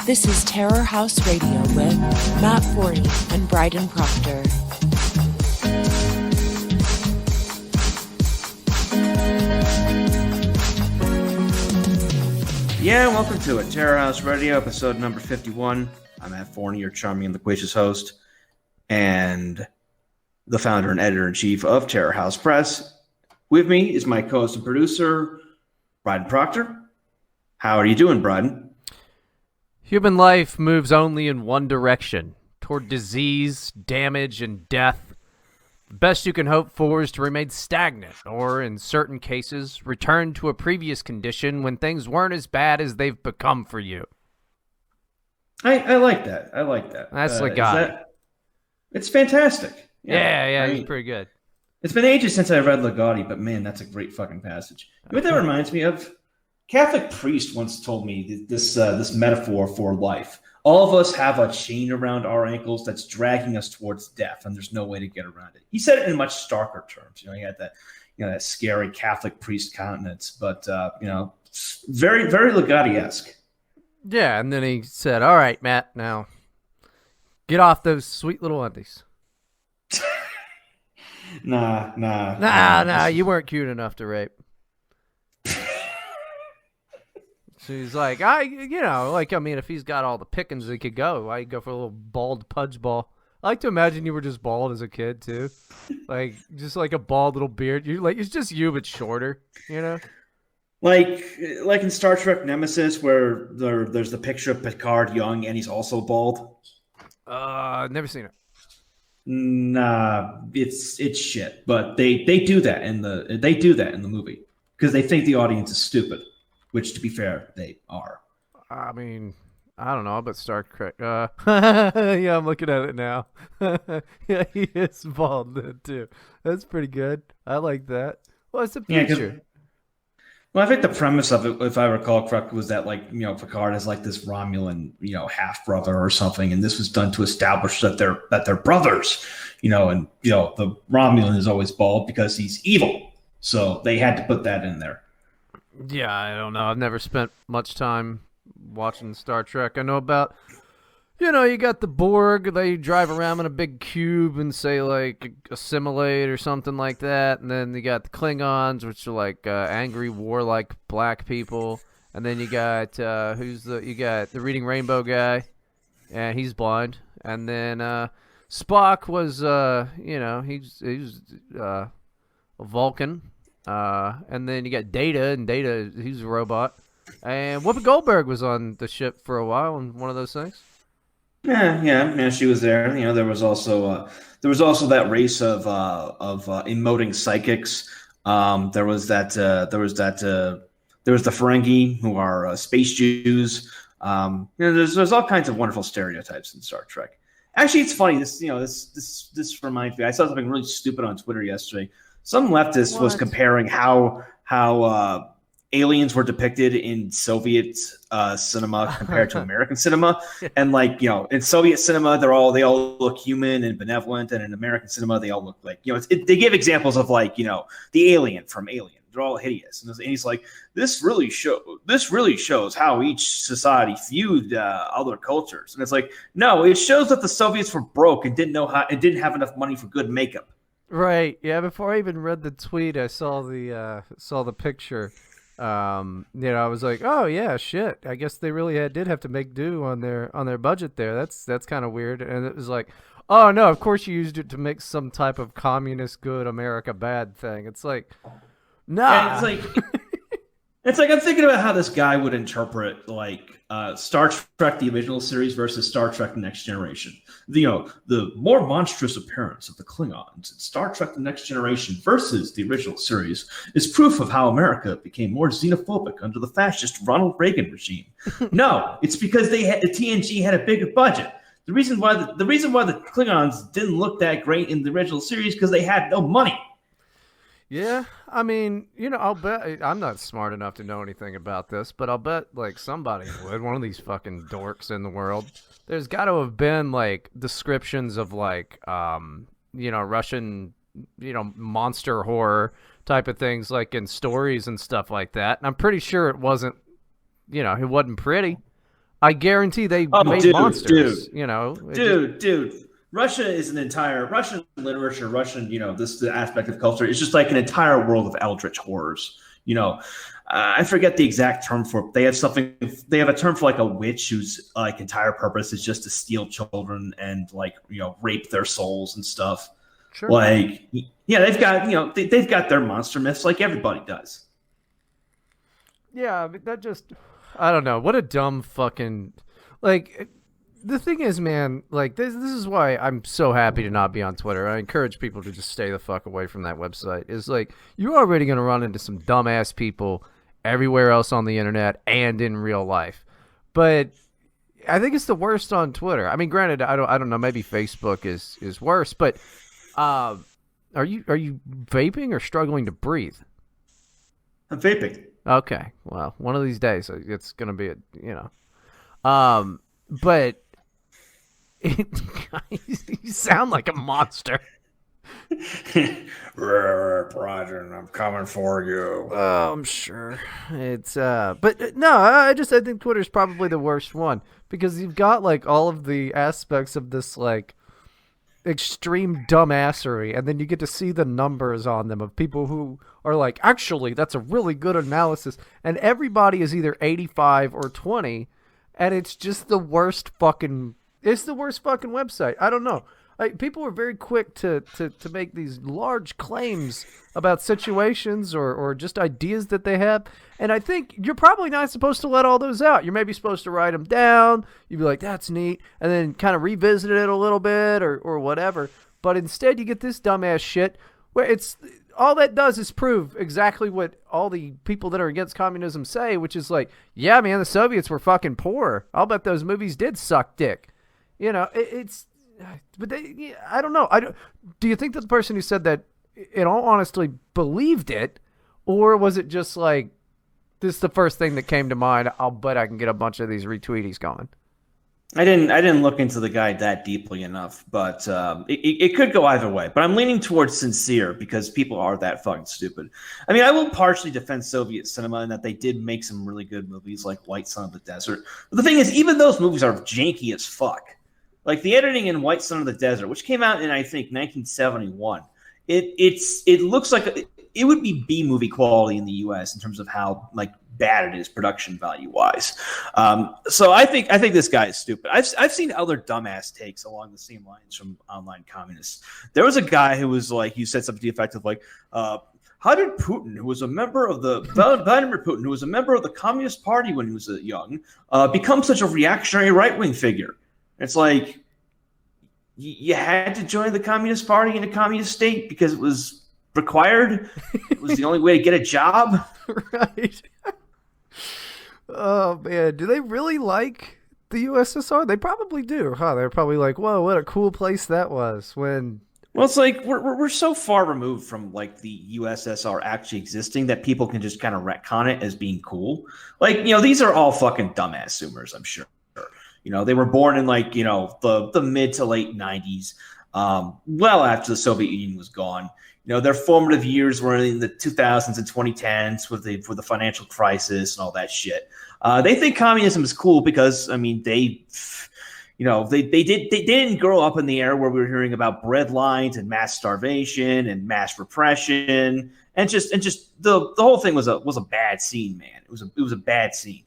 This is Terror House Radio with Matt Forney and Bryden Proctor. Yeah, welcome to it. Terror House Radio, episode number 51. I'm Matt Forney, your charming and loquacious host, and the founder and editor-in-chief of Terror House Press. With me is my co-host and producer, Bryden Proctor. How are you doing, Bryden? Human life moves only in one direction, toward disease, damage, and death. The best you can hope for is to remain stagnant, or in certain cases, return to a previous condition when things weren't as bad as they've become for you. I like that. I like that. That's Legati. It's fantastic. Yeah, it's pretty good. It's been ages since I read Legati, but man, that's a great fucking passage. You know what that reminds me of? Catholic priest once told me this metaphor for life. All of us have a chain around our ankles that's dragging us towards death, and there's no way to get around it. He said it in much starker terms. He had that scary Catholic priest countenance, but very, very Legati-esque. Yeah, and then he said, "All right, Matt, now get off those sweet little undies." Nah. You weren't cute enough to rape. So he's like, if he's got all the pickings, he could go. Why go for a little bald pudge ball? I like to imagine you were just bald as a kid too, just like a bald little beard. It's just you but shorter, Like in Star Trek Nemesis, where there's the picture of Picard young and he's also bald. Never seen it. Nah, it's shit. But they do that in the movie because they think the audience is stupid. Which, to be fair, they are. I mean, I don't know about Star Trek. Yeah, I'm looking at it now. Yeah, he is bald then, too. That's pretty good. I like that. Well, it's a picture. Well, I think the premise of it, if I recall correctly, was that Picard is like this Romulan, half brother or something, and this was done to establish that they're brothers, and the Romulan is always bald because he's evil, so they had to put that in there. Yeah, I don't know. I've never spent much time watching Star Trek. I know about, you got the Borg. They drive around in a big cube and say, assimilate or something like that. And then you got the Klingons, which are angry, warlike black people. And then you got, you got the Reading Rainbow guy, and he's blind. And then Spock was, he's a Vulcan. And then you got Data, and Data, he's a robot. And Whoopi Goldberg was on the ship for a while on one of those things. Yeah, she was there. There was also that race of emoting psychics. There was the Ferengi, who are space Jews. There's all kinds of wonderful stereotypes in Star Trek. Actually, it's funny. This reminds me. I saw something really stupid on Twitter yesterday. Some leftist was comparing how aliens were depicted in Soviet cinema compared to American cinema, and in Soviet cinema they all look human and benevolent, and in American cinema they all look like they give examples of the alien from Alien. They're all hideous, and he's like, this really shows how each society viewed other cultures, and it's like, no, it shows that the Soviets were broke and didn't have enough money for good makeup. Right. Yeah. Before I even read the tweet, I saw the picture. I was like, oh yeah, shit. I guess they really did have to make do on their budget there. That's kind of weird. And it was like, oh no, of course you used it to make some type of communist good, America bad thing. It's like, nah. Yeah, it's like I'm thinking about how this guy would interpret Star Trek the original series versus Star Trek the Next Generation. The more monstrous appearance of the Klingons in Star Trek the Next Generation versus the original series is proof of how America became more xenophobic under the fascist Ronald Reagan regime. No, it's because the TNG had a bigger budget. The reason why the Klingons didn't look that great in the original series because they had no money. Yeah, I mean, I'll bet I'm not smart enough to know anything about this, but I'll bet somebody would. One of these fucking dorks in the world. There's got to have been descriptions of Russian, monster horror type of things in stories and stuff like that. And I'm pretty sure it wasn't, it wasn't pretty. I guarantee they made monsters. You know, dude. Russian literature, the aspect of culture is just like an entire world of eldritch horrors. I forget the exact term for it. They have a term for like a witch whose like entire purpose is just to steal children and like, rape their souls and stuff. Sure. Like, yeah, they've got their monster myths like everybody does. Yeah, but I don't know. What a dumb fucking, like, the thing is, man, like, this is why I'm so happy to not be on Twitter. I encourage people to just stay the fuck away from that website. Is like, you're already going to run into some dumbass people everywhere else on the internet and in real life. But I think it's the worst on Twitter. I mean, granted, I don't know, maybe Facebook is worse, but are you vaping or struggling to breathe? I'm vaping. Okay, well, one of these days it's gonna be but you sound like a monster. Bryden, I'm coming for you. Oh, I'm sure it's but no, I think Twitter's probably the worst one because you've got like all of the aspects of this like extreme dumbassery, and then you get to see the numbers on them of people who are like, actually, that's a really good analysis, and everybody is either 85 or 20, and it's just the worst fucking website. I don't know. Like, people are very quick to make these large claims about situations or just ideas that they have. And I think you're probably not supposed to let all those out. You're maybe supposed to write them down. You'd be like, that's neat. And then kind of revisit it a little bit or whatever. But instead you get this dumbass shit where it's all that does is prove exactly what all the people that are against communism say, which is like, yeah, man, the Soviets were fucking poor. I'll bet those movies did suck dick. But I don't know. Do you think that the person who said that, in all honesty, believed it, or was it just like, this is the first thing that came to mind? I'll bet I can get a bunch of these retweeties going. I didn't look into the guy that deeply enough, but it could go either way. But I'm leaning towards sincere because people are that fucking stupid. I mean, I will partially defend Soviet cinema in that they did make some really good movies like White Son of the Desert. But the thing is, even those movies are janky as fuck. Like the editing in White Son of the Desert, which came out in, I think, 1971, it looks like it would be B-movie quality in the U.S. in terms of how like bad it is production value wise. So I think this guy is stupid. I've seen other dumbass takes along the same lines from online communists. There was a guy who was like, you said something to the effect of like, how did Putin, who was a member of Vladimir Putin, who was a member of the Communist Party when he was young, become such a reactionary right-wing figure? It's like you had to join the Communist Party in a communist state because it was required. It was the only way to get a job. Right. Oh, man. Do they really like the USSR? They probably do, huh? They're probably like, whoa, what a cool place that was when... Well, it's like we're so far removed from like the USSR actually existing that people can just kind of retcon it as being cool. Like, these are all fucking dumbass Zoomers, I'm sure. They were born in like, the mid to late 90s, well after the Soviet Union was gone. Their formative years were in the 2000s and 2010s with the financial crisis and all that shit. They think communism is cool because, I mean, they didn't grow up in the era where we were hearing about bread lines and mass starvation and mass repression and just the whole thing was a bad scene, man. It was a bad scene.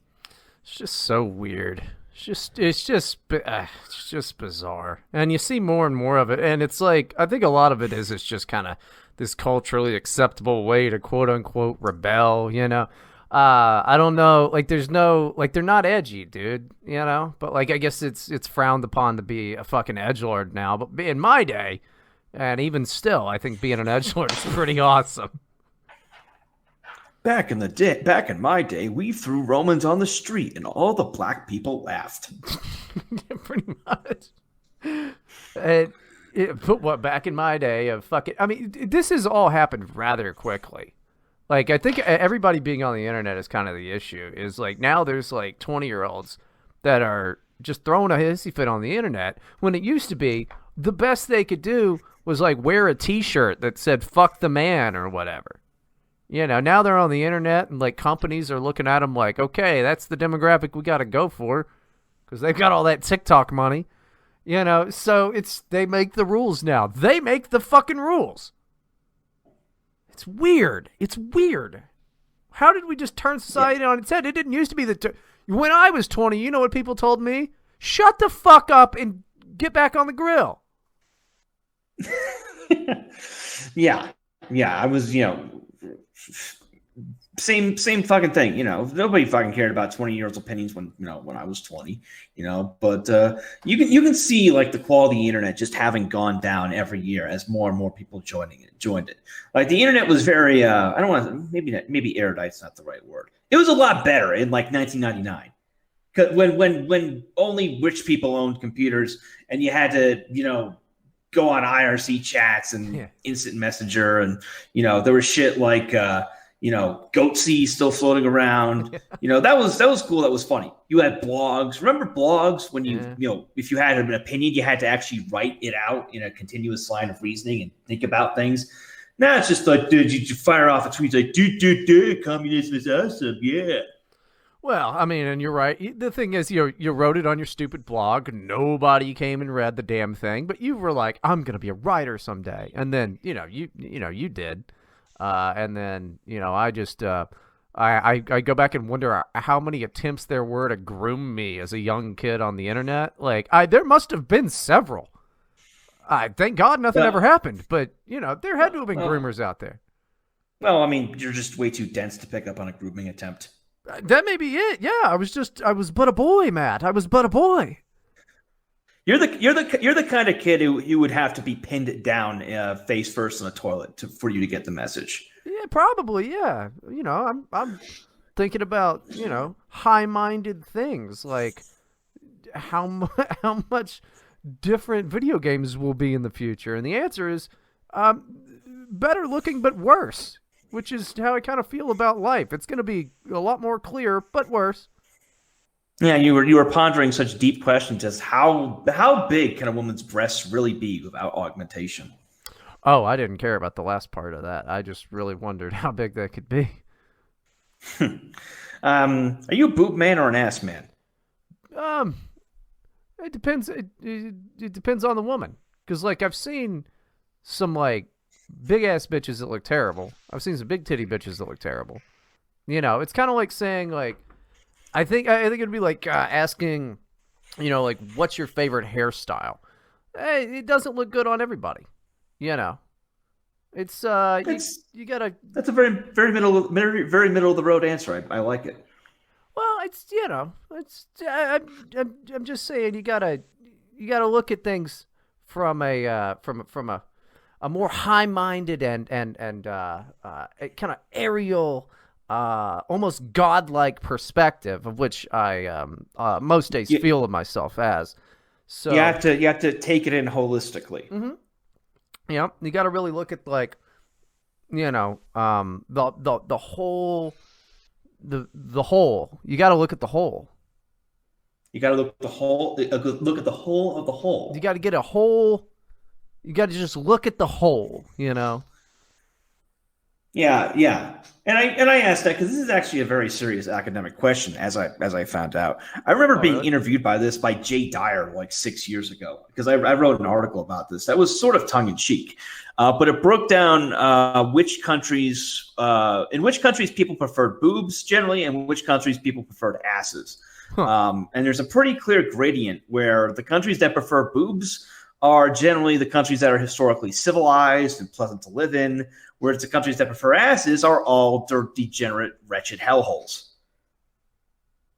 It's just so weird. It's just bizarre, and you see more and more of it, and it's like I think a lot of it is it's just kind of this culturally acceptable way to quote unquote rebel, I don't know, like there's no like they're not edgy, dude, but like I guess it's frowned upon to be a fucking edgelord now, but in my day, and even still, I think being an edgelord is pretty awesome. Back in my day, we threw Romans on the street, and all the black people laughed. Yeah, pretty much. What back in my day of fucking? I mean, this has all happened rather quickly. Like, I think everybody being on the internet is kind of the issue. Is like now there's like 20-year-olds that are just throwing a hissy fit on the internet when it used to be the best they could do was like wear a T-shirt that said "fuck the man" or whatever. Now they're on the internet and like companies are looking at them like, okay, that's the demographic we got to go for. because they've got all that TikTok money. So they make the rules now. They make the fucking rules. It's weird. It's weird. How did we just turn society on its head? It didn't used to be when I was 20, you know what people told me? Shut the fuck up and get back on the grill. Yeah. I was, same fucking thing. Nobody fucking cared about 20-year-olds' opinions when I was 20. But you can see like the quality of the internet just having gone down every year as more and more people joined it. Like the internet was very I don't want to maybe erudite's not the right word. It was a lot better in like 1999. When only rich people owned computers and you had to, go on IRC chats and instant messenger. And, there was shit like, Goatsy still floating around. That was cool. That was funny. You had blogs. Remember blogs when if you had an opinion, you had to actually write it out in a continuous line of reasoning and think about things. Now it's just like, dude, you fire off a tweet like, dude, communism is awesome. Yeah. Well, I mean, and you're right. The thing is, you wrote it on your stupid blog. Nobody came and read the damn thing, but you were like, "I'm gonna be a writer someday." And then, you did. And then, I just, I go back and wonder how many attempts there were to groom me as a young kid on the internet. Like, there must have been several. Thank God nothing ever happened, but there had to have been groomers out there. Well, I mean, you're just way too dense to pick up on a grooming attempt. That may be it. Yeah, I was but a boy, Matt. I was but a boy. You're the kind of kid who you would have to be pinned down face first in a toilet for you to get the message. Yeah, probably. Yeah, I'm thinking about high-minded things like how much different video games will be in the future, and the answer is better looking but worse. Which is how I kind of feel about life. It's going to be a lot more clear, but worse. Yeah, you were pondering such deep questions as how big can a woman's breasts really be without augmentation? Oh, I didn't care about the last part of that. I just really wondered how big that could be. Are you a boob man or an ass man? It depends. It depends on the woman. Because like I've seen some like big ass bitches that look terrible. I've seen some big titty bitches that look terrible. It's kind of like saying like, I think it'd be like asking, like what's your favorite hairstyle? Hey, it doesn't look good on everybody. It's you gotta. That's a very middle of the road answer. I like it. Well, I'm just saying you gotta look at things from a more high-minded and kind of aerial, almost godlike perspective of which I most days feel of myself as. So you have to take it in holistically. Mm-hmm. You got to really look at like, the whole, the whole. You got to look at the whole. You got to look at the whole. Look at the whole of the whole. You got to get a whole. You got to just look at the whole, Yeah. And I asked that because this is actually a very serious academic question, as I found out. I remember being interviewed by Jay Dyer like 6 years ago because I wrote an article about this that was sort of tongue in cheek, but it broke down in which countries people preferred boobs generally, and in which countries people preferred asses. And there's a pretty clear gradient where the countries that prefer boobs are generally the countries that are historically civilized and pleasant to live in, whereas the countries that prefer asses are all degenerate, wretched hellholes.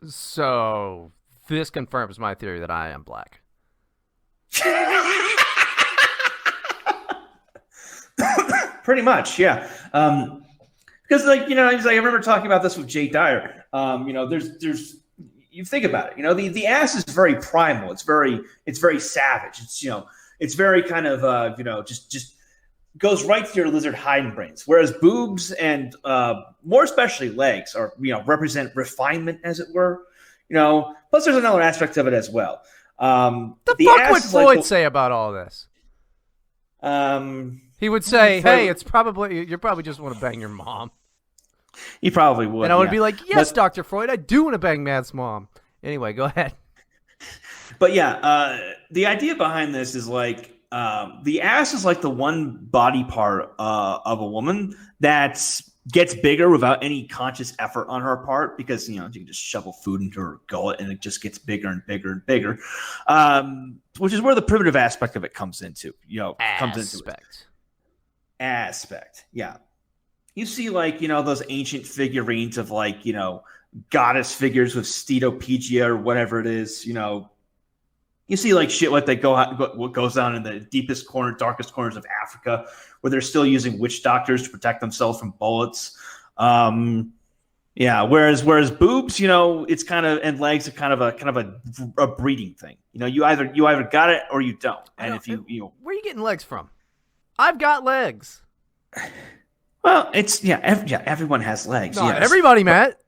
So this confirms my theory that I am black. Pretty much, yeah. Because I remember talking about this with Jay Dyer. There's you think about it. The ass is very primal. It's very savage. It's very kind of just goes right to your lizard hiding brains. Whereas boobs and more especially legs are represent refinement, as it were. Plus there's another aspect of it as well. The fuck would Floyd say about all this? He would say, "Hey, you probably just want to bang your mom." He probably would. And I would be like, "Yes, Dr. Freud, I do want to bang Matt's mom." Anyway, go ahead. But yeah, the idea behind this is like the ass is like the one body part of a woman that gets bigger without any conscious effort on her part, because you can just shovel food into her gullet and it just gets bigger and bigger and bigger, which is where the primitive aspect of it comes into. Aspect, yeah. You see, like, those ancient figurines of, like, goddess figures with Stetopegia or whatever it is. You see, like, shit like what goes down in the deepest corner, darkest corners of Africa, where they're still using witch doctors to protect themselves from bullets. Yeah. Whereas boobs, it's kind of, and legs are kind of a breeding thing. You either got it or you don't. And if you where are you getting legs from? I've got legs. Well, it's everyone has legs. Not yes. everybody, Matt.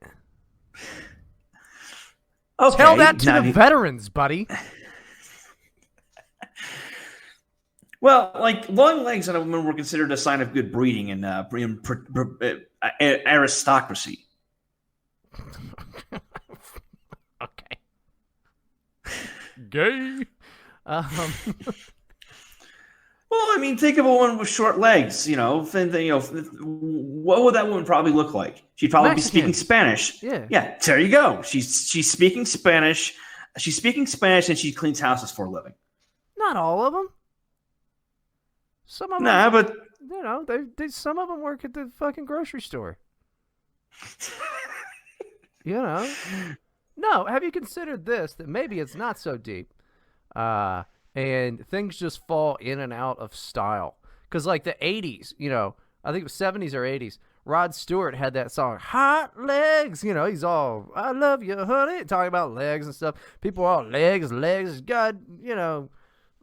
Okay, tell that to the veterans, buddy. Well, like, long legs on a woman were considered a sign of good breeding and aristocracy. Okay. Gay. Well, I mean, think of a woman with short legs. What would that woman probably look like? She'd probably be speaking Spanish. Yeah. There you go. She's speaking Spanish. She's speaking Spanish, and she cleans houses for a living. Not all of them. Some of them. Nah, but they some of them work at the fucking grocery store. No, have you considered this? That maybe it's not so deep. And things just fall in and out of style. Because, like, the 80s, I think it was 70s or 80s, Rod Stewart had that song, Hot Legs. He's all, I love you, honey, talking about legs and stuff. People are all legs, God,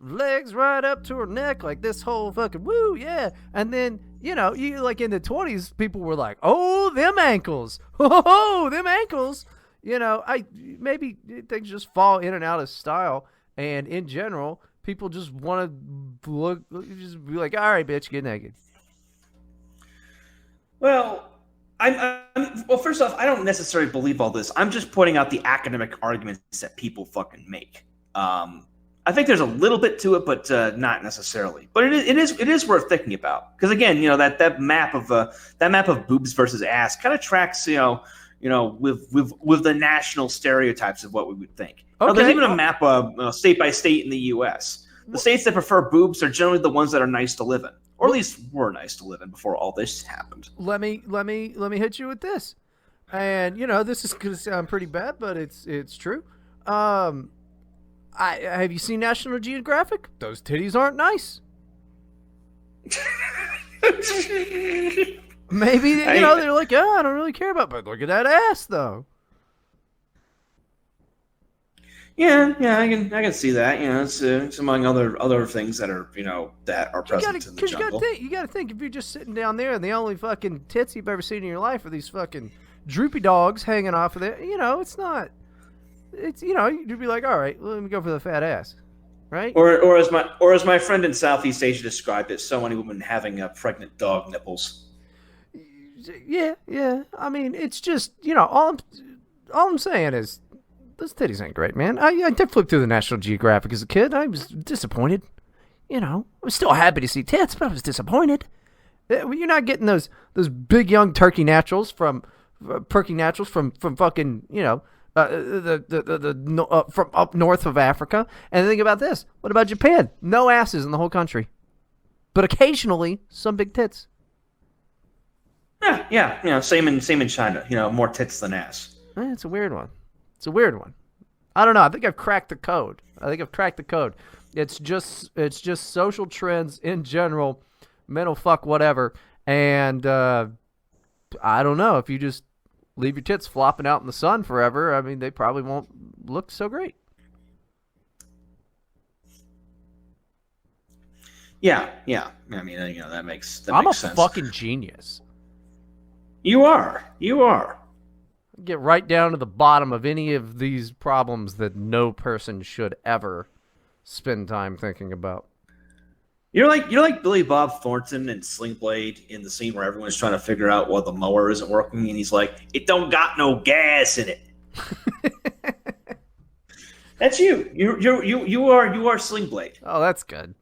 legs right up to her neck, like this whole fucking woo, yeah. And then, you like in the 20s, people were like, oh, them ankles. Oh, them ankles. Maybe things just fall in and out of style. And in general, people just want to just be like, all right, bitch, get naked. Well, well, first off, I don't necessarily believe all this. I'm just pointing out the academic arguments that people fucking make. I think there's a little bit to it, but not necessarily. But it is worth thinking about, because again, that map of boobs versus ass kind of tracks, with the national stereotypes of what we would think. Okay. Now, there's even a map of state by state in the U.S. The states that prefer boobs are generally the ones that are nice to live in, or at least were nice to live in before all this happened. Let me hit you with this, and this is gonna sound pretty bad, but it's true. Have you seen National Geographic? Those titties aren't nice. Maybe they're like, oh, I don't really care about, but look at that ass though. Yeah, I can see that. It's among other things that are that are present in the jungle. You got to think, if you're just sitting down there and the only fucking tits you've ever seen in your life are these fucking droopy dogs hanging off of there. It's not. It's you'd be like, all right, let me go for the fat ass, right? Or as my friend in Southeast Asia described it, so many women having pregnant dog nipples. Yeah. I mean, it's just all I'm saying is, those titties ain't great, man. I did flip through the National Geographic as a kid. I was disappointed. I was still happy to see tits, but I was disappointed. You're not getting those big young turkey naturals from fucking from up north of Africa. And think about this. What about Japan? No asses in the whole country, but occasionally some big tits. Yeah. Same in China. More tits than ass. It's a weird one. I don't know. I think I've cracked the code. It's just social trends in general, mental fuck whatever. And I don't know, if you just leave your tits flopping out in the sun forever, I mean, they probably won't look so great. Yeah. I mean, that makes sense. I'm a fucking genius. You are. Get right down to the bottom of any of these problems that no person should ever spend time thinking about. You're like Billy Bob Thornton in Sling Blade in the scene where everyone's trying to figure out why the mower isn't working, and he's like, "It don't got no gas in it." That's you. You are Sling Blade. Oh, that's good.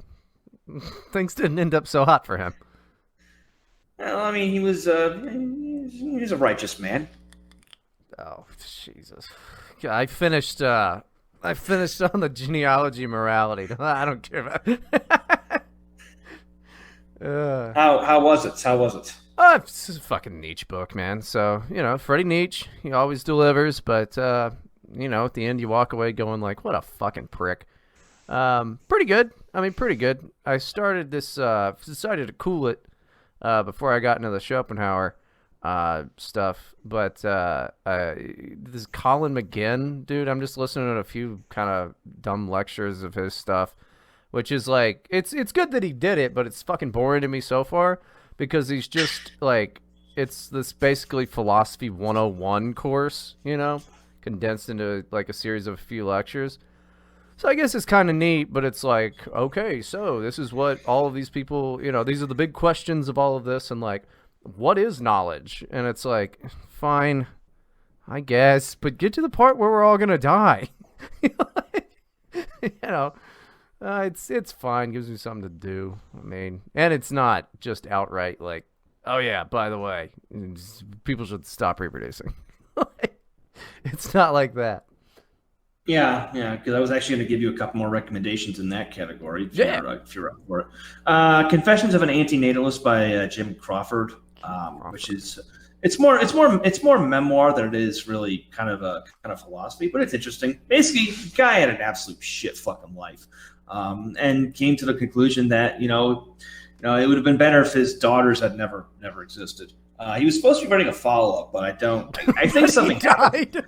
Things didn't end up so hot for him. Well, I mean, he was a righteous man. Oh, Jesus. Yeah, I finished on the genealogy morality. I don't care about it. How was it? How was it? It's a fucking Nietzsche book, man. So, Freddie Nietzsche, he always delivers, but, at the end you walk away going like, what a fucking prick. Pretty good. I mean, pretty good. I started this, decided to cool it before I got into the Schopenhauer stuff, but this Colin McGinn, dude, I'm just listening to a few kind of dumb lectures of his stuff, which is like, it's good that he did it, but it's fucking boring to me so far, because he's just like, it's this basically philosophy 101 course, condensed into like a series of a few lectures. So I guess it's kind of neat, but it's like, okay, so this is what all of these people, these are the big questions of all of this, and like, what is knowledge? And it's like, fine, I guess, but get to the part where we're all gonna die. It's fine, gives me something to do. I mean, and it's not just outright like, oh yeah, by the way, people should stop reproducing. It's not like that. Yeah, because I was actually going to give you a couple more recommendations in that category. If you're up for it. Confessions of an Antinatalist by Jim Crawford, which is it's more memoir than it is really kind of philosophy, but it's interesting. Basically, the guy had an absolute shit fucking life, and came to the conclusion that it would have been better if his daughters had never existed. He was supposed to be writing a follow up, but I think something died.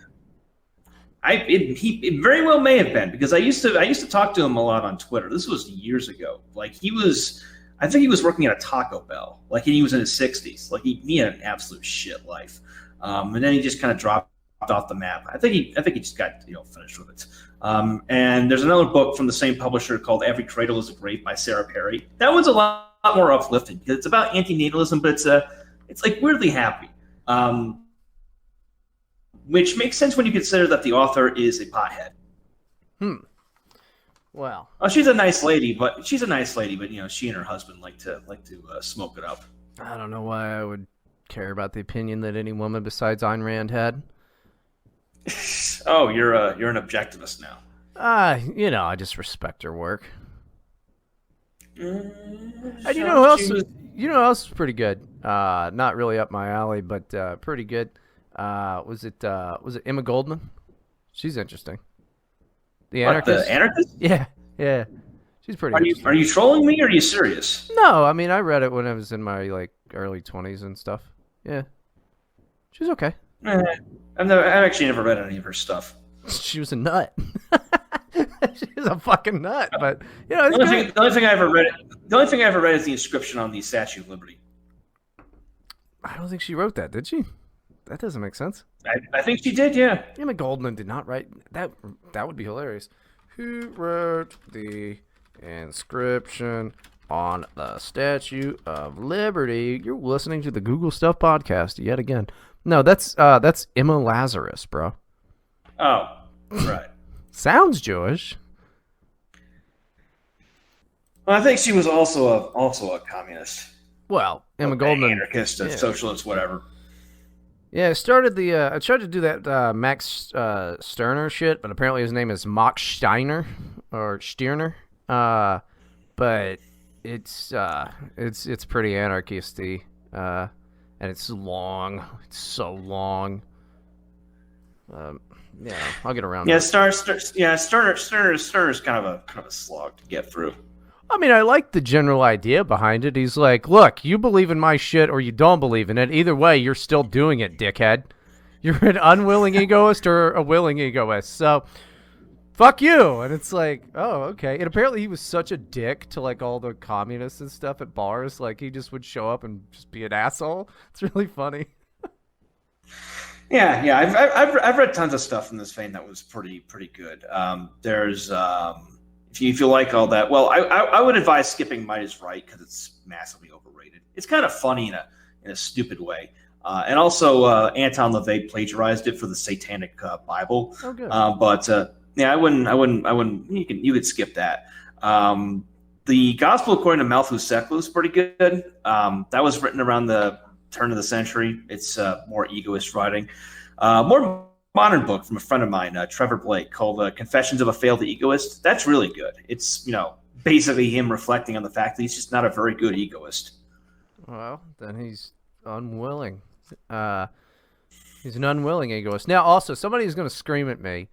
It very well may have been, because I used to talk to him a lot on Twitter. This was years ago. Like I think he was working at a Taco Bell. Like, and he was in his 60s. Like he had an absolute shit life. And then he just kind of dropped off the map. I think he just got finished with it. And there's another book from the same publisher called Every Cradle is a Grave by Sarah Perry. That one's a lot more uplifting, because it's about antinatalism, but it's like weirdly happy. Which makes sense when you consider that the author is a pothead. Well, she's a nice lady, but she and her husband like to smoke it up. I don't know why I would care about the opinion that any woman besides Ayn Rand had. Oh, you're an objectivist now. I just respect her work. And who else is pretty good? Not really up my alley, but pretty good. Was it Emma Goldman? She's interesting. The Anarchist? The Anarchist? Yeah. She's pretty interesting. Are you trolling me, or are you serious? No, I mean, I read it when I was in my early 20s and stuff. Yeah. She's okay. I've actually never read any of her stuff. She was a nut. She was a fucking nut, but the only thing I ever read is the inscription on the Statue of Liberty. I don't think she wrote that, did she? That doesn't make sense. I think she did, yeah. Emma Goldman did not write that. That would be hilarious. Who wrote the inscription on the Statue of Liberty? You're listening to the Google Stuff podcast yet again. No, that's Emma Lazarus, bro. Oh, right. Sounds Jewish. Well, I think she was also a communist. Well, Emma Goldman, anarchist, socialist, whatever. Yeah, I tried to do that Max Stirner shit, but apparently his name is Max Steiner or Stirner. But it's pretty anarchisty, and it's long. It's so long. Yeah, I'll get around. Yeah, Stirner's kind of a slog to get through. I mean, I like the general idea behind it. He's like, look, you believe in my shit or you don't believe in it. Either way, you're still doing it, dickhead. You're an unwilling egoist or a willing egoist. So, fuck you. And it's like, oh, okay. And apparently he was such a dick to all the communists and stuff at bars. Like, he just would show up and just be an asshole. It's really funny. Yeah. I've read tons of stuff in this vein that was pretty good. There's if you like all that, well, I would advise skipping Might Is Right, because it's massively overrated. It's kind of funny in a stupid way. And also Anton LaVey plagiarized it for the Satanic Bible. Oh, good. I wouldn't. You could skip that. The Gospel according to Malthus Seklu is pretty good. That was written around the turn of the century. It's more egoist writing. More modern book from a friend of mine, Trevor Blake, called Confessions of a Failed Egoist. That's really good. It's, basically him reflecting on the fact that he's just not a very good egoist. Well, then he's unwilling. He's an unwilling egoist. Now, also, somebody's going to scream at me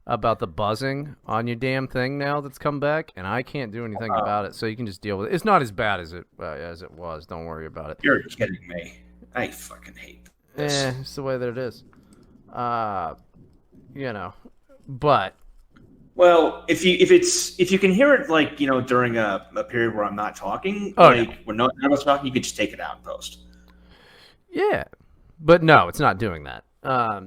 about the buzzing on your damn thing now that's come back, and I can't do anything about it, so you can just deal with it. It's not as bad as it was. Don't worry about it. You're kidding me. I fucking hate this. It's the way that it is. But well, if you can hear it during a period where I'm not talking, when no one else talking, you can just take it out and post. Yeah, but no, it's not doing that.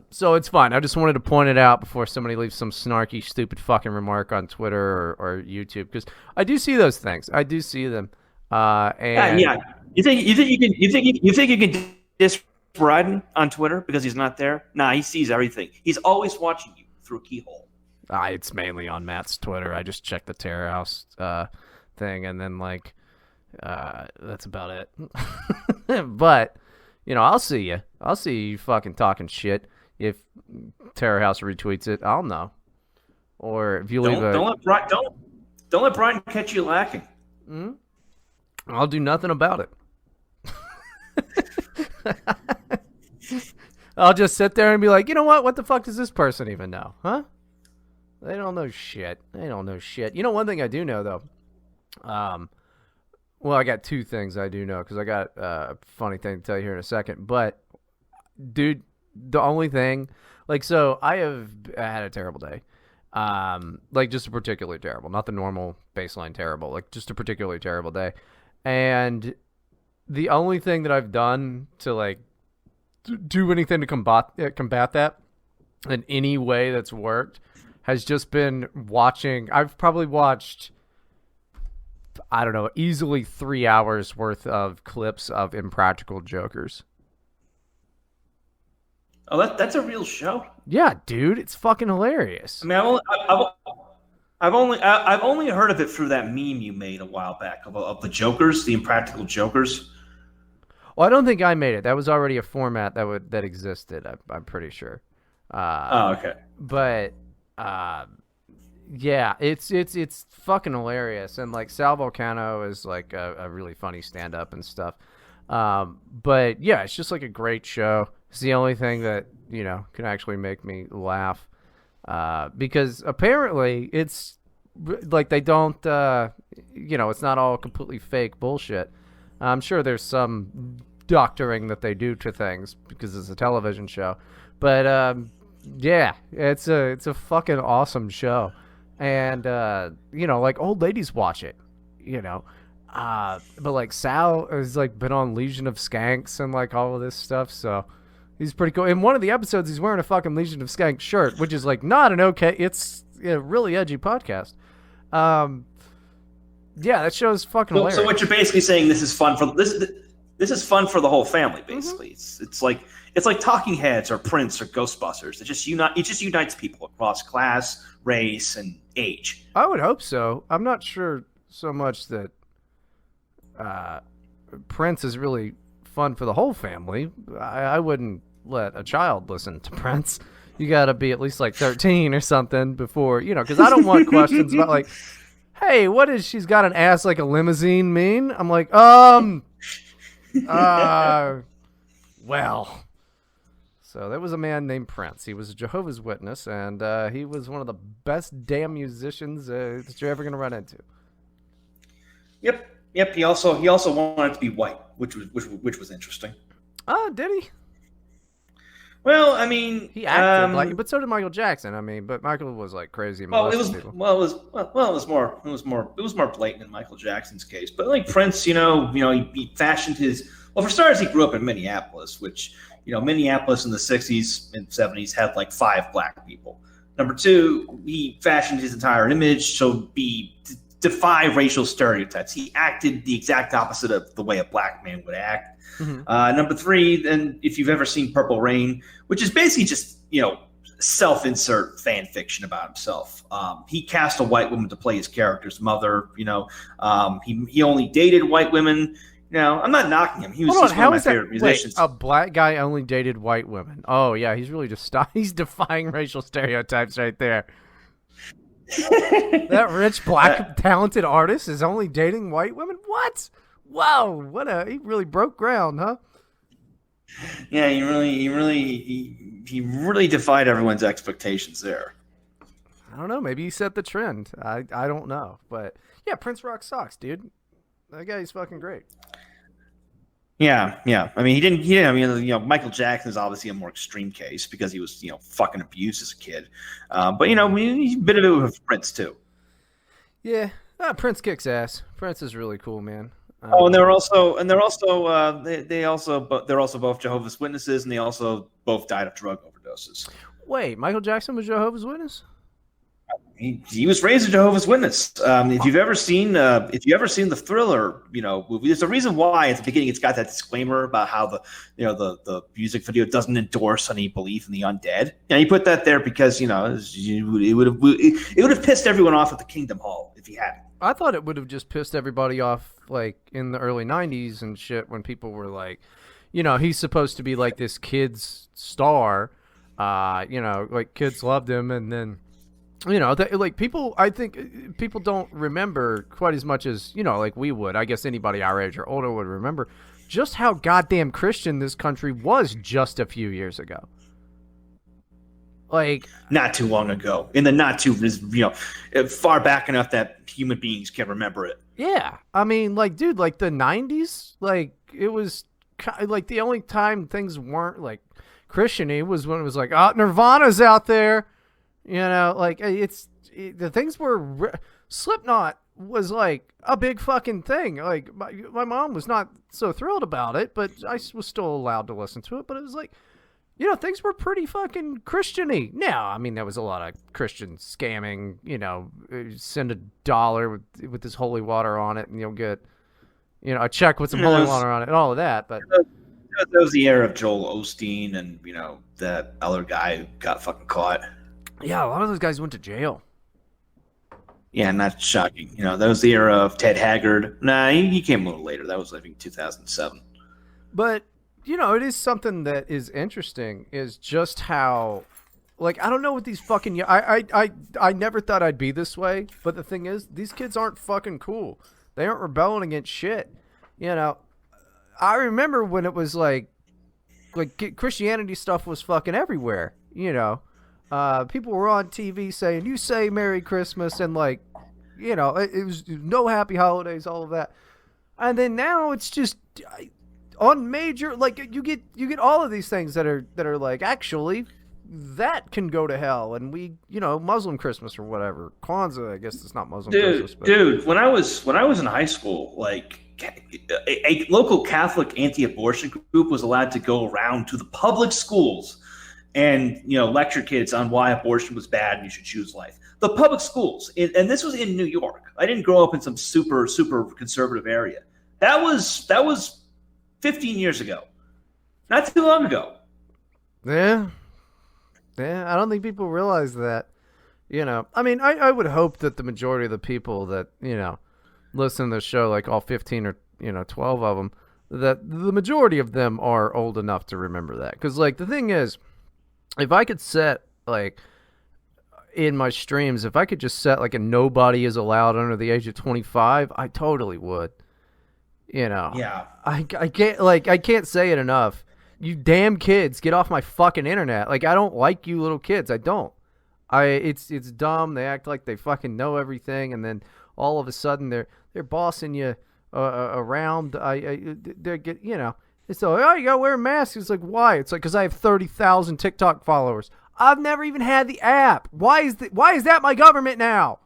So it's fine. I just wanted to point it out before somebody leaves some snarky, stupid fucking remark on Twitter or YouTube, because I do see those things. I do see them. And yeah. You think you can diss Bryden on Twitter because he's not there? Nah, he sees everything. He's always watching you through a keyhole. It's mainly on Matt's Twitter. I just check the Terror House thing, and then that's about it. But I'll see you. I'll see you fucking talking shit. If Terror House retweets it, I'll know. Or if you leave don't let Bryden catch you lacking. Mm-hmm. I'll do nothing about it. I'll just sit there and be like, you know what? What the fuck does this person even know? Huh? They don't know shit. One thing I do know, though. Well, I got two things I do know, because I got a funny thing to tell you here in a second. But, dude, the only thing, so I have had a terrible day. Just a particularly terrible, not the normal baseline terrible, just a particularly terrible day. And the only thing that I've done to do anything to combat that in any way that's worked has just been watching. I've probably watched, I don't know, easily 3 hours worth of clips of Impractical Jokers. Oh, that's a real show. Yeah, dude, it's fucking hilarious. I mean, I've only heard of it through that meme you made a while back of the Jokers, the Impractical Jokers. Well, I don't think I made it. That was already a format that existed. I'm pretty sure. Okay. But yeah, it's fucking hilarious, and Sal Volcano is a really funny stand-up and stuff. But yeah, it's just a great show. It's the only thing that can actually make me laugh, because apparently it's they don't it's not all completely fake bullshit. I'm sure there's some doctoring that they do to things because it's a television show, but yeah, it's a fucking awesome show, and old ladies watch it, but Sal has been on Legion of Skanks and all of this stuff, so he's pretty cool. In one of the episodes, he's wearing a fucking Legion of Skanks shirt, which is not an okay. It's a really edgy podcast. Yeah, that show's fucking hilarious. So what you're basically saying, this is fun for this is fun for the whole family, basically. Mm-hmm. It's like Talking Heads or Prince or Ghostbusters. It just unites people across class, race, and age. I would hope so. I'm not sure so much that Prince is really fun for the whole family. I wouldn't let a child listen to Prince. You got to be at least 13 or something before, because I don't want questions about hey, what is she's got an ass like a limousine mean? I'm well. So there was a man named Prince. He was a Jehovah's Witness, and he was one of the best damn musicians that you're ever going to run into. Yep. He also wanted to be white, which was interesting. Oh, did he? Well, I mean, he acted but so did Michael Jackson. I mean, but Michael was crazy. It was more blatant in Michael Jackson's case. But Prince, he fashioned his. Well, for starters, he grew up in Minneapolis, which Minneapolis in the '60s and '70s had 5 black people. Number two, he fashioned his entire image so defy racial stereotypes. He acted the exact opposite of the way a black man would act. Mm-hmm. Number three, and if you've ever seen Purple Rain, which is basically just self-insert fan fiction about himself. He cast a white woman to play his character's mother. He only dated white women. I'm not knocking him. He's one of my favorite musicians. Wait, a black guy only dated white women. Oh yeah, he's really just he's defying racial stereotypes right there. That rich black talented artist is only dating white women? What? Whoa, he really broke ground, huh? Yeah, he really defied everyone's expectations there. I don't know, maybe he set the trend. I don't know. But yeah, Prince rocks socks, dude. That guy's fucking great. Yeah. I mean, he didn't. I mean, Michael Jackson is obviously a more extreme case because he was, fucking abused as a kid. But he's a bit of it with Prince too. Yeah, Prince kicks ass. Prince is really cool, man. And they're also both Jehovah's Witnesses, and they also both died of drug overdoses. Wait, Michael Jackson was Jehovah's Witness? He was raised a Jehovah's Witness. If you've ever seen the Thriller, movie, there's a reason why at the beginning it's got that disclaimer about how the music video doesn't endorse any belief in the undead. And he put that there because it would have pissed everyone off at the Kingdom Hall if he hadn't. I thought it would have just pissed everybody off, like in the early '90s and shit, when people were like, he's supposed to be like this kid's star, like kids loved him, and then. I think people don't remember quite as much as, like we would. I guess anybody our age or older would remember just how goddamn Christian this country was just a few years ago. Like, not too long ago. In the not too, far back enough that human beings can remember it. Yeah. I mean, like, dude, like the 90s, like, it was like the only time things weren't like Christian-y was when it was like, Nirvana's out there. The things were Slipknot was like a big fucking thing. Like my mom was not so thrilled about it, but I was still allowed to listen to it. But it was like, things were pretty fucking Christian-y. Now, I mean, there was a lot of Christian scamming. Send $1 with this holy water on it, and you'll get, a check with some holy water on it, and all of that. But that was the era of Joel Osteen, and that other guy who got fucking caught. Yeah, a lot of those guys went to jail. Yeah, not shocking. That was the era of Ted Haggard. Nah, he came a little later. That was, I think, 2007. But, it is something that is interesting, is just how, like, I don't know what these fucking... I never thought I'd be this way, but the thing is, these kids aren't fucking cool. They aren't rebelling against shit. I remember when it was like Christianity stuff was fucking everywhere, people were on TV saying, you say Merry Christmas, and it was no happy holidays, all of that. And then now it's just on major, like you get all of these things that are like, actually that can go to hell. And we, Muslim Christmas or whatever, Kwanzaa, I guess it's not Muslim Christmas. But... Dude, when I was in high school, like a local Catholic anti-abortion group was allowed to go around to the public schools and lecture kids on why abortion was bad and you should choose life. The public schools, and this was in New York. I didn't grow up in some super conservative area. That was 15 years ago, not too long ago. Yeah. I don't think people realize that. I mean, I would hope that the majority of the people that listen to the show, like all 15 or 12 of them, that the majority of them are old enough to remember that. Because like the thing is, if I could set, like, in my streams, if I could just set, like, a nobody is allowed under the age of 25, I totally would. Yeah. I can't say it enough. You damn kids, get off my fucking internet. Like, I don't like you little kids. I don't. It's dumb. They act like they fucking know everything, and then all of a sudden they're bossing you around. They get, It's like, you gotta wear a mask. It's like, why? It's like, because I have 30,000 TikTok followers. I've never even had the app. Why is that my government now?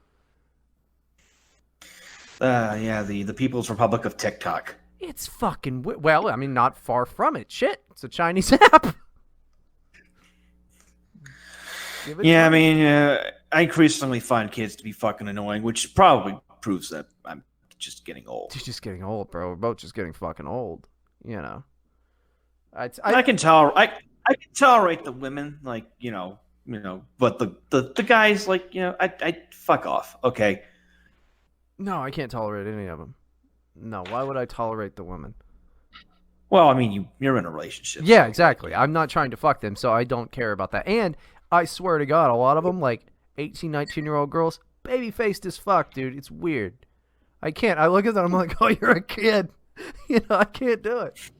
The People's Republic of TikTok. It's fucking well. I mean, not far from it. Shit, it's a Chinese app. Yeah, I mean, I increasingly find kids to be fucking annoying, which probably proves that I'm just getting old. He's just getting old, bro. We're both just getting fucking old. I can tolerate the women, like, but the guys, like, I fuck off. Okay. No, I can't tolerate any of them. No, why would I tolerate the women? Well, I mean, you're in a relationship. Yeah, so, exactly. I'm not trying to fuck them, so I don't care about that. And I swear to God, a lot of them, like 18, 19-year-old girls, baby-faced as fuck, dude. It's weird. I can't. I look at them, I'm like, oh, you're a kid. I can't do it.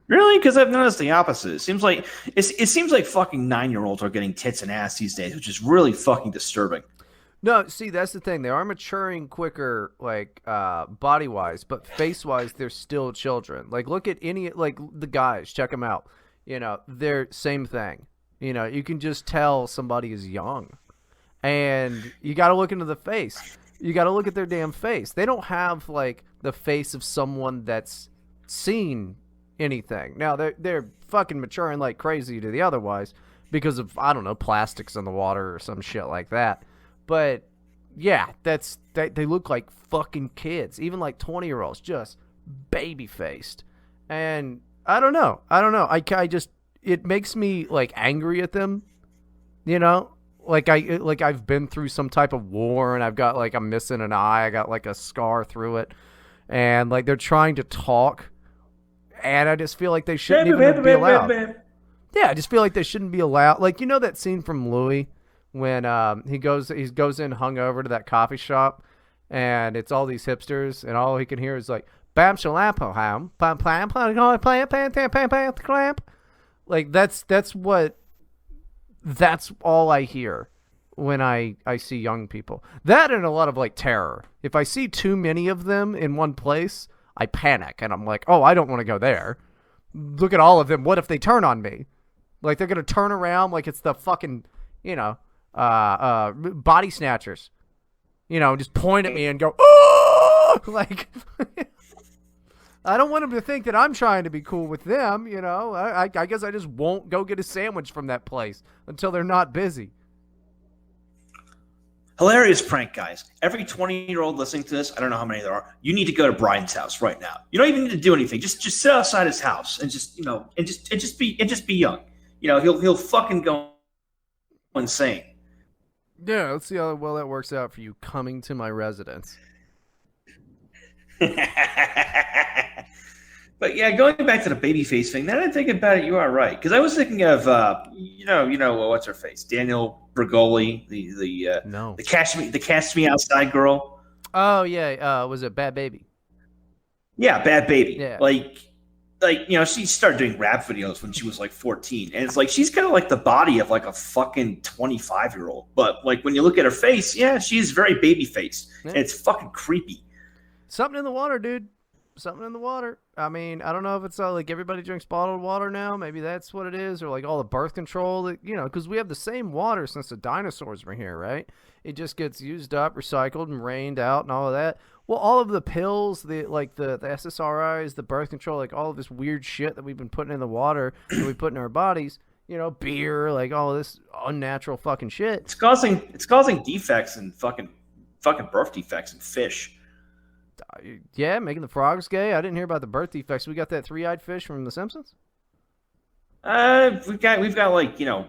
Really? Because I've noticed the opposite. It seems like fucking 9-year-olds are getting tits and ass these days, which is really fucking disturbing. No, see, that's the thing. They are maturing quicker, like, body-wise, but face-wise, they're still children. Like, look at the guys. Check them out. They're same thing. You can just tell somebody is young. And you got to look into the face. You got to look at their damn face. They don't have, like, the face of someone that's seen anything. Now, they're fucking maturing like crazy to the otherwise because of, I don't know, plastics in the water or some shit like that. But yeah, they look like fucking kids, even like 20-year-olds, just baby faced. And I don't know. I just, it makes me like angry at them, like I've been through some type of war and I've got like, I'm missing an eye. I got like a scar through it. And like they're trying to talk and I just feel like they shouldn't even be allowed. Yeah, I just feel like they shouldn't be allowed. Like, that scene from Louis when he goes in hungover to that coffee shop and it's all these hipsters and all he can hear is like bam shalampo ham pam pam pam pam clamp. Like that's all I hear when I see young people. That and a lot of like terror. If I see too many of them in one place, I panic and I'm like, oh, I don't want to go there. Look at all of them. What if they turn on me? Like they're gonna turn around like it's the fucking body snatchers, just point at me and go, oh, like, I don't want them to think that I'm trying to be cool with them. I guess I just won't go get a sandwich from that place until they're not busy. Hilarious prank, guys. Every 20-year-old listening to this, I don't know how many there are. You need to go to Brian's house right now. You don't even need to do anything. Just sit outside his house and just be young. He'll fucking go insane. Yeah, let's see how well that works out for you coming to my residence. But yeah, going back to the baby face thing, now that I think about it, you are right. Because I was thinking of, what's her face? Daniel Bergoli, the Catch Me Outside girl. Oh yeah, was it Bad Baby? Yeah, Bad Baby. Yeah. She started doing rap videos when she was like 14, and it's like she's kind of like the body of like a fucking 25-year-old. But like when you look at her face, yeah, she's very baby faced. Yeah. It's fucking creepy. Something in the water, dude. Something in the water. I mean, I don't know if it's like everybody drinks bottled water now. Maybe that's what it is, or like all the birth control that because we have the same water since the dinosaurs were here, right? It just gets used up, recycled, and rained out, and all of that. Well, all of the pills, the SSRIs, the birth control, like all of this weird shit that we've been putting in the water that we put in our bodies, beer, like all of this unnatural fucking shit. It's causing defects and fucking birth defects in fish. Yeah, making the frogs gay. I didn't hear about the birth defects. We got that 3-eyed fish from The Simpsons. We've got like a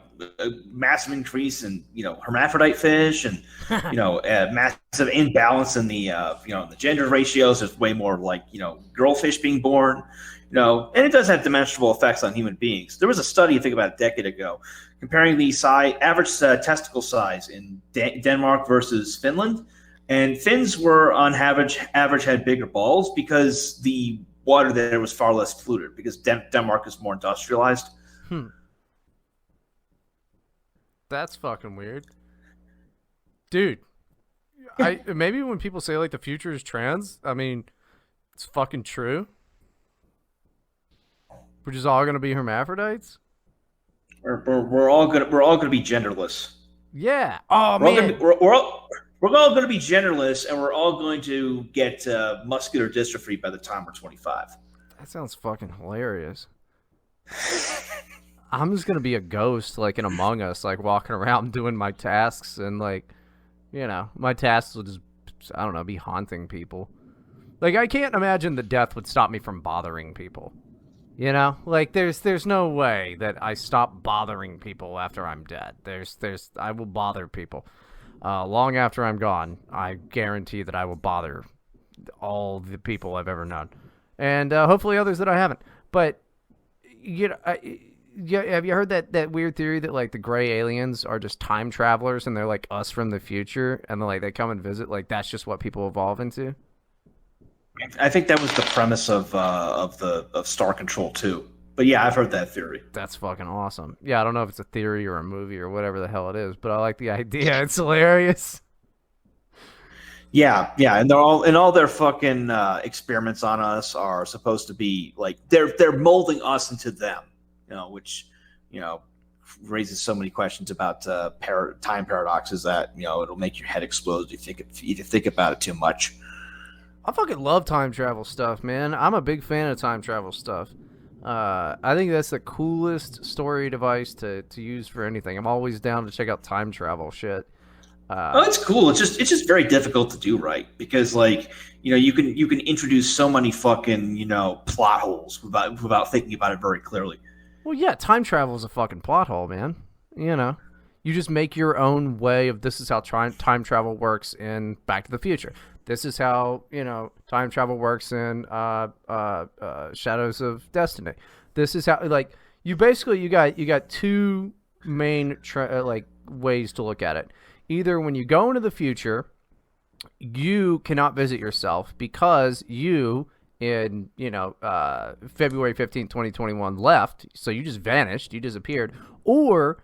massive increase in hermaphrodite fish and massive imbalance in the the gender ratios. There's way more like girl fish being born, and it does have demonstrable effects on human beings. There was a study I think about a decade ago comparing the average testicle size in Denmark versus Finland. And Finns were on average had bigger balls because the water there was far less polluted because Denmark is more industrialized. That's fucking weird. Dude, maybe when people say like the future is trans, I mean, it's fucking true. We're just all going to be hermaphrodites? We're all gonna be genderless. Yeah. Oh, man. We're all going to be genderless, and we're all going to get muscular dystrophy by the time we're 25. That sounds fucking hilarious. I'm just going to be a ghost, like in Among Us, like walking around doing my tasks, and like, my tasks will just, I don't know, be haunting people. Like, I can't imagine that death would stop me from bothering people. You know, like there's no way that I stop bothering people after I'm dead. I will bother people long after I'm gone. I guarantee that I will bother all the people I've ever known, and hopefully others that I haven't. But you know, yeah, have you heard that weird theory that like the gray aliens are just time travelers and they're like us from the future, and like they come and visit? Like that's just what people evolve into. I think that was the premise of Star Control 2. But yeah, I've heard that theory. That's fucking awesome. Yeah, I don't know if it's a theory or a movie or whatever the hell it is, but I like the idea. It's hilarious. Yeah, and all their fucking experiments on us are supposed to be like they're molding us into them, which raises so many questions about time paradoxes that it'll make your head explode if you think about it too much. I fucking love time travel stuff, man. I'm a big fan of time travel stuff. I think that's the coolest story device to use for anything. I'm always down to check out time travel shit. It's cool. It's just very difficult to do right because you can introduce so many fucking plot holes without thinking about it very clearly. Well, yeah, time travel is a fucking plot hole, man. You just make your own way of this is how time travel works in Back to the Future. This is how time travel works in Shadows of Destiny. This is how you got two main ways to look at it. Either when you go into the future, you cannot visit yourself because you in February 15th, 2021 left, so you just vanished, you disappeared, or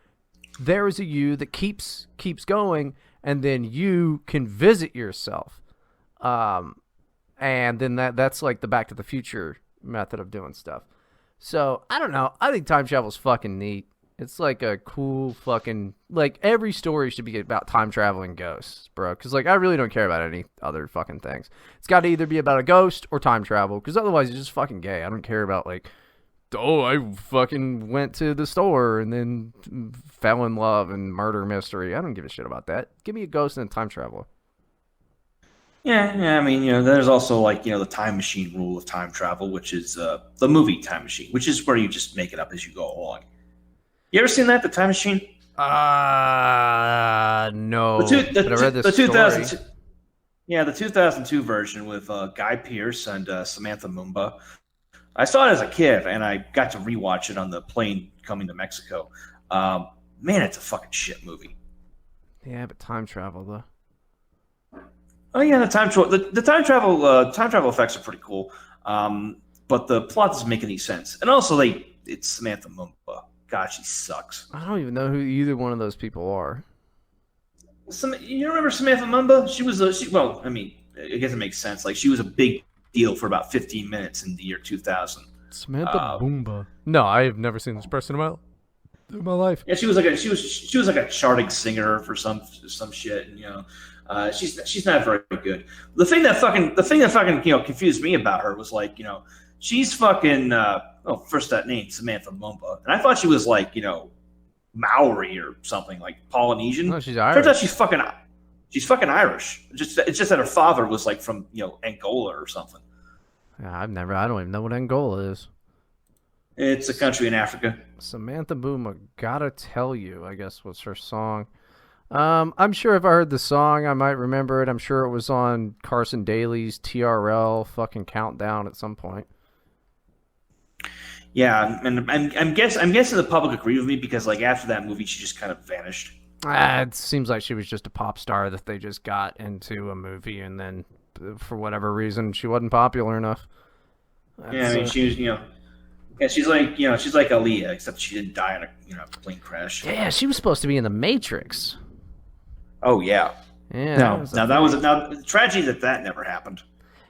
there is a you that keeps going, and then you can visit yourself. And then that's like the Back to the Future method of doing stuff. So I don't know. I think time travel's fucking neat. It's like a cool fucking every story should be about time traveling ghosts, bro. Because I really don't care about any other fucking things. It's got to either be about a ghost or time travel. Because otherwise, it's just fucking gay. I don't care about I fucking went to the store and then fell in love and murder mystery. I don't give a shit about that. Give me a ghost and a time traveler. Yeah. I mean, there's also the time machine rule of time travel, which is the movie Time Machine, which is where you just make it up as you go along. You ever seen that, the Time Machine? No. But I read this story. 2002. Yeah, the 2002 version with Guy Pearce and Samantha Mumba. I saw it as a kid, and I got to rewatch it on the plane coming to Mexico. Man, it's a fucking shit movie. Yeah, but time travel though. Oh yeah, the time travel effects are pretty cool, but the plot doesn't make any sense. And also, it's Samantha Mumba. God, she sucks. I don't even know who either one of those people are. You remember Samantha Mumba? She was I guess it makes sense. She was a big deal for about 15 minutes in the year 2000. Samantha Mumba. No, I have never seen this person in my life. Yeah, she was like a charting singer for some shit, and she's not very good. The thing that fucking confused me about her was she's fucking first that name Samantha Mumba, and I thought she was Maori or something, Polynesian. No, she's Irish. Turns out she's fucking Irish. It's just that her father was from Angola or something. Yeah, I don't even know what Angola is. It's a country in Africa. Samantha Mumba, Gotta Tell You, I guess was her song. I'm sure if I heard the song, I might remember it. I'm sure it was on Carson Daly's TRL fucking countdown at some point. Yeah, and I'm guessing the public agree with me because after that movie, she just kind of vanished. It seems like she was just a pop star that they just got into a movie, and then for whatever reason, she wasn't popular enough. Yeah, I mean, she was, yeah, she's like Aaliyah, except she didn't die in a plane crash. Yeah, she was supposed to be in The Matrix. Oh yeah. Yeah. The tragedy that never happened.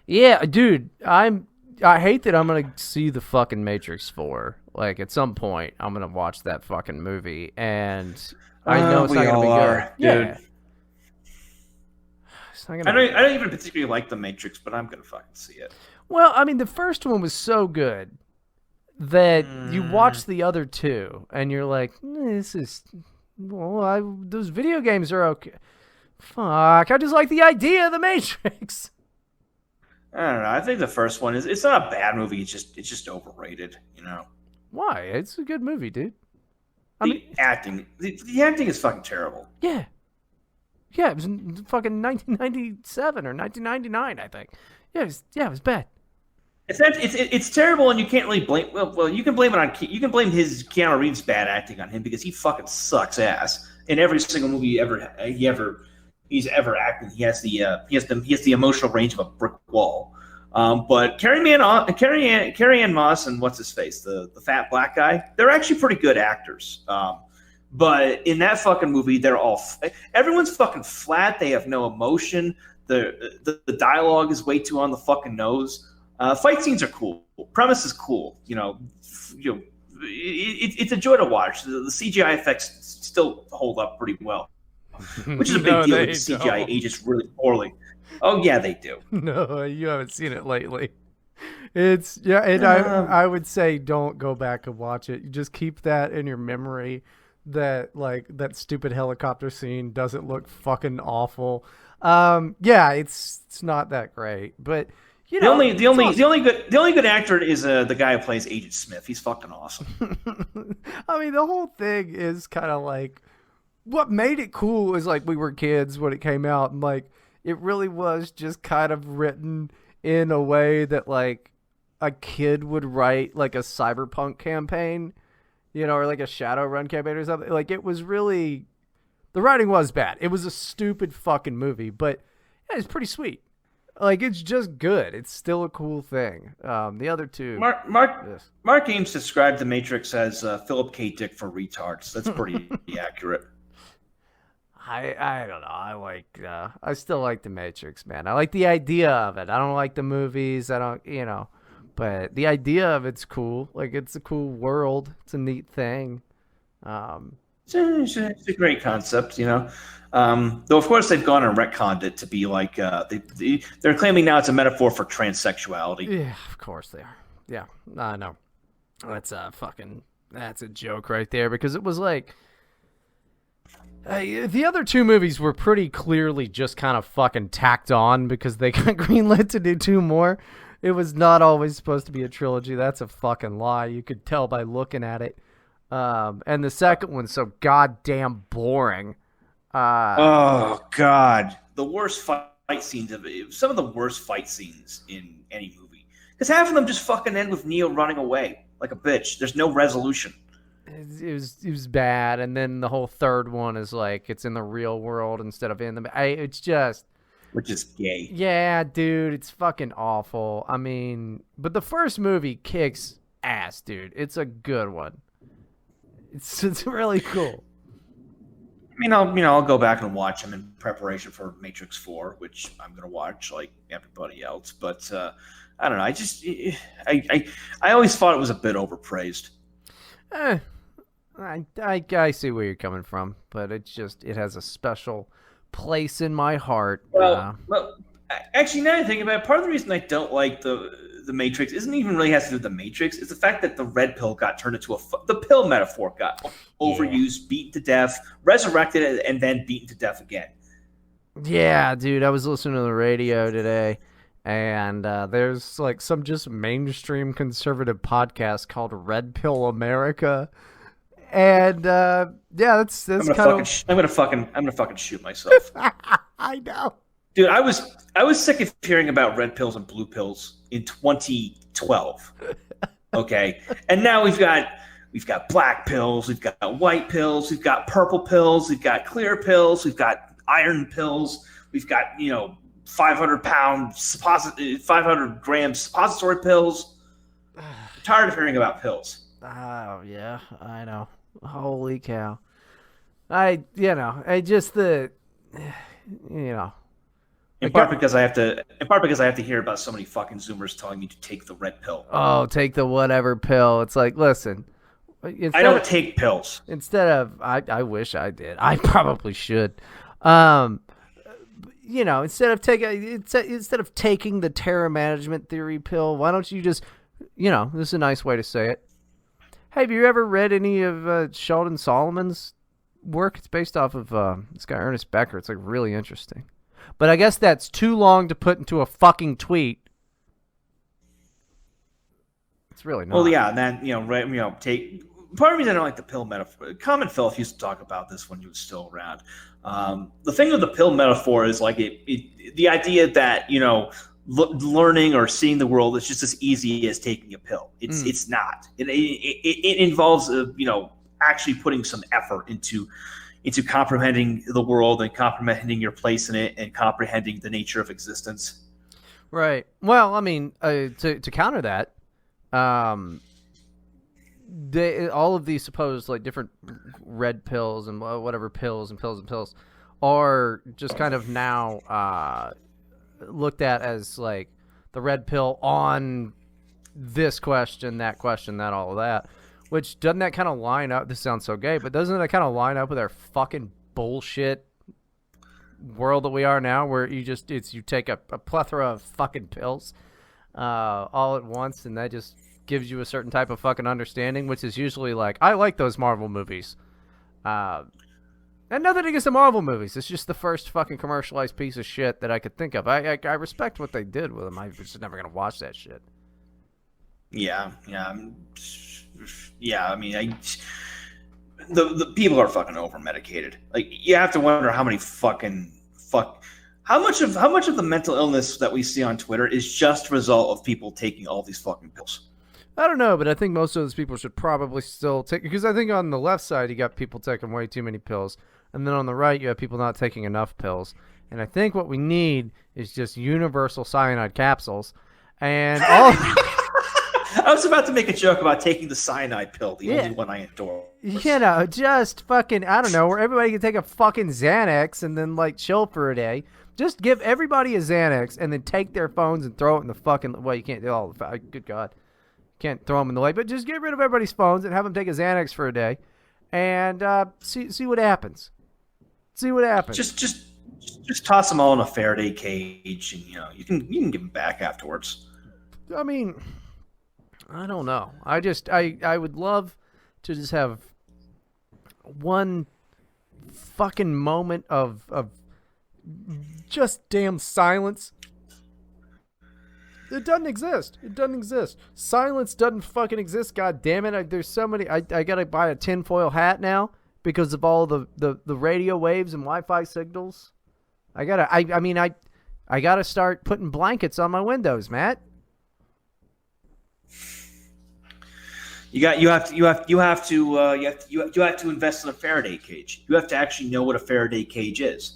Yeah, dude, I hate that I'm gonna see the fucking Matrix 4. At some point, I'm gonna watch that fucking movie, and I know it's not gonna be good. Dude. Yeah. It's not gonna I don't even particularly like the Matrix, but I'm gonna fucking see it. Well, I mean, the first one was so good that you watch the other two, and you're like, this is... Well, those video games are okay. Fuck, I just like the idea of the Matrix. I don't know. I think the first one it's not a bad movie. It's just overrated. Why? It's a good movie, dude. The acting is fucking terrible. Yeah. Yeah, it was in fucking 1997 or 1999, I think. Yeah, it was bad. It's terrible, and you can't really blame. Well, you can blame it on his Keanu Reeves' bad acting on him because he fucking sucks ass in every single movie he's ever acted. He has the emotional range of a brick wall. But Carrie Ann Moss and what's his face, the fat black guy, they're actually pretty good actors. But in that fucking movie, everyone's fucking flat. They have no emotion. The dialogue is way too on the fucking nose. Fight scenes are cool. Premise is cool. It's a joy to watch. The CGI effects still hold up pretty well, which is a big deal. Because CGI ages really poorly. Oh yeah, they do. No, you haven't seen it lately. I would say don't go back and watch it. You just keep that in your memory. That stupid helicopter scene doesn't look fucking awful. It's not that great, but the only good actor is the guy who plays Agent Smith. He's fucking awesome. I mean, the whole thing is kind of like what made it cool is like we were kids when it came out, and like it really was just kind of written in a way that like a kid would write like a cyberpunk campaign. Or like a Shadowrun campaign or something. Like, it was really... The writing was bad. It was a stupid fucking movie, but it's pretty sweet. Like, it's just good. It's still a cool thing. The other two... Mark Ames described The Matrix as Philip K. Dick for retards. That's pretty accurate. I don't know. I still like The Matrix, man. I like the idea of it. I don't like the movies. I don't, But the idea of it's cool. Like, it's a cool world. It's a neat thing. It's a great concept, Though, of course, they've gone and retconned it to be like they're claiming now it's a metaphor for transsexuality. Yeah, of course they are. Yeah, I know. That's a joke right there because it was like the other two movies were pretty clearly just kind of fucking tacked on because they got greenlit to do two more. It was not always supposed to be a trilogy. That's a fucking lie. You could tell by looking at it. And the second one's so goddamn boring. Oh, God. The worst fight scenes some of the worst fight scenes in any movie. Because half of them just fucking end with Neo running away like a bitch. There's no resolution. It was bad. And then the whole third one is like it's in the real world instead of in the... It's just... Which is gay. Yeah, dude, it's fucking awful. I mean, but the first movie kicks ass, dude. It's a good one. It's really cool. I mean, I'll go back and watch them in preparation for Matrix 4, which I'm gonna watch like everybody else. But I don't know. I always thought it was a bit overpraised. I see where you're coming from, but it has a special place in my heart. Well, actually, now that I think about it, part of the reason I don't like the Matrix isn't even really has to do with the Matrix. It's the fact that the red pill got turned into the pill metaphor got overused, beaten to death, resurrected, and then beaten to death again. Yeah, dude, I was listening to the radio today, and there's like some just mainstream conservative podcast called Red Pill America. And that's kind of. I'm gonna fucking shoot myself. I know, dude. I was sick of hearing about red pills and blue pills in 2012. Okay, and now we've got black pills, we've got white pills, we've got purple pills, we've got clear pills, we've got iron pills, we've got 500 gram suppository pills. I'm tired of hearing about pills. Oh yeah, I know. Holy cow! I just in part because I have to hear about so many fucking Zoomers telling me to take the red pill. Oh, take the whatever pill. It's like, listen, I don't take pills. Instead of, I wish I did. I probably should. Instead of taking the terror management theory pill, why don't you just, this is a nice way to say it. Hey, have you ever read any of Sheldon Solomon's work? It's based off of this guy Ernest Becker. It's like really interesting. But I guess that's too long to put into a fucking tweet. It's really not. Well, yeah, and then take. Part of me, I don't like the pill metaphor. Common Philip used to talk about this when he was still around. The thing with the pill metaphor is like the idea that learning or seeing the world is just as easy as taking a pill. It's not. It involves actually putting some effort into comprehending the world and comprehending your place in it and comprehending the nature of existence. Right. Well, I mean, to counter that, all of these supposed like different red pills and whatever pills are just kind of now looked at as like the red pill on this question, that all of that. Which doesn't that kind of line up? This sounds so gay, but doesn't that kind of line up with our fucking bullshit world that we are now, where you take a plethora of fucking pills all at once, and that just gives you a certain type of fucking understanding, which is usually like, I like those Marvel movies. And nothing against the Marvel movies. It's just the first fucking commercialized piece of shit that I could think of. I respect what they did with them. I was just never gonna watch that shit. Yeah. I mean, the people are fucking over medicated. Like, you have to wonder how many how much of the mental illness that we see on Twitter is just a result of people taking all these fucking pills. I don't know, but I think most of those people should probably still take, because I think on the left side you got people taking way too many pills, and then on the right you have people not taking enough pills. And I think what we need is just universal cyanide capsules, and all. I was about to make a joke about taking the cyanide pill, the only one I endorse. Just fucking, I don't know, where everybody can take a fucking Xanax and then, like, chill for a day. Just give everybody a Xanax and then take their phones and throw it in the fucking, well, you can't do all the, good God. Can't throw them in the lake, but just get rid of everybody's phones and have them take a Xanax for a day and see what happens. See what happens. Just toss them all in a Faraday cage, and, you can give them back afterwards. I mean, I don't know. I would love to just have one fucking moment of just damn silence. It doesn't exist. Silence doesn't fucking exist. God damn it. There's so many. I gotta buy a tinfoil hat now because of all the radio waves and Wi-Fi signals. I gotta start putting blankets on my windows, Matt. You have to invest in a Faraday cage. You have to actually know what a Faraday cage is.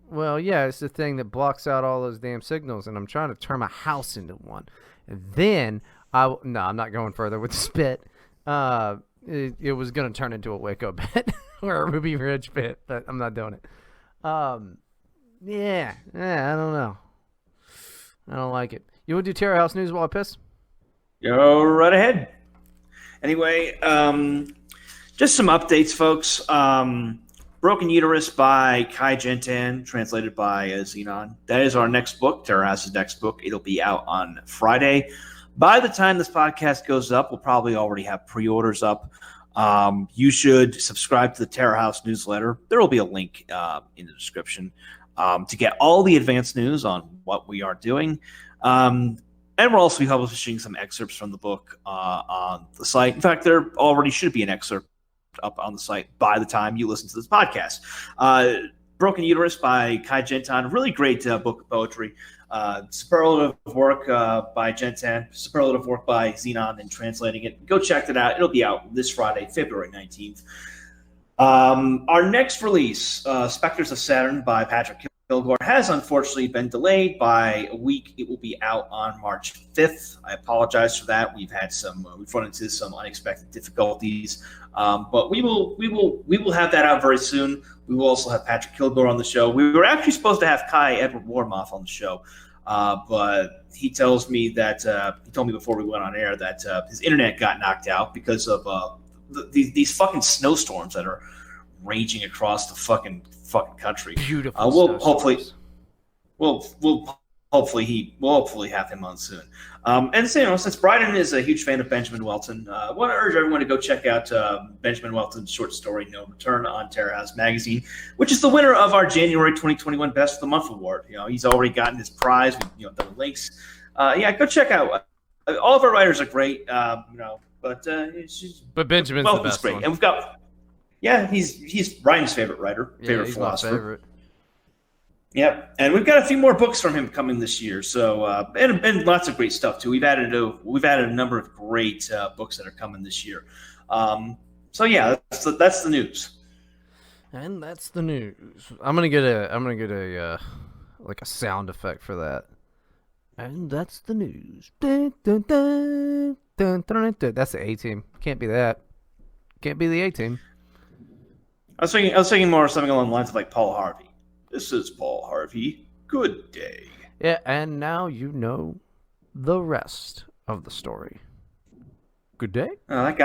Well, yeah, it's the thing that blocks out all those damn signals, and I'm trying to turn my house into one. And then I'm not going further with the spit. It was gonna turn into a Waco bit or a Ruby Ridge bit, but I'm not doing it. Yeah, I don't know. I don't like it. You want to do Terror House News while I piss? Go right ahead. Anyway, just some updates, folks. Broken Uterus by Kai Gentan, translated by Xenon. That is our next book, Terror House's next book. It'll be out on Friday. By the time this podcast goes up, we'll probably already have pre-orders up. You should subscribe to the Terror House newsletter. There will be a link in the description to get all the advanced news on what we are doing. And we'll also be publishing some excerpts from the book on the site. In fact, there already should be an excerpt up on the site by the time you listen to this podcast. Broken Uterus by Kai Gentan, really great book of poetry. Superlative work by Gentan, superlative work by Xenon in translating it. Go check it out. It'll be out this Friday, February 19th. Our next release, Spectres of Saturn by Patrick Kilgore, has unfortunately been delayed by a week. It will be out on March 5th. I apologize for that. We've run into some unexpected difficulties, but we will have that out very soon. We will also have Patrick Kilgore on the show. We were actually supposed to have Kai Edward Warmoth on the show, but he told me before we went on air that his internet got knocked out because of these fucking snowstorms that are raging across the fucking country. Beautiful. We'll hopefully have him on soon. And since Bryden is a huge fan of Benjamin Welton, I want to urge everyone to go check out Benjamin Welton's short story "No Return" on Terror House Magazine, which is the winner of our January 2021 Best of the Month award. He's already gotten his prize. We've done links. Go check out All of our writers are great, but But Benjamin's the best great, one. and we've got he's Ryan's favorite writer, favorite he's philosopher. my favorite. Yep, and we've got a few more books from him coming this year. So and lots of great stuff too. We've added a number of great books that are coming this year. So yeah, that's the news. And that's the news. I'm gonna get a like a sound effect for that. And that's the news. Dun, dun, dun, dun, dun, dun. That's the A-Team. Can't be that. Can't be the A-Team. I was thinking more something along the lines of like Paul Harvey. This is Paul Harvey. Good day. Yeah, and now you know the rest of the story. Good day. Oh, that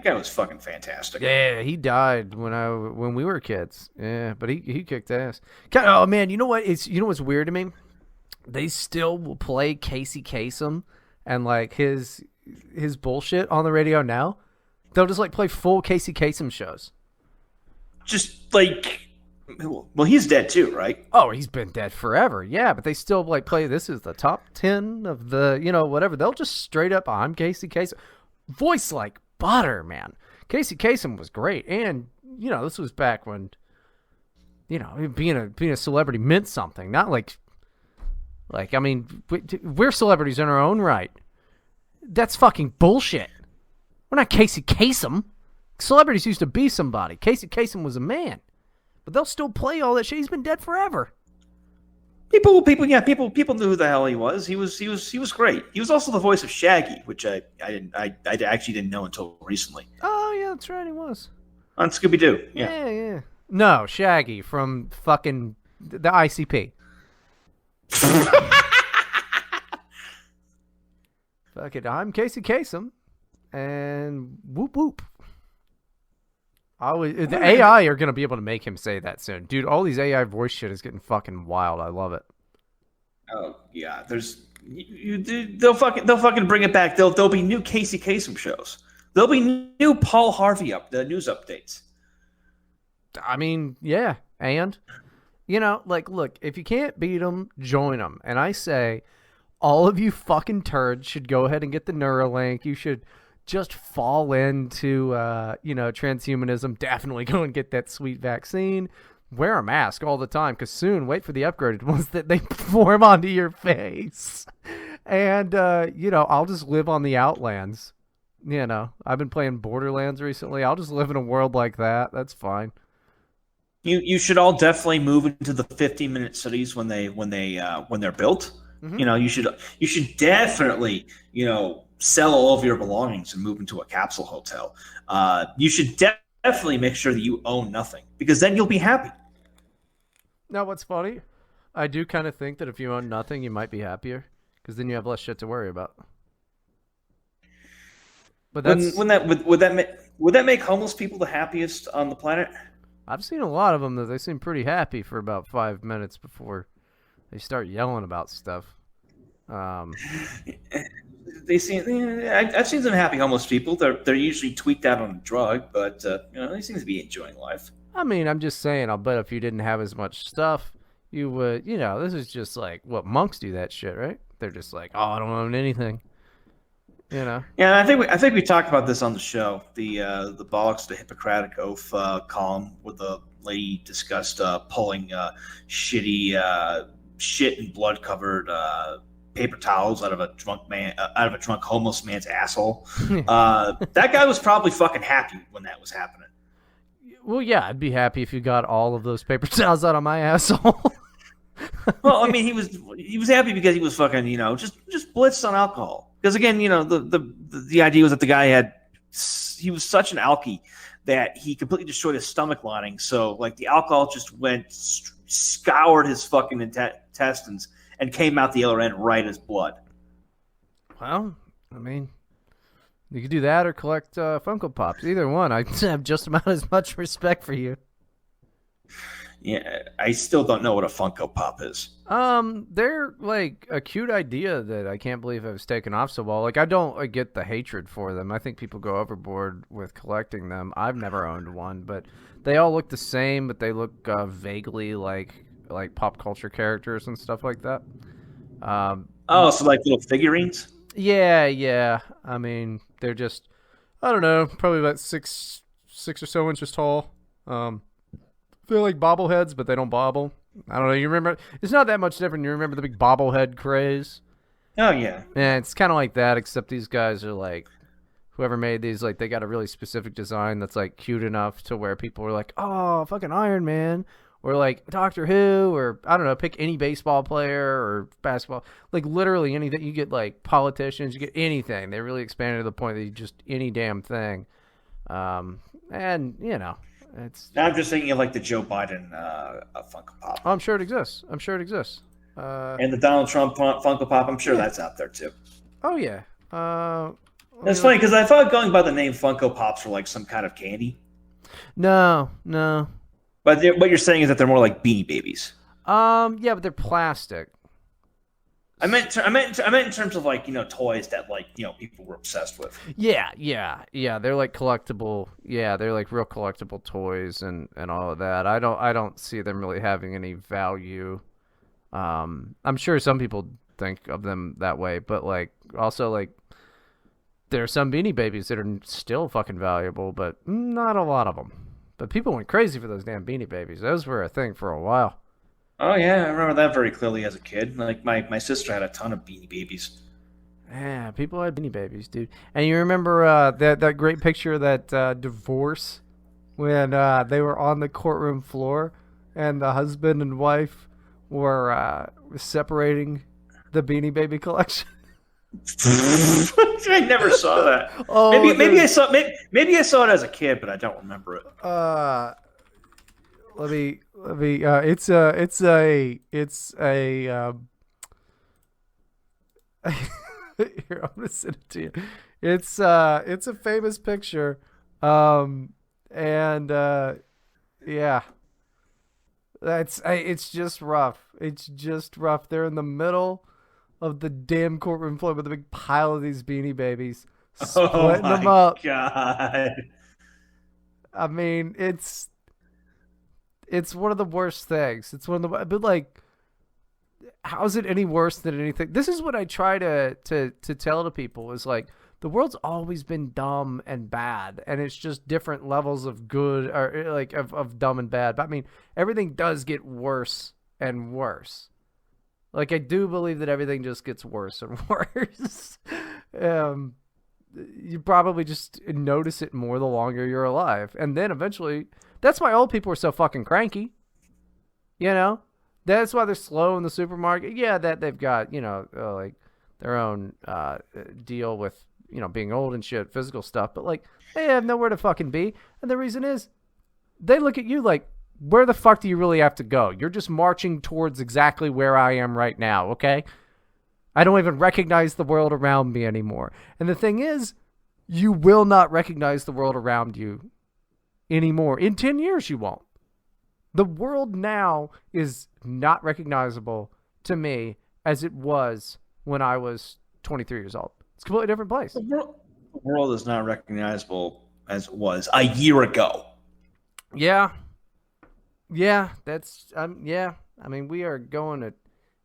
guy was fucking fantastic. Yeah, he died when we were kids. Yeah, but he kicked ass. Oh man, you know what's weird to me? They still will play Casey Kasem and like his bullshit on the radio now. They'll just like play full Casey Kasem shows. Just like, well, he's dead too, right? Oh, he's been dead forever. Yeah, but they still like play. This is the top 10 of the whatever. They'll just straight up. I'm Casey Kasem, voice like butter, man. Casey Kasem was great, and this was back when being a celebrity meant something. Not like I mean, we're celebrities in our own right. That's fucking bullshit. We're not Casey Kasem. Celebrities used to be somebody. Casey Kasem was a man, but they'll still play all that shit. He's been dead forever. People knew who the hell he was. He was great. He was also the voice of Shaggy, which I actually didn't know until recently. Oh yeah, that's right. He was on Scooby Doo. Yeah. Yeah. No, Shaggy from fucking the ICP. Fuck it, I'm Casey Kasem, and whoop whoop. The AI are gonna be able to make him say that soon, dude. All these AI voice shit is getting fucking wild. I love it. Oh yeah, they'll fucking bring it back. There'll be new Casey Kasem shows. There'll be new Paul Harvey news updates. I mean, yeah, and look, if you can't beat them, join them. And I say, all of you fucking turds should go ahead and get the Neuralink. You should just fall into, transhumanism. Definitely go and get that sweet vaccine. Wear a mask all the time, because soon, wait for the upgraded ones that they form onto your face. And, I'll just live on the Outlands. I've been playing Borderlands recently. I'll just live in a world like that. That's fine. You should all definitely move into the 15-minute cities when they're built. Mm-hmm. You should definitely sell all of your belongings and move into a capsule hotel. You should definitely make sure that you own nothing, because then you'll be happy. Now, what's funny? I do kind of think that if you own nothing, you might be happier, because then you have less shit to worry about. But would that make homeless people the happiest on the planet? I've seen a lot of them that they seem pretty happy for about 5 minutes before they start yelling about stuff. I've seen some happy homeless people. They're usually tweaked out on a drug, but they seem to be enjoying life. I mean, I'm just saying. I'll bet if you didn't have as much stuff, you would. This is just like what monks do that shit, right? They're just like, oh, I don't own anything. Yeah, I think we talked about this on the show. The bollocks, the Hippocratic Oath column, where the lady discussed pulling shitty shit and blood covered paper towels out of a drunk homeless man's asshole. That guy was probably fucking happy when that was happening. Well, yeah, I'd be happy if you got all of those paper towels out of my asshole. Well, I mean, he was happy because he was fucking just blitzed on alcohol. Because again, the idea was that the guy he was such an alkie that he completely destroyed his stomach lining. So like the alcohol just scoured his fucking intestines and came out the other end right as blood. Well, I mean, you could do that or collect Funko Pops. Either one. I have just about as much respect for you. Yeah, I still don't know what a Funko Pop is. They're like a cute idea that I can't believe it was taken off so well. Like, I don't get the hatred for them. I think people go overboard with collecting them. I've never owned one, but they all look the same, but they look vaguely like pop culture characters and stuff like that. So like little figurines? Yeah. I mean, they're just, I don't know, probably about six or so inches tall. They're like bobbleheads, but they don't bobble. I don't know. You remember? It's not that much different. You remember the big bobblehead craze? Oh yeah. Yeah, it's kind of like that, except these guys are like, whoever made these, like, they got a really specific design that's like cute enough to where people are like, oh, fucking Iron Man, or like Doctor Who, or I don't know, pick any baseball player or basketball, like literally anything. You get like politicians, you get anything. They really expanded to the point that you just any damn thing. And you know, it's. I'm just thinking of like the Joe Biden Funko Pop. I'm sure it exists. And the Donald Trump Funko Pop, I'm sure that's out there too. Oh yeah. It's funny because I thought going by the name Funko Pops were like some kind of candy. No. But what you're saying is that they're more like Beanie Babies. Yeah, but they're plastic. I meant in terms of like, toys that like, people were obsessed with. Yeah. They're like collectible. Yeah, they're like real collectible toys and all of that. I don't see them really having any value. I'm sure some people think of them that way, but like also like there are some Beanie Babies that are still fucking valuable, but not a lot of them. But people went crazy for those damn Beanie Babies. Those were a thing for a while. Oh yeah, I remember that very clearly as a kid. Like my sister had a ton of Beanie Babies. Yeah, people had Beanie Babies, dude. And you remember that great picture of that divorce when they were on the courtroom floor and the husband and wife were separating the Beanie Baby collection? I never saw that. Oh, maybe I saw it as a kid, but I don't remember it. Let me. It's a. Here, I'm gonna send it to you. It's a famous picture, and yeah. It's just rough. It's just rough. They're in the middle of the damn courtroom floor with a big pile of these Beanie Babies, splitting them up. God. I mean, it's one of the worst things. It's one of the, but like, how is it any worse than anything? This is what I try to tell to people is like, the world's always been dumb and bad, and it's just different levels of good or like of dumb and bad. But I mean, everything does get worse and worse. Like, I do believe that everything just gets worse and worse. You probably just notice it more the longer you're alive. And then eventually, that's why old people are so fucking cranky. You know? That's why they're slow in the supermarket. Yeah, that they've got, like their own deal with, being old and shit, physical stuff. But, like, they have nowhere to fucking be. And the reason is, they look at you like, where the fuck do you really have to go? You're just marching towards exactly where I am right now, okay? I don't even recognize the world around me anymore. And the thing is, you will not recognize the world around you anymore. In 10 years, you won't. The world now is not recognizable to me as it was when I was 23 years old. It's a completely different place. The world is not recognizable as it was a year ago. Yeah. Yeah, that's yeah. I mean, we are going at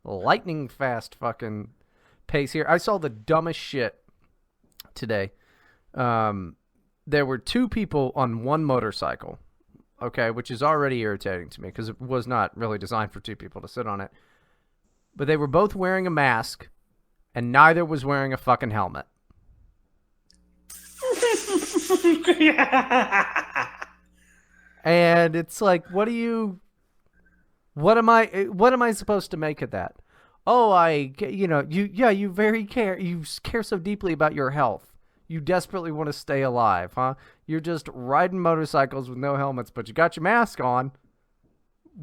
lightning fast fucking pace here. I saw the dumbest shit today. There were two people on one motorcycle, okay, which is already irritating to me because it was not really designed for two people to sit on it. But they were both wearing a mask, and neither was wearing a fucking helmet. And it's like, what am I supposed to make of that? Oh, you care so deeply about your health. You desperately want to stay alive, huh? You're just riding motorcycles with no helmets, but you got your mask on.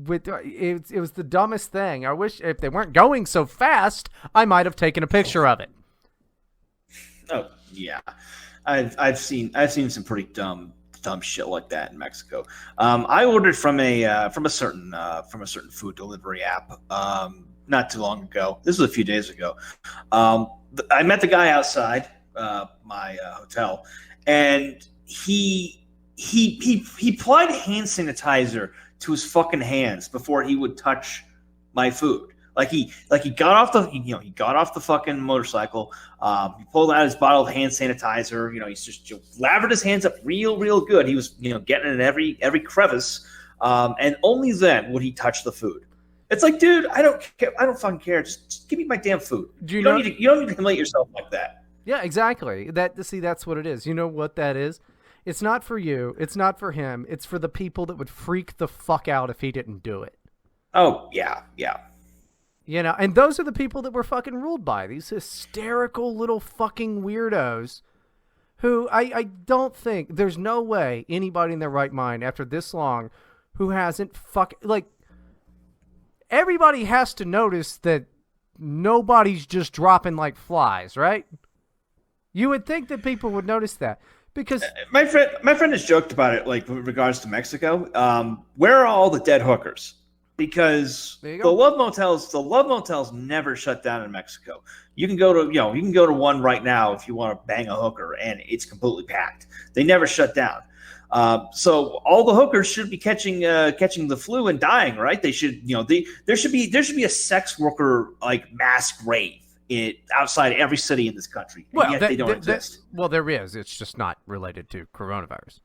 It was the dumbest thing. I wish if they weren't going so fast, I might have taken a picture of it. Oh yeah, I've seen some pretty dumb shit like that in Mexico. I ordered from a certain food delivery app not too long ago. This was a few days ago. I met the guy outside my hotel, and he applied hand sanitizer to his fucking hands before he would touch my food. Like he got off he got off the fucking motorcycle. He pulled out his bottle of hand sanitizer. He's just lathered his hands up real good. He was getting in every crevice, and only then would he touch the food. It's like, dude, I don't care. I don't fucking care. Just give me my damn food. You don't need to humiliate yourself like that. Yeah, exactly. That's what it is. You know what that is? It's not for you. It's not for him. It's for the people that would freak the fuck out if he didn't do it. Oh, yeah. And those are the people that we're fucking ruled by. These hysterical little fucking weirdos who I don't think, there's no way anybody in their right mind after this long who hasn't everybody has to notice that nobody's just dropping like flies, right? You would think that people would notice that. Because my friend has joked about it, like with regards to Mexico. Where are all the dead hookers? Because the love motels never shut down in Mexico. You can go to one right now if you want to bang a hooker, and it's completely packed. They never shut down. So all the hookers should be catching the flu and dying, right? They should, there should be a sex worker like mass grave outside every city in this country. And yet they don't exist. Well, there is. It's just not related to coronavirus.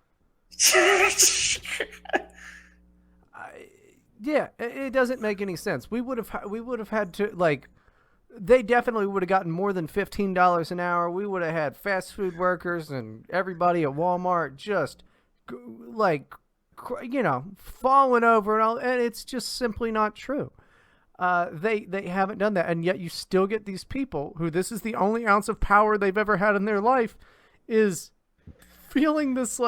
Yeah, it doesn't make any sense. We would have had to they definitely would have gotten more than $15 an hour. We would have had fast food workers and everybody at Walmart just falling over and all, and it's just simply not true. They haven't done that, and yet you still get these people who this is the only ounce of power they've ever had in their life is feeling this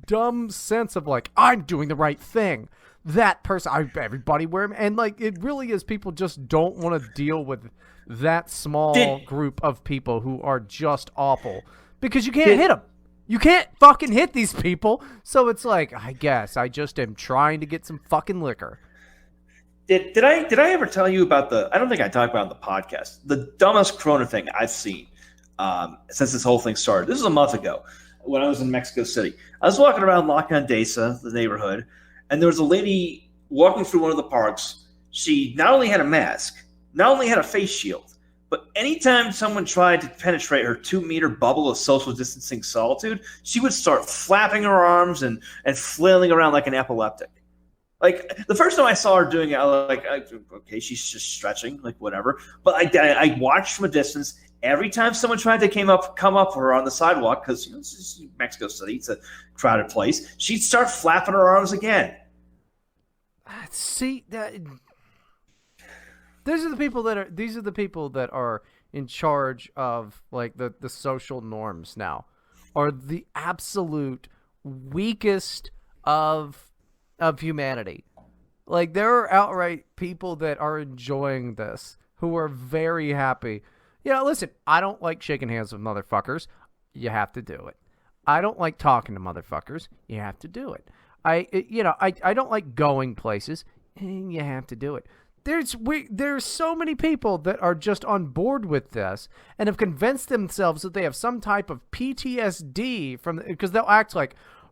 dumb sense of I'm doing the right thing. That person, everybody wear them, and it really is. People just don't want to deal with that small group of people who are just awful because you can't hit them. You can't fucking hit these people. So it's I guess I just am trying to get some fucking liquor. Did I ever tell you about I don't think I talked about it on the podcast, the dumbest Corona thing I've seen since this whole thing started. This was a month ago when I was in Mexico City. I was walking around La Condesa, the neighborhood, and there was a lady walking through one of the parks. She not only had a mask, not only had a face shield, but anytime someone tried to penetrate her 2-meter bubble of social distancing solitude, she would start flapping her arms and flailing around like an epileptic. The first time I saw her doing it, I was okay, she's just stretching, whatever. But I watched from a distance. Every time someone tried to come up for her on the sidewalk, because this is Mexico City, it's a crowded place, she'd start flapping her arms again. See that? These are the people that are in charge of the social norms now, are the absolute weakest of humanity. There are outright people that are enjoying this, who are very happy. Listen, I don't like shaking hands with motherfuckers. You have to do it. I don't like talking to motherfuckers. You have to do it. I don't like going places. You have to do it. There's so many people that are just on board with this and have convinced themselves that they have some type of PTSD because they'll act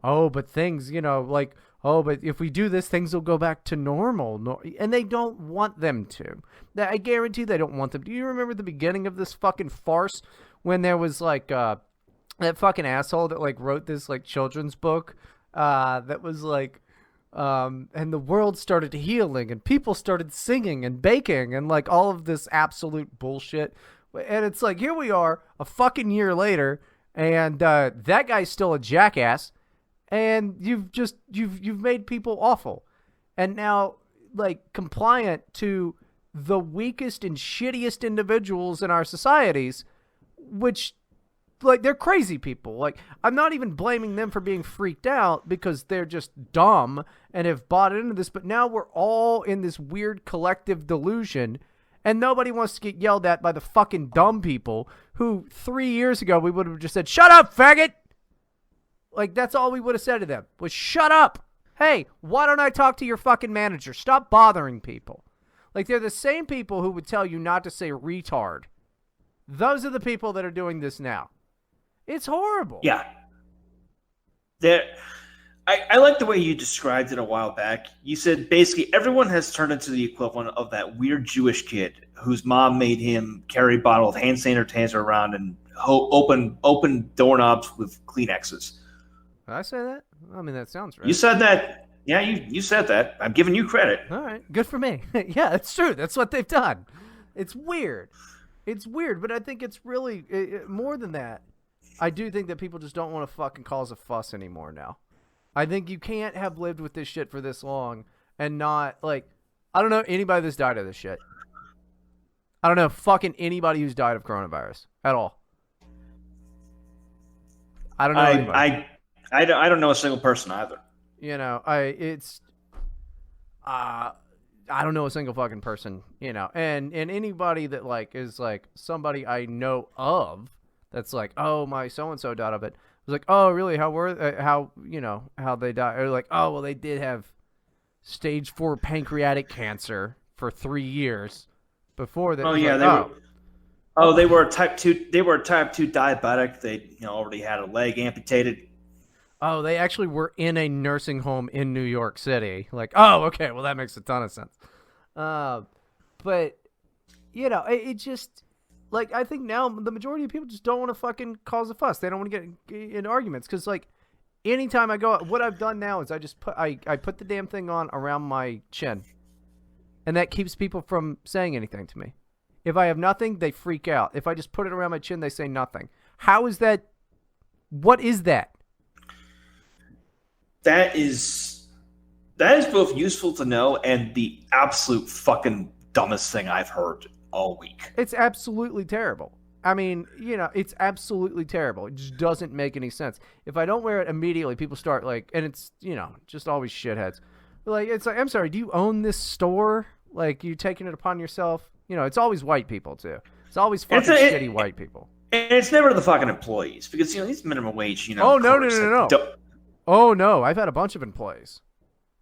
oh, but things, oh, but if we do this, things will go back to normal. And they don't want them to. I guarantee they don't want them to. Do you remember the beginning of this fucking farce when there was that fucking asshole that wrote this children's book that was and the world started healing and people started singing and baking and like all of this absolute bullshit. And it's like, here we are a fucking year later, and that guy's still a jackass, and you've made people awful, and now like compliant to the weakest and shittiest individuals in our societies, which like they're crazy people. Like, I'm not even blaming them for being freaked out because they're just dumb and have bought into this, but now we're all in this weird collective delusion, and nobody wants to get yelled at by the fucking dumb people who 3 years ago we would have just said, shut up, faggot! Like, that's all we would have said to them was, shut up! Hey, why don't I talk to your fucking manager? Stop bothering people. Like, they're the same people who would tell you not to say retard. Those are the people that are doing this now. It's horrible. Yeah. I like the way you described it a while back. You said basically everyone has turned into the equivalent of that weird Jewish kid whose mom made him carry a bottle of hand sanitizer around and open doorknobs with Kleenexes. Did I say that? I mean, that sounds right. You said that. Yeah, you said that. I'm giving you credit. All right, good for me. Yeah, it's true. That's what they've done. It's weird. It's weird, but I think it's really more than that. I do think that people just don't want to fucking cause a fuss anymore now. I think you can't have lived with this shit for this long and not, like, I don't know anybody that's died of this shit. I don't know fucking anybody who's died of coronavirus at all. I don't know anybody. I don't know a single person either. You know, I don't know a single fucking person, you know, and anybody that like is like somebody I know of that's like, oh, my so-and-so died of it. It was like, oh, really? How they died? Or like, oh, well, they did have stage 4 pancreatic cancer for 3 years before that. Oh, yeah. They were type 2. They were a type 2 diabetic. They already had a leg amputated. Oh, they actually were in a nursing home in New York City. Like, oh, okay, well, that makes a ton of sense. But, you know, it just, like, I think now the majority of people just don't want to fucking cause a fuss. They don't want to get in arguments. Because, like, anytime I go, what I've done now is I just I put the damn thing on around my chin. And that keeps people from saying anything to me. If I have nothing, they freak out. If I just put it around my chin, they say nothing. How is that? What is that? That is both useful to know and the absolute fucking dumbest thing I've heard all week. It's absolutely terrible. I mean, you know, it's absolutely terrible. It just doesn't make any sense. If I don't wear it immediately, people start like, and it's, you know, just always shitheads. Like, it's like, I'm sorry, do you own this store? Like, you taking it upon yourself? You know, it's always white people, too. It's always fucking shitty white people. And it's never the fucking employees because, you know, these minimum wage, you know. Oh, no. Oh, no. I've had a bunch of employees.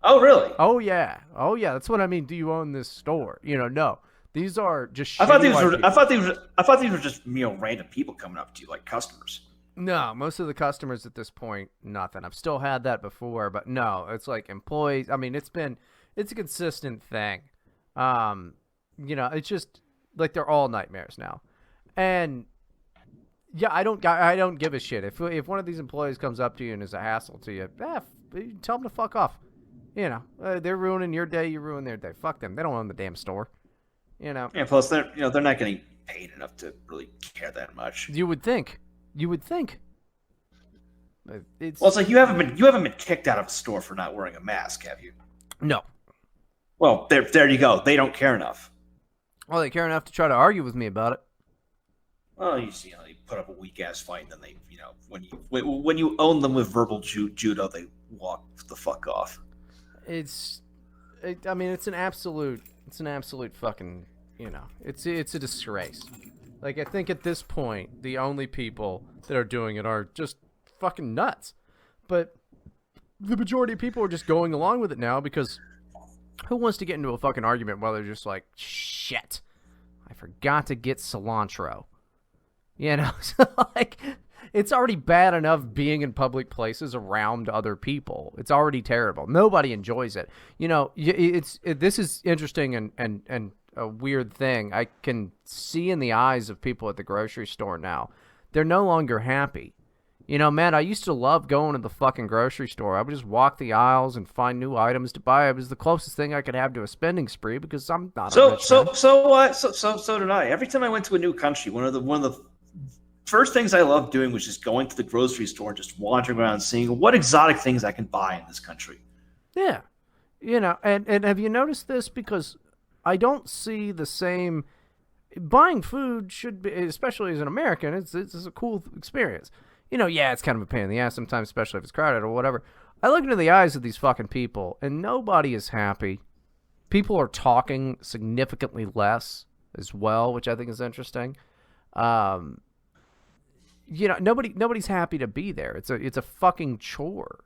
Oh, really? Oh, yeah. That's what I mean. Do you own this store? You know, no. These are just I thought these were just, you know, random people coming up to you like customers. No, most of the customers at this point, nothing. I've still had that before, but no, it's like employees. I mean, it's a consistent thing. You know, it's just like they're all nightmares now. And yeah, I don't give a shit. If one of these employees comes up to you and is a hassle to you, tell them to fuck off. You know, they're ruining your day, you ruin their day. Fuck them. They don't own the damn store. You know. Yeah, plus they're not getting paid enough to really care that much. You would think. It's like you haven't been kicked out of a store for not wearing a mask, have you? No. Well, there you go. They don't care enough. Well, they care enough to try to argue with me about it. Well, you see, they put up a weak ass fight, and then they, you know, when you own them with verbal judo, they walk the fuck off. I mean, it's an absolute fucking, you know, it's a disgrace. Like, I think at this point, the only people that are doing it are just fucking nuts. But the majority of people are just going along with it now because who wants to get into a fucking argument while they're just like, shit, I forgot to get cilantro. You know, so like, it's already bad enough being in public places around other people. It's already terrible. Nobody enjoys it. You know, this is interesting and a weird thing. I can see in the eyes of people at the grocery store now. They're no longer happy. You know, man, I used to love going to the fucking grocery store. I would just walk the aisles and find new items to buy. It was the closest thing I could have to a spending spree because I'm not a rich man. So did I. Every time I went to a new country, one of the first things I loved doing was just going to the grocery store and just wandering around and seeing what exotic things I can buy in this country. Yeah. You know, and have you noticed this? Because I don't see the same. Buying food should be, especially as an American, it's a cool experience. You know, yeah, it's kind of a pain in the ass sometimes, especially if it's crowded or whatever. I look into the eyes of these fucking people, and nobody is happy. People are talking significantly less as well, which I think is interesting. You know, nobody's happy to be there. It's a fucking chore.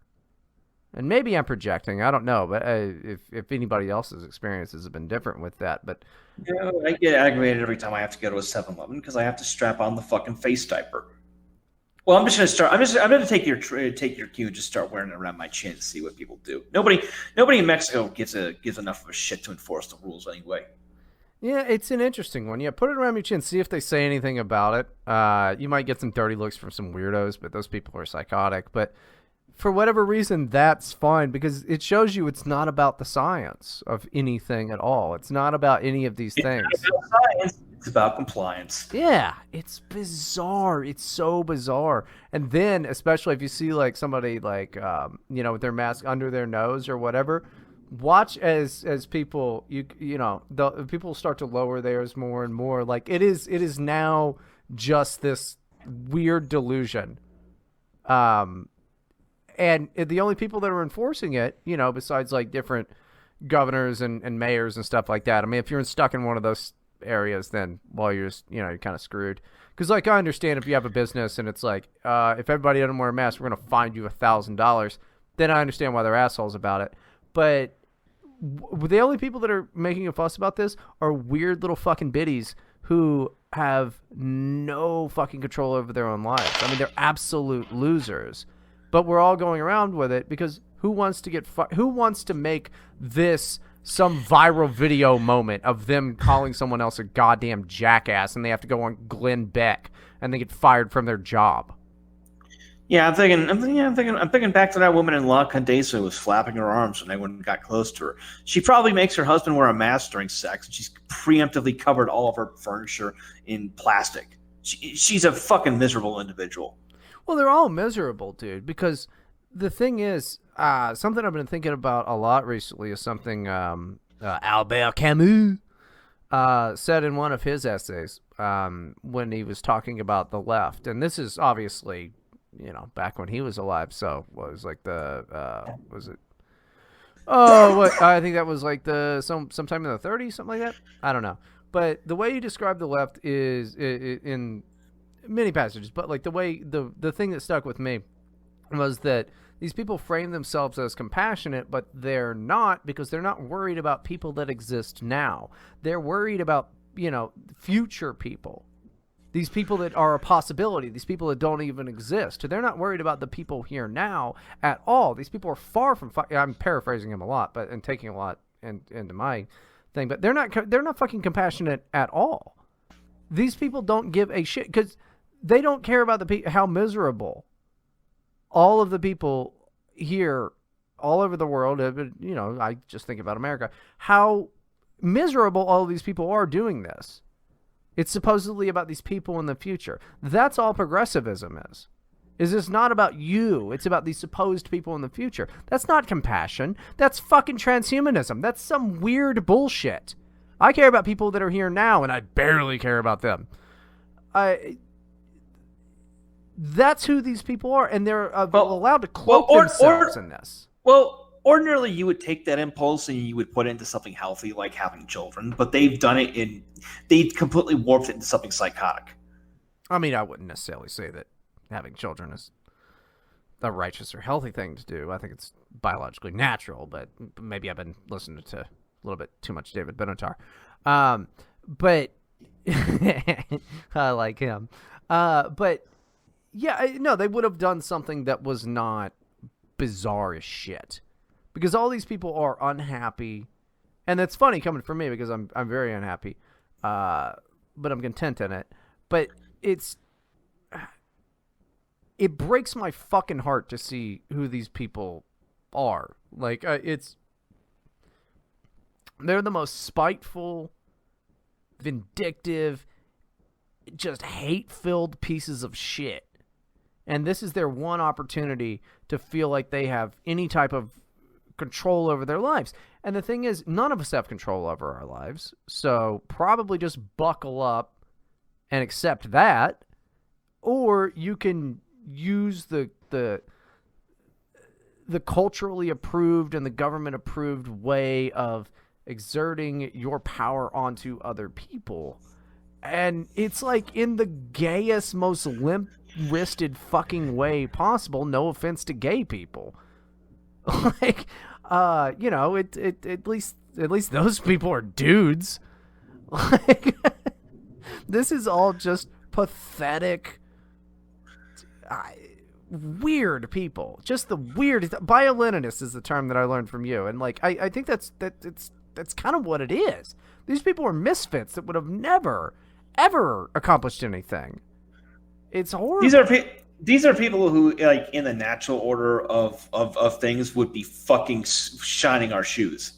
And maybe I'm projecting. I don't know, but if anybody else's experiences have been different with that, but you know, I get aggravated every time I have to go to a 7-Eleven because I have to strap on the fucking face diaper. Well, I'm just gonna start. I'm gonna take your cue and just start wearing it around my chin and see what people do. Nobody in Mexico gives enough of a shit to enforce the rules anyway. Yeah, it's an interesting one. Yeah, put it around your chin. See if they say anything about it. You might get some dirty looks from some weirdos, but those people are psychotic. But for whatever reason, that's fine because it shows you it's not about the science of anything at all. It's not about any of these things. It's not about science. It's about compliance. Yeah, it's bizarre. It's so bizarre. And then, especially if you see like somebody like, with their mask under their nose or whatever, watch as people the people start to lower theirs more and more. Like it is now just this weird delusion. And the only people that are enforcing it, besides like different governors and mayors and stuff like that. I mean, if you're stuck in one of those areas, then you're just, you're kind of screwed. Because like I understand if you have a business and it's like if everybody doesn't wear a mask, we're gonna fine you $1,000. Then I understand why they're assholes about it. But the only people that are making a fuss about this are weird little fucking biddies who have no fucking control over their own lives. I mean, they're absolute losers. But we're all going around with it because who wants to make this some viral video moment of them calling someone else a goddamn jackass and they have to go on Glenn Beck and they get fired from their job? Yeah, I'm thinking back to that woman in La Condesa who was flapping her arms when anyone got close to her. She probably makes her husband wear a mask during sex, and she's preemptively covered all of her furniture in plastic. She's a fucking miserable individual. Well, they're all miserable, dude, because the thing is, something I've been thinking about a lot recently is something Albert Camus said in one of his essays when he was talking about the left. And this is obviously, back when he was alive. So what was like was it? Oh, what? I think that was like sometime in the 30s, something like that. I don't know. But the way you describe the left is in many passages, but like the thing that stuck with me was that these people frame themselves as compassionate, but they're not, because they're not worried about people that exist now. They're worried about, future people. These people that are a possibility, these people that don't even exist. They're not worried about the people here now at all. These people are far from I'm paraphrasing him a lot, and taking a lot into my thing, but they're not fucking compassionate at all. These people don't give a shit because they don't care about how miserable all of the people here all over the world, I just think about America, how miserable all of these people are doing this. It's supposedly about these people in the future. That's all progressivism is. It's not about you. It's about these supposed people in the future. That's not compassion. That's fucking transhumanism. That's some weird bullshit. I care about people that are here now, and I barely care about them. That's who these people are, and they're allowed to cloak themselves in this. Well, ordinarily you would take that impulse and you would put it into something healthy, like having children, but they've done it they've completely warped it into something psychotic. I mean, I wouldn't necessarily say that having children is a righteous or healthy thing to do. I think it's biologically natural, but maybe I've been listening to a little bit too much David Benatar. But I like him. But yeah, no, they would have done something that was not bizarre as shit. Because all these people are unhappy. And it's funny coming from me because I'm very unhappy. But I'm content in it. But it breaks my fucking heart to see who these people are. Like, they're the most spiteful, vindictive, just hate-filled pieces of shit. And this is their one opportunity to feel like they have any type of control over their lives. And the thing is, none of us have control over our lives. So probably just buckle up and accept that. Or you can use the culturally approved and the government approved way of exerting your power onto other people. And it's like in the gayest, most limp-wristed fucking way possible. No offense to gay people. Like, at least those people are dudes. Like, this is all just pathetic. weird people. Just the weirdest. Violinist is the term that I learned from you, and like I think that's kind of what it is. These people are misfits that would have never, ever accomplished anything. It's horrible. These are people who, like, in the natural order of things, would be fucking shining our shoes.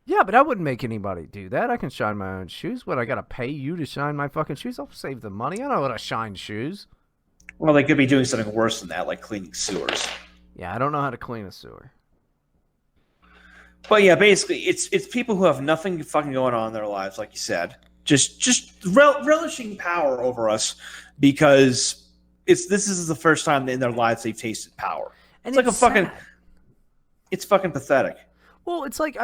Yeah, but I wouldn't make anybody do that. I can shine my own shoes. What, I gotta pay you to shine my fucking shoes? I'll save the money. I know how to shine shoes. Well, they could be doing something worse than that, like cleaning sewers. Yeah, I don't know how to clean a sewer. But yeah, basically, it's people who have nothing fucking going on in their lives, like you said, just relishing power over us because this is the first time in their lives they've tasted power. And it's like it's fucking pathetic. Well, it's like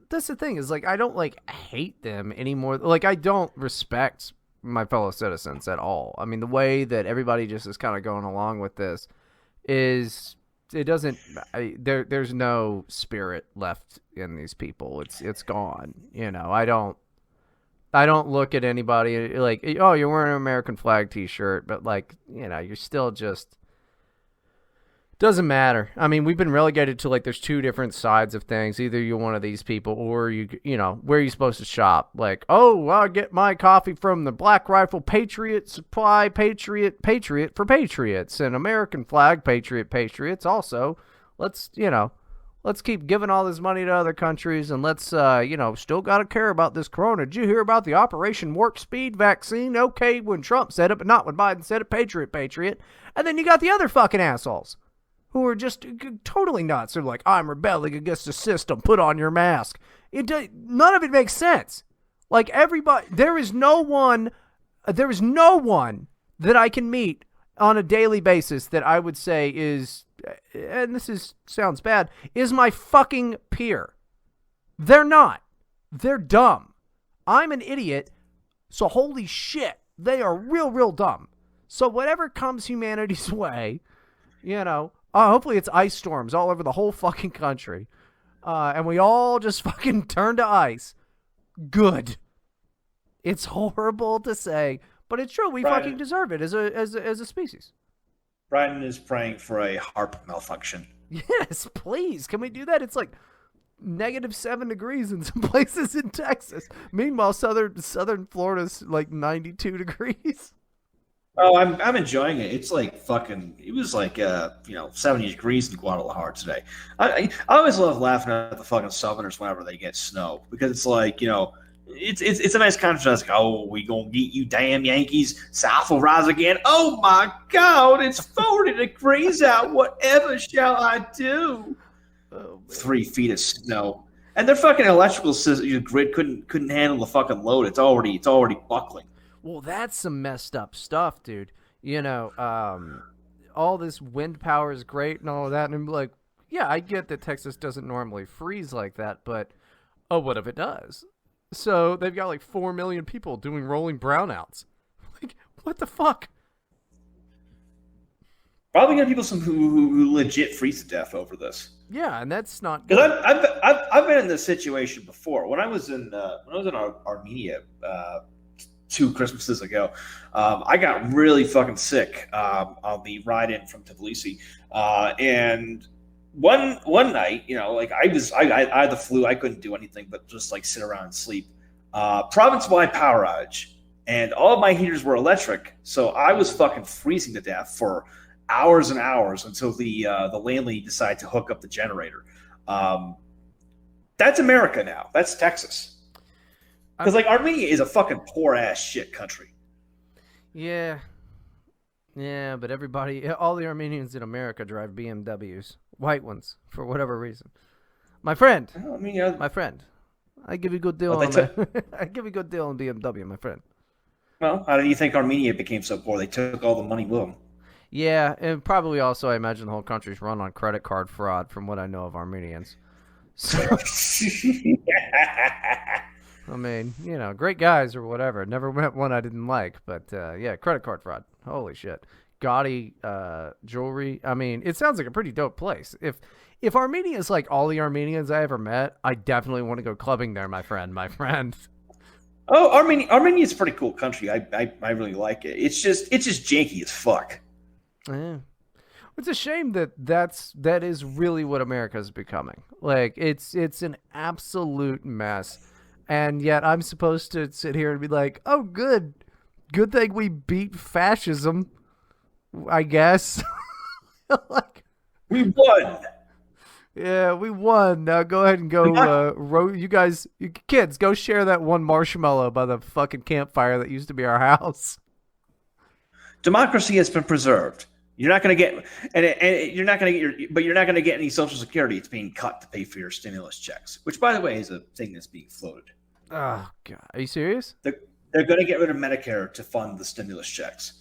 that's the thing, is like I don't like hate them anymore. Like I don't respect my fellow citizens at all. I mean, the way that everybody just is kind of going along with this is. It doesn't. There's no spirit left in these people. It's gone. You know. I don't look at anybody like, oh, you're wearing an American flag T-shirt, but like, you know, you're still just. Doesn't matter. I mean, we've been relegated to like there's two different sides of things. Either you're one of these people, or you know, where are you supposed to shop? Like, oh, well, I get my coffee from the Black Rifle Patriot Supply, Patriot for Patriots, and American flag Patriots. Also, let's keep giving all this money to other countries, and let's still got to care about this corona. Did you hear about the Operation Warp Speed vaccine? Okay, when Trump said it, but not when Biden said it. Patriot. And then you got the other fucking assholes who are just totally nuts. They're like, I'm rebelling against the system. Put on your mask. None of it makes sense. Like everybody, there is no one that I can meet on a daily basis that I would say is, and sounds bad, is my fucking peer. They're not. They're dumb. I'm an idiot. So holy shit, they are real, real dumb. So whatever comes humanity's way, hopefully it's ice storms all over the whole fucking country. And we all just fucking turn to ice. Good. It's horrible to say, but it's true. We fucking deserve it as a species. Bryden is praying for a HAARP malfunction. Yes, please. Can we do that? It's like -7 degrees in some places in Texas. Meanwhile, southern Florida's like 92 degrees. Oh, I'm enjoying it. It's like fucking. It was like 70 degrees in Guadalajara today. I always love laughing at the fucking Southerners whenever they get snow because it's like it's a nice contrast. Like, oh, we gonna get you, damn Yankees. South will rise again. Oh my God, it's 40 degrees out. Whatever shall I do? 3 feet of snow, and their fucking electrical grid couldn't handle the fucking load. It's already buckling. Well, that's some messed up stuff, dude. All this wind power is great and all of that. And I'm like, yeah, I get that Texas doesn't normally freeze like that, but what if it does? So they've got like 4 million people doing rolling brownouts. Like, what the fuck? Probably gonna people who legit freeze to death over this. Yeah, and that's not good. Because I've been in this situation before. When I was in Armenia 2 Christmases ago, I got really fucking sick on the ride in from Tbilisi, and one night, I had the flu. I couldn't do anything but just like sit around and sleep. Province-wide power outage, and all of my heaters were electric, so I was fucking freezing to death for hours and hours until the landlady decided to hook up the generator. That's America now. That's Texas. Because, Armenia is a fucking poor-ass shit country. Yeah. Yeah, but all the Armenians in America drive BMWs. White ones, for whatever reason. My friend. My friend. I give you a good deal on that. I give you a good deal on BMW, my friend. Well, how do you think Armenia became so poor? They took all the money with them. Yeah, and probably also, I imagine the whole country's run on credit card fraud, from what I know of Armenians. So... I mean, great guys or whatever. Never met one I didn't like, but credit card fraud. Holy shit. Gaudy jewelry. I mean, it sounds like a pretty dope place. If Armenia is like all the Armenians I ever met, I definitely want to go clubbing there, my friend. Oh, Armenia is a pretty cool country. I really like it. It's just janky as fuck. Yeah. It's a shame that is really what America's becoming. Like it's an absolute mess. And yet I'm supposed to sit here and be like, "Oh, good. Good thing we beat fascism." I guess. Like, We won. yeah, we won. Now go ahead and go you guys, you kids, go share that one marshmallow by the fucking campfire that used to be our house. Democracy has been preserved. You're not going to get, you're not going to get but you're not going to get any Social Security. It's being cut to pay for your stimulus checks, which, by the way, is a thing that's being floated. Oh god. Are you serious? They're going to get rid of Medicare to fund the stimulus checks.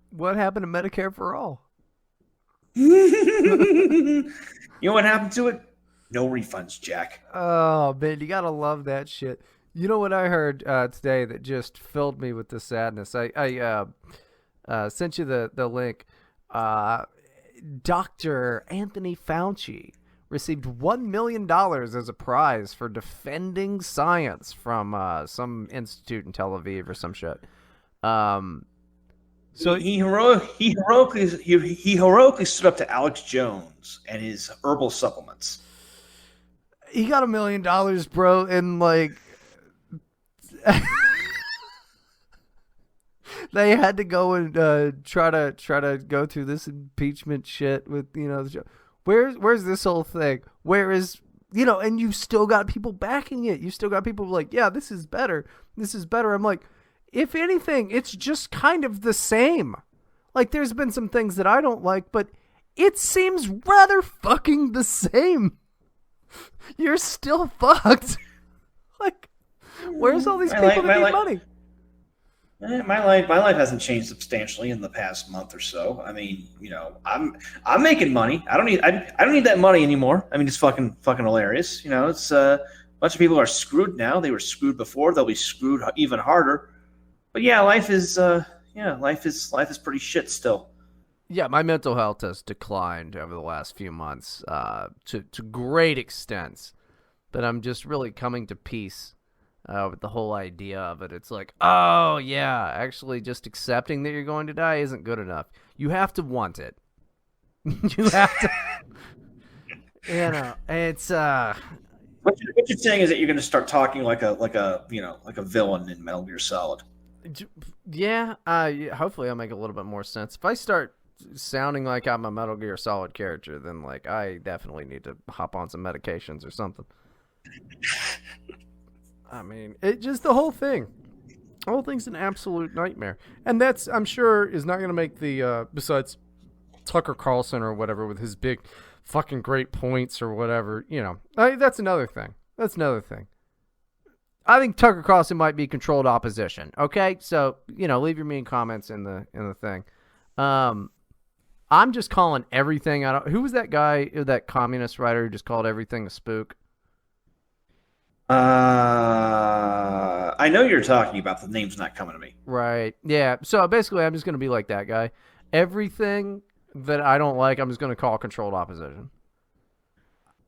What happened to Medicare for all? You know what happened to it? No refunds, Jack. Oh man, you gotta love that shit. You know what I heard today that just filled me with the sadness. I sent you the link. Dr. Anthony Fauci received $1 million as a prize for defending science from some institute in Tel Aviv or some shit. So he heroically stood up to Alex Jones and his herbal supplements. He got $1 million, bro, and like they had to go and try to go through this impeachment shit with where's this whole thing? Where is and you've still got people backing it. You still got people like, yeah, this is better. This is better. I'm like, if anything, it's just kind of the same. Like, there's been some things that I don't like, but it seems rather fucking the same. You're still fucked. Like, where's all these people that need money? My life hasn't changed substantially in the past month or so. I mean, I'm making money. I don't need that money anymore. I mean, it's fucking hilarious. It's a bunch of people are screwed now. They were screwed before. They'll be screwed even harder. But yeah, life is pretty shit still. Yeah, my mental health has declined over the last few months to great extents. But I'm just really coming to peace with the whole idea of it. It's like, oh yeah, actually just accepting that you're going to die isn't good enough. You have to want it. You have to. It's What you're saying is that you're going to start talking like a villain in Metal Gear Solid. Yeah, hopefully I'll make a little bit more sense. If I start sounding like I'm a Metal Gear Solid character, then like I definitely need to hop on some medications or something. I mean, it just the whole thing. The whole thing's an absolute nightmare. And that's, I'm sure, is not going to make the, besides Tucker Carlson or whatever with his big fucking great points or whatever, that's another thing. I think Tucker Carlson might be controlled opposition. Okay, so leave your mean comments in the thing. I'm just calling everything. Who was that guy? That communist writer who just called everything a spook? I know you're talking about. The name's not coming to me. Right. Yeah. So basically, I'm just gonna be like that guy. Everything that I don't like, I'm just gonna call controlled opposition.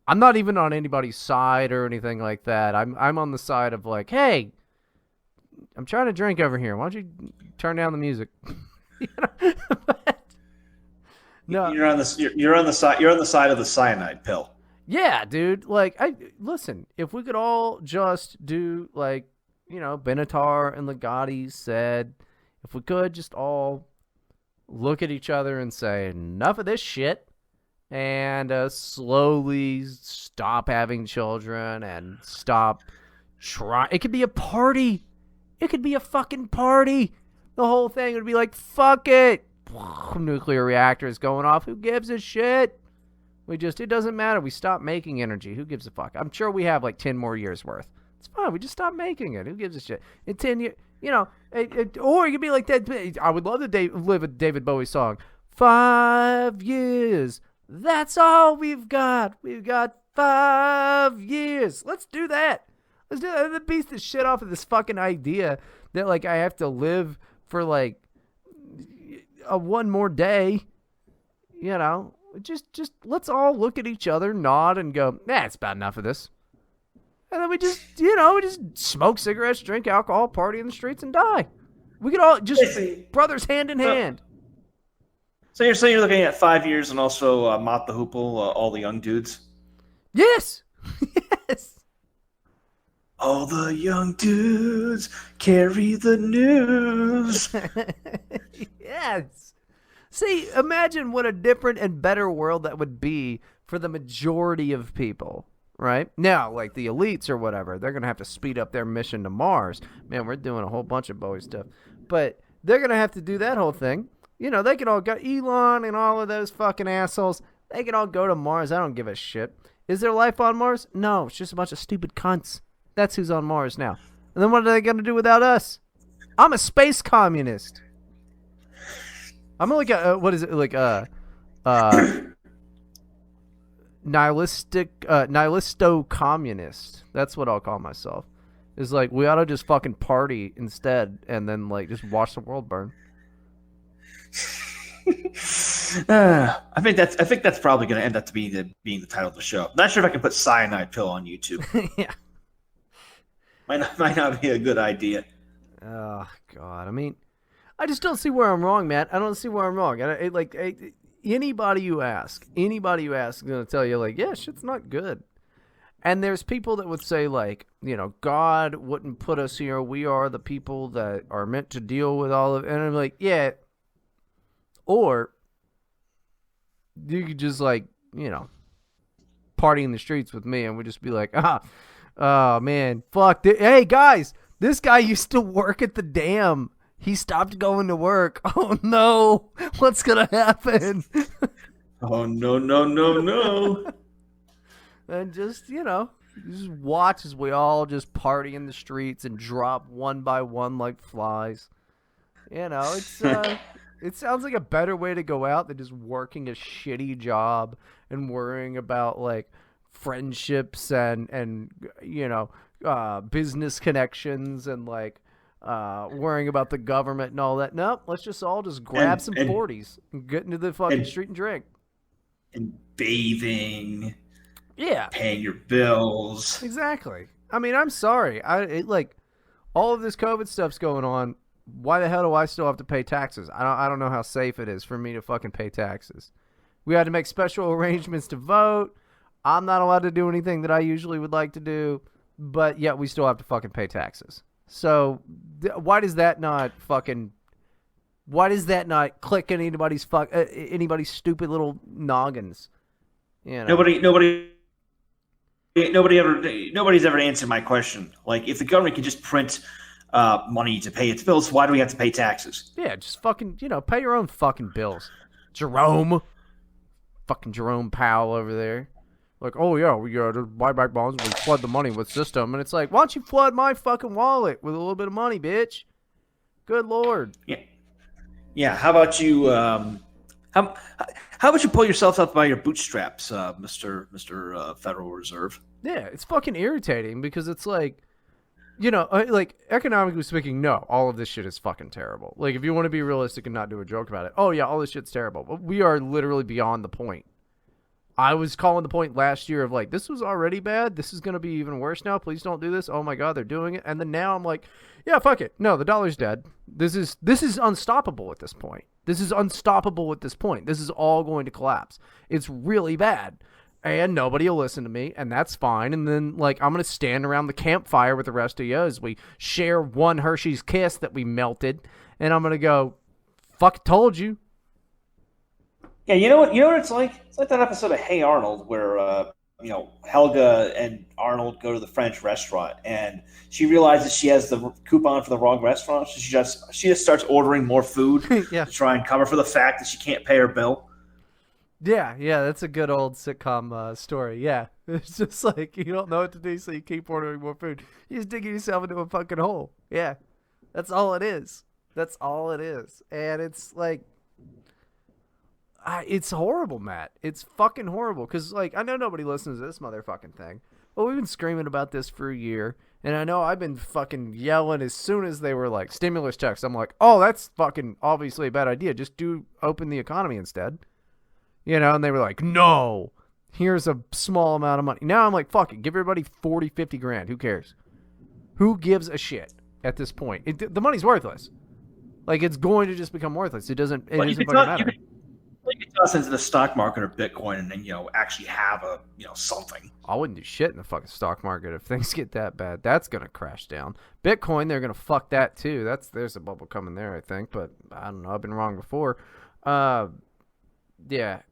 I'm not even on anybody's side or anything like that. I'm on the side of like, hey, I'm trying to drink over here. Why don't you turn down the music? No, you're on the side of the cyanide pill. Yeah, dude. Like, listen. If we could all just do like, Benatar and Ligotti said, if we could just all look at each other and say, enough of this shit. And slowly stop having children and stop trying. It could be a party. It could be a fucking party. The whole thing would be like, fuck it. Nuclear reactors going off. Who gives a shit? It doesn't matter. We stop making energy. Who gives a fuck? I'm sure we have like 10 more years worth. It's fine. We just stop making it. Who gives a shit? In 10 years, or you could be like that. I would love to live a David Bowie song. 5 years. That's all we've got. We've got 5 years. Let's do that. Let's do that. That beats the shit off of this fucking idea that like I have to live for like one more day. Just let's all look at each other, nod, and go, it's about enough of this. And then we just smoke cigarettes, drink alcohol, party in the streets, and die. We could all just brothers hand in hand. So you're saying you're looking at 5 years and also Mott the Hoople, all the young dudes? Yes. Yes. All the young dudes carry the news. Yes. See, imagine what a different and better world that would be for the majority of people, right? Now, like the elites or whatever, they're going to have to speed up their mission to Mars. Man, we're doing a whole bunch of Bowie stuff. But they're going to have to do that whole thing. You know, they can all go, Elon and all of those fucking assholes, they can all go to Mars. I don't give a shit. Is there life on Mars? No, it's just a bunch of stupid cunts. That's who's on Mars now. And then what are they going to do without us? I'm a space communist. I'm like what is it, like nihilisto-communist. That's what I'll call myself. Is like, we ought to just fucking party instead and then like just watch the world burn. I think that's probably going to end up being the title of the show. I'm not sure if I can put cyanide pill on YouTube. Yeah. Might not be a good idea. Oh God, I mean, I just don't see where I'm wrong, man. I don't see where I'm wrong. Anybody you ask is going to tell you like, yeah, shit's not good. And there's people that would say like, you know, God wouldn't put us here. We are the people that are meant to deal with all of it. And I'm like, yeah. Or you could just like, you know, party in the streets with me and we'd just be like, oh man, fuck. Hey guys, this guy used to work at the dam. He stopped going to work. Oh no, what's gonna happen? Oh no. And just, you know, just watch as we all just party in the streets and drop one by one like flies. You know, it's it sounds like a better way to go out than just working a shitty job and worrying about like friendships and you know, business connections and like worrying about the government and all that. Nope, let's just all just grab some 40s and get into the fucking street and drink. And bathing. Yeah. Paying your bills. Exactly. I mean, I'm sorry. Like all of this COVID stuff's going on. Why the hell do I still have to pay taxes? I don't know how safe it is for me to fucking pay taxes. We had to make special arrangements to vote. I'm not allowed to do anything that I usually would like to do, but yet we still have to fucking pay taxes. So why does that not click in anybody's stupid little noggins? You know? Nobody's ever answered my question. Like, if the government can just print money to pay its bills, why do we have to pay taxes? Yeah, just fucking, you know, pay your own fucking bills. Jerome Powell over there. Like, oh yeah, we just buy back bonds, we flood the money with system, and it's like, why don't you flood my fucking wallet with a little bit of money, bitch? Good Lord. Yeah. How about you? How about you pull yourself up by your bootstraps, Mr. Federal Reserve? Yeah, it's fucking irritating because it's like, you know, like economically speaking, no, all of this shit is fucking terrible. Like, if you want to be realistic and not do a joke about it, oh yeah, all this shit's terrible. But we are literally beyond the point. I was calling the point last year of like, this was already bad. This is going to be even worse now. Please don't do this. Oh my God, they're doing it. And then now I'm like, yeah, fuck it. No, the dollar's dead. This is unstoppable at this point. This is all going to collapse. It's really bad. And nobody will listen to me, and that's fine. And then, like, I'm going to stand around the campfire with the rest of you as we share one Hershey's Kiss that we melted. And I'm going to go, fuck, told you. Yeah, you know what it's like? It's like that episode of Hey Arnold where, you know, Helga and Arnold go to the French restaurant, and she realizes she has the coupon for the wrong restaurant. So she just starts ordering more food yeah. to try and cover for the fact that she can't pay her bill. Yeah, that's a good old sitcom story. Yeah, it's just like you don't know what to do, so you keep ordering more food. You're just digging yourself into a fucking hole. Yeah, that's all it is. And it's like, it's horrible, Matt. It's fucking horrible. Because, like, I know nobody listens to this motherfucking thing, but we've been screaming about this for a year. And I know I've been fucking yelling as soon as they were like stimulus checks. I'm like, oh, that's fucking obviously a bad idea. Just open the economy instead. You know, and they were like, no, here's a small amount of money. Now I'm like, fuck it. Give everybody 40, 50 grand. Who cares? Who gives a shit at this point? The money's worthless. Like, it's going to just become worthless. It doesn't fucking matter. us into the stock market or Bitcoin, and then actually have a something. I wouldn't do shit in the fucking stock market if things get that bad. That's gonna crash down. Bitcoin, they're gonna fuck that too. There's a bubble coming there, I think, but I don't know. I've been wrong before. Yeah,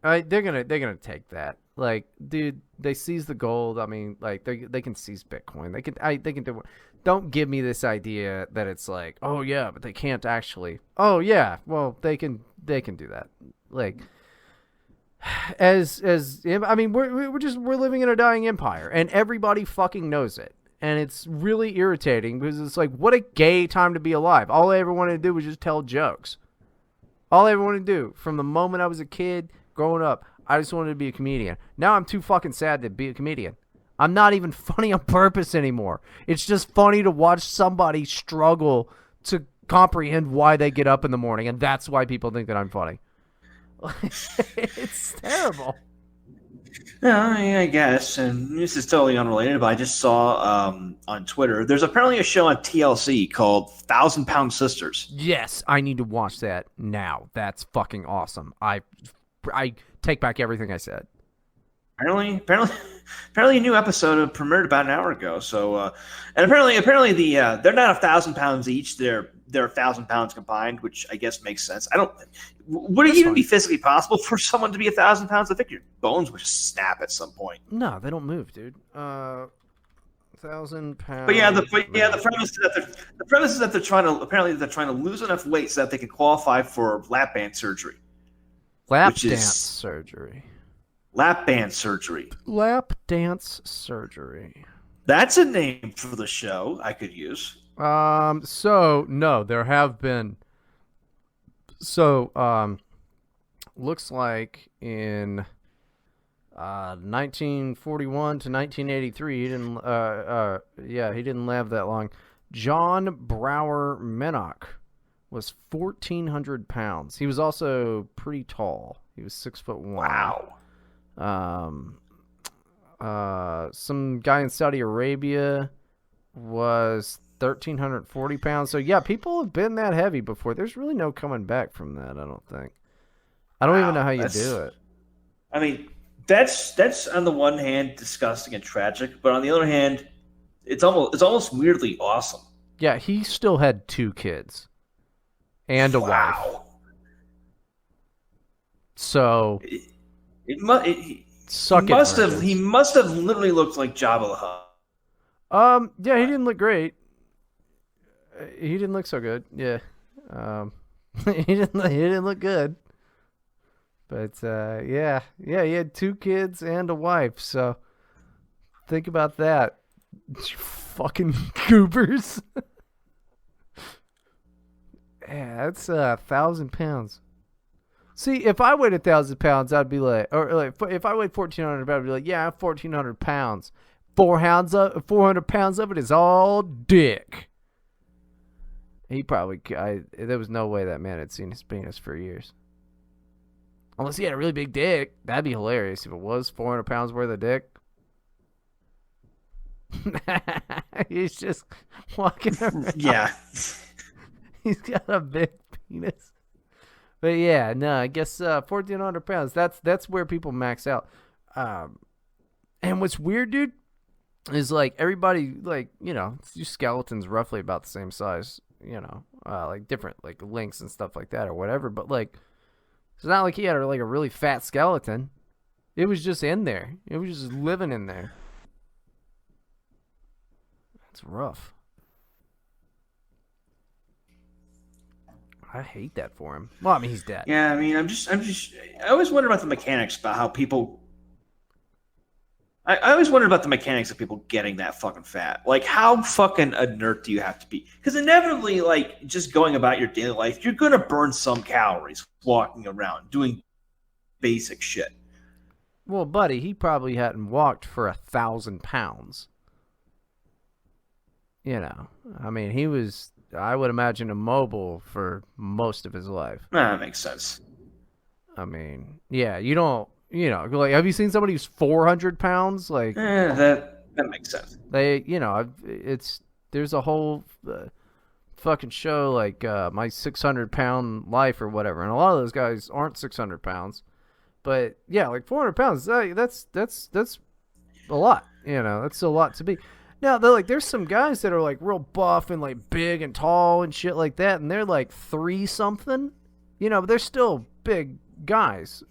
they're gonna take that. Like, dude, they seize the gold. I mean, like they can seize Bitcoin. They can do. Don't give me this idea that it's like, oh yeah, but they can't actually. Oh yeah, well they can do that. Like, I mean, we're living in a dying empire, and everybody fucking knows it, and it's really irritating because it's like, what a gay time to be alive. All I ever wanted to do was just tell jokes. All I ever wanted to do from the moment I was a kid growing up, I just wanted to be a comedian. Now I'm too fucking sad to be a comedian. I'm not even funny on purpose anymore. It's just funny to watch somebody struggle to comprehend why they get up in the morning, and that's why people think that I'm funny. It's terrible. Yeah, I guess. And this is totally unrelated, but I just saw on Twitter, there's apparently a show on TLC called 1,000-Pound Sisters. Yes, I need to watch that now. That's fucking awesome. I take back everything I said. Apparently, a new episode premiered about an hour ago. So, and apparently they're not 1,000 pounds each. They're 1,000 pounds combined, which I guess makes sense. Would it even be physically possible for someone to be 1,000 pounds? I think your bones would just snap at some point. No, they don't move, dude. 1,000 pounds. But the premise is that they're trying to lose enough weight so that they can qualify for lap band surgery. Lap dance surgery. That's a name for the show I could use. So no, there have been. So, looks like in 1941 to 1983, he didn't live that long. John Brower Menock was 1,400 pounds. He was also pretty tall. He was 6'1". Wow. Some guy in Saudi Arabia was 1,340 pounds. So yeah, people have been that heavy before. There's really no coming back from that, I don't think. I don't even know how you do it. I mean, that's on the one hand disgusting and tragic, but on the other hand, it's almost weirdly awesome. Yeah, he still had 2 kids and a wife. So he must have literally looked like Jabba the Hutt. Yeah, he didn't look great. He didn't look so good. Yeah. He didn't look good. But yeah, he had 2 kids and a wife. So think about that. You fucking goobers. Yeah, that's 1,000 pounds. See, if I weighed 1,000 pounds, I'd be like, if I weighed 1,400, I'd be like, yeah, I'm 1,400 pounds. 400 pounds of it is all dick. He probably, there was no way that man had seen his penis for years. Unless he had a really big dick. That'd be hilarious if it was 400 pounds worth of dick. He's just walking around. Yeah. He's got a big penis. But yeah, no, I guess 1,400 pounds. That's where people max out. And what's weird, dude, is like everybody, like, your skeleton's roughly about the same size, like different like lengths and stuff like that or whatever. But like, it's not like he had like a really fat skeleton. It was just in there. It was just living in there. That's rough. I hate that for him. Well, I mean, he's dead. Yeah, I mean, I always wonder about the mechanics about how people. I always wondered about the mechanics of people getting that fucking fat. Like, how fucking inert do you have to be? Because inevitably, like, just going about your daily life, you're going to burn some calories walking around, doing basic shit. Well, buddy, he probably hadn't walked for 1,000 pounds. I mean, he was, I would imagine, immobile for most of his life. That makes sense. I mean, yeah, you don't. Like, have you seen somebody who's 400 pounds? Like, that makes sense. There's a whole fucking show like My 600 Pound Life or whatever, and a lot of those guys aren't 600 pounds. But yeah, like 400 pounds. That's a lot. That's a lot to be. Now, there's some guys that are like real buff and like big and tall and shit like that, and they're like 3 something. But they're still big guys.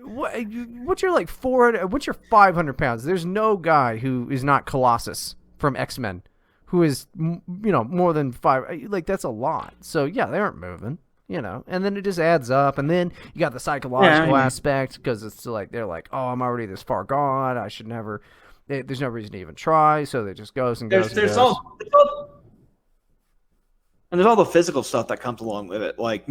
What's your like 400? What's your 500 pounds? There's no guy who is not Colossus from X-Men, who is more than 5. Like that's a lot. So yeah, they aren't moving. And then it just adds up, and then you got the psychological aspect because it's like they're like, oh, I'm already this far gone. I should never. There's no reason to even try, so it just goes and goes. There's all the physical stuff that comes along with it, like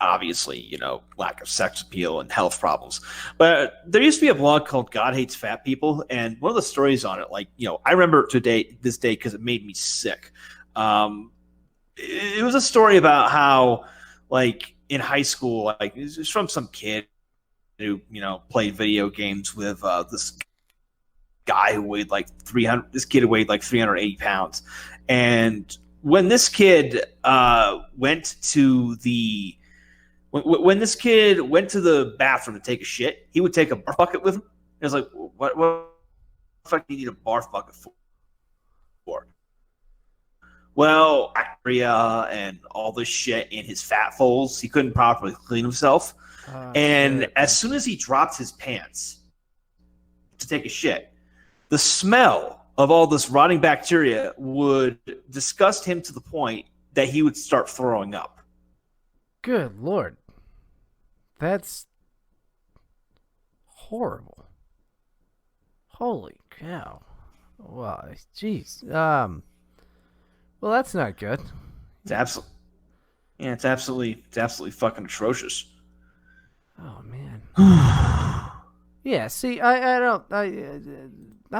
obviously lack of sex appeal and health problems. But there used to be a blog called God Hates Fat People, and one of the stories on it, like I remember this day because it made me sick. It was a story about how, like in high school, like it was from some kid who played video games with this guy who weighed like 300. This kid weighed like 380 pounds, and when this kid went to the bathroom to take a shit, he would take a barf bucket with him. It was like, what the fuck do you need a barf bucket for? Well, bacteria and all this shit in his fat folds. He couldn't properly clean himself. As soon as he dropped his pants to take a shit, the smell of all this rotting bacteria would disgust him to the point that he would start throwing up. Good Lord. That's horrible. Holy cow. Wow, jeez. Well, that's not good. It's absolutely fucking atrocious. Oh man. Yeah, see, I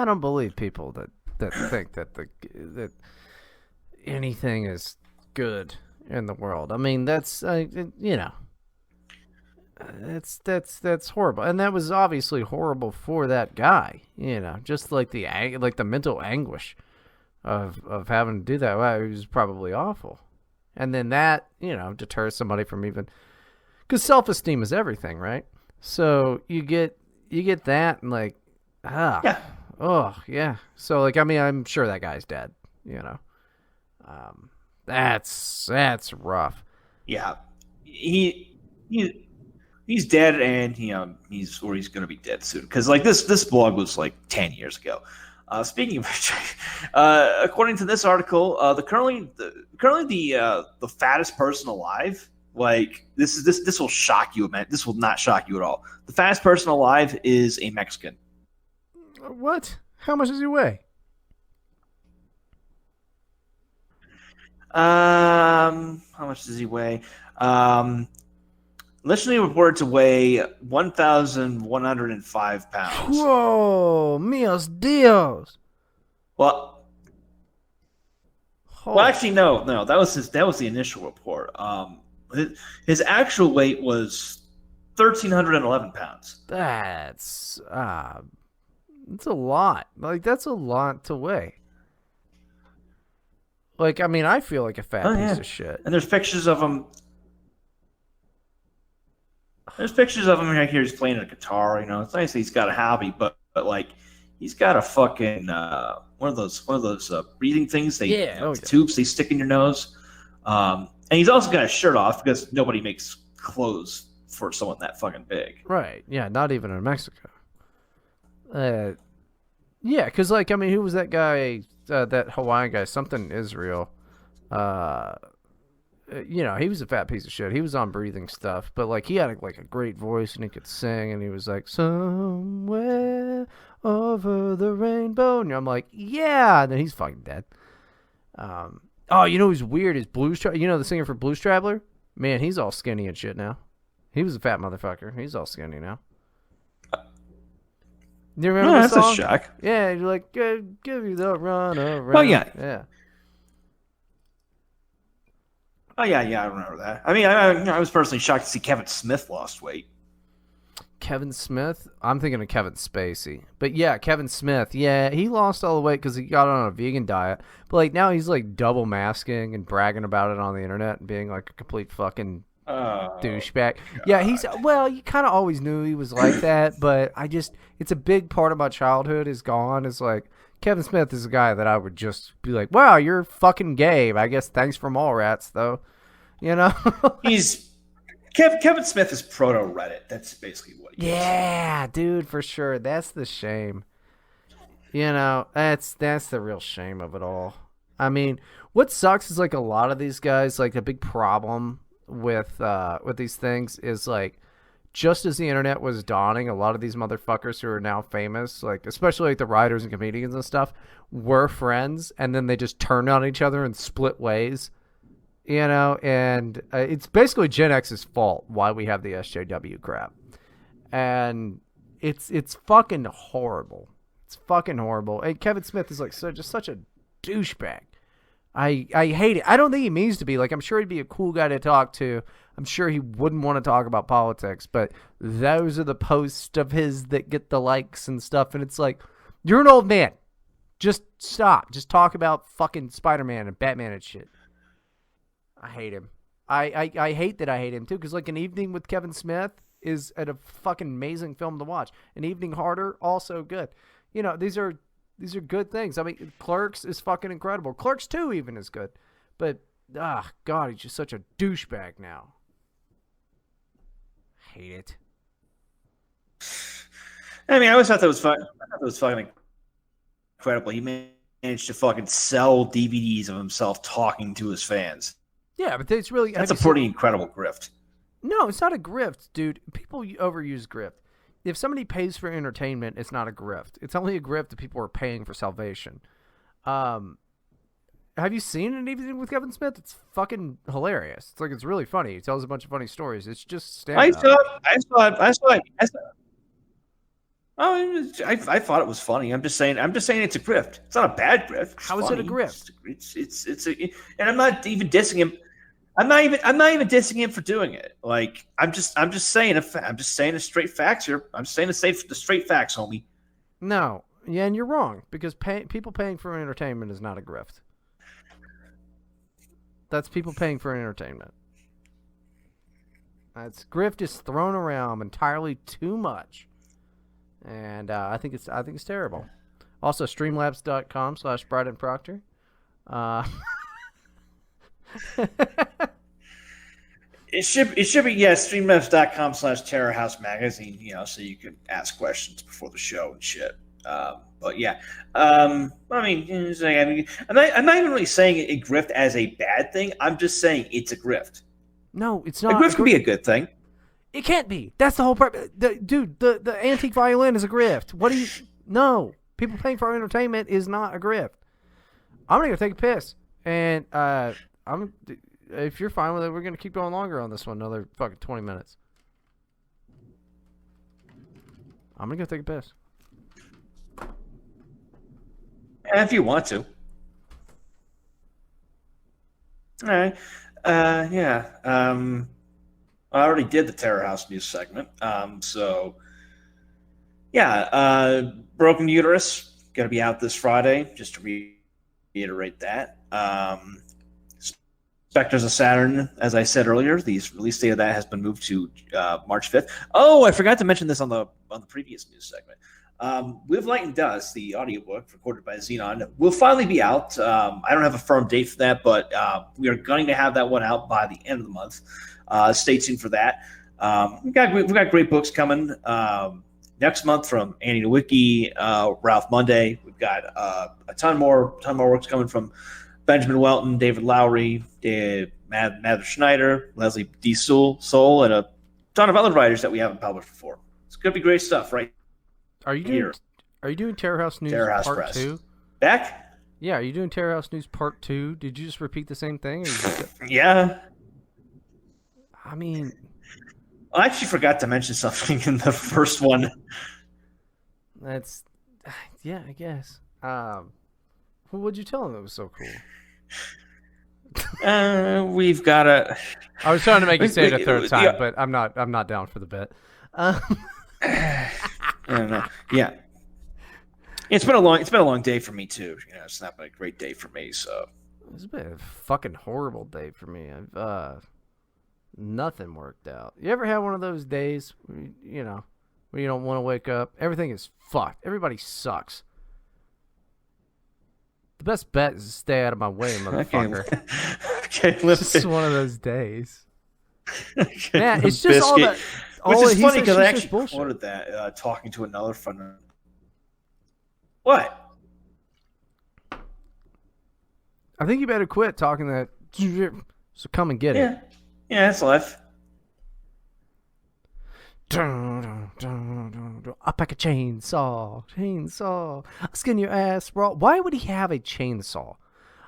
don't believe people that think that anything is good in the world. I mean, that's that's horrible, and that was obviously horrible for that guy. Just like the mental anguish of having to do that. Well, it was probably awful, and then that deters somebody from even, because self-esteem is everything, right? So you get that and like yeah. Oh, yeah. So, like, I mean, I'm sure that guy's dead, That's rough. Yeah. He's dead, and, he's going to be dead soon. Because, like, this blog was, like, 10 years ago. Speaking of which, according to this article, currently the fattest person alive, like, this will shock you, man. This will not shock you at all. The fattest person alive is a Mexican. What? How much does he weigh? How much does he weigh? Initially reported to weigh 1,105 pounds. Whoa, míos Dios. Well, actually, no. That was the initial report. His actual weight was 1,311 pounds. That's a lot. Like, that's a lot to weigh. Like, I mean, I feel like a fat piece of shit. And there's pictures of him. There's pictures of him right here. He's playing a guitar. It's nice that he's got a hobby, but like, he's got a fucking one of those breathing things. Tubes they stick in your nose. And he's also got his shirt off because nobody makes clothes for someone that fucking big. Right. Yeah. Not even in Mexico. Yeah, because, like, I mean, who was that guy, that Hawaiian guy, something Israel? He was a fat piece of shit. He was on breathing stuff, but, like, he had, a great voice, and he could sing, and he was like, somewhere over the rainbow, and I'm like, yeah, and then he's fucking dead. Who's weird is Blues Traveler. The singer for Blues Traveler? Man, he's all skinny and shit now. He was a fat motherfucker. He's all skinny now. Do you remember that's song? a shock. Yeah, you're like, give you the run around. Oh, yeah. Yeah. Oh, yeah, I remember that. I mean, I was personally shocked to see Kevin Smith lost weight. Kevin Smith? I'm thinking of Kevin Spacey. But, yeah, Kevin Smith. Yeah, he lost all the weight because he got on a vegan diet. But, like, now he's, like, double masking and bragging about it on the internet and being, like, a complete fucking douchebag. Yeah, you kind of always knew he was like that, but it's a big part of my childhood is gone. It's like, Kevin Smith is a guy that I would just be like, wow, you're fucking gay. I guess thanks for Mallrats, though. You know? Kevin Smith is proto Reddit. That's basically what he is. Yeah, dude, for sure. That's the shame. You know, that's the real shame of it all. I mean, what sucks is like a lot of these guys, like the big problem with these things is like, just as the internet was dawning, a lot of these motherfuckers who are now famous, like especially like the writers and comedians and stuff, were friends, and then they just turned on each other and split ways, you know. And it's basically Gen X's fault why we have the SJW crap, and it's fucking horrible. It's fucking horrible. And Kevin Smith is like just such a douchebag. I hate it. I don't think he means to be. Like, I'm sure he'd be a cool guy to talk to. I'm sure he wouldn't want to talk about politics, but those are the posts of his that get the likes and stuff. And it's like, you're an old man. Just stop. Just talk about fucking Spider-Man and Batman and shit. I hate him. I hate that I hate him too, because like An Evening with Kevin Smith is a fucking amazing film to watch. An Evening Harder, also good. You know, these are good things. I mean, Clerks is fucking incredible. Clerks 2 even is good. But, God, he's just such a douchebag now. Hate it. I mean, I always thought that was fun. I thought that was fucking incredible. He managed to fucking sell DVDs of himself talking to his fans. Yeah, but it's really... That's a pretty incredible grift. No, it's not a grift, dude. People overuse grift. If somebody pays for entertainment, it's not a grift. It's only a grift if people are paying for salvation. Have you seen An Evening with Kevin Smith? It's fucking hilarious. It's like, it's really funny. He tells a bunch of funny stories. It's just stand-up. I saw it. I thought it was funny. I'm just saying it's a grift. It's not a bad grift. How is it a grift? And I'm not even dissing him. I'm not even dissing him for doing it. Like, I'm just saying the straight facts here. I'm saying the straight facts, homie. No, yeah, and you're wrong, because people paying for entertainment is not a grift. That's people paying for entertainment. Grift is thrown around entirely too much, and I think it's terrible. Also, streamlabs.com/Bryden Proctor. It should be streamlabs.com/Terror Magazine, you know, so you can ask questions before the show and shit. But yeah, I mean, I'm not even really saying a grift as a bad thing. I'm just saying it's a grift. No, it's not. A grift can be a good thing. It can't be. That's the whole purpose. Dude, the antique violin is a grift. What do you? No, people paying for entertainment is not a grift. I'm gonna go take a piss, and if you're fine with it, we're gonna keep going longer on this one, another fucking 20 minutes. I'm gonna go take a piss. If you want to. All right. Yeah. I already did the Terror House news segment. So, yeah. Broken Uterus going to be out this Friday, just to reiterate that. Spectres of Saturn, as I said earlier, the release date of that has been moved to March 5th. Oh, I forgot to mention this on the previous news segment. Live Light and Dust, the audiobook recorded by Xenon, will finally be out. I don't have a firm date for that, but we are going to have that one out by the end of the month. Stay tuned for that. We've got great books coming next month from Annie Nowicki, Ralph Munday. We've got a ton more works coming from Benjamin Welton, David Lowery, Mather Schneider, Leslie D. Soul, and a ton of other writers that we haven't published before. It's going to be great stuff, right? Are you doing Terror House News Part 2? Beck? Yeah, are you doing Terror House News Part 2? Did you just repeat the same thing? Yeah. I mean... I actually forgot to mention something in the first one. That's... Yeah, I guess. What'd you tell him that was so cool? We've got a... I was trying to make you say it a third time, but I'm not down for the bit. I don't know. Yeah, it's been a long day for me too. You know, it's not been a great day for me. So it's been a fucking horrible day for me. Nothing worked out. You ever had one of those days, where you don't want to wake up? Everything is fucked. Everybody sucks. The best bet is to stay out of my way, motherfucker. It's just one of those days. Yeah, it's just all that. Which is funny because I actually quoted that talking to another friend. What? I think you better quit talking that. So come and get it. Yeah, it's life. I pack a chainsaw. I'll skin your ass raw. Why would he have a chainsaw?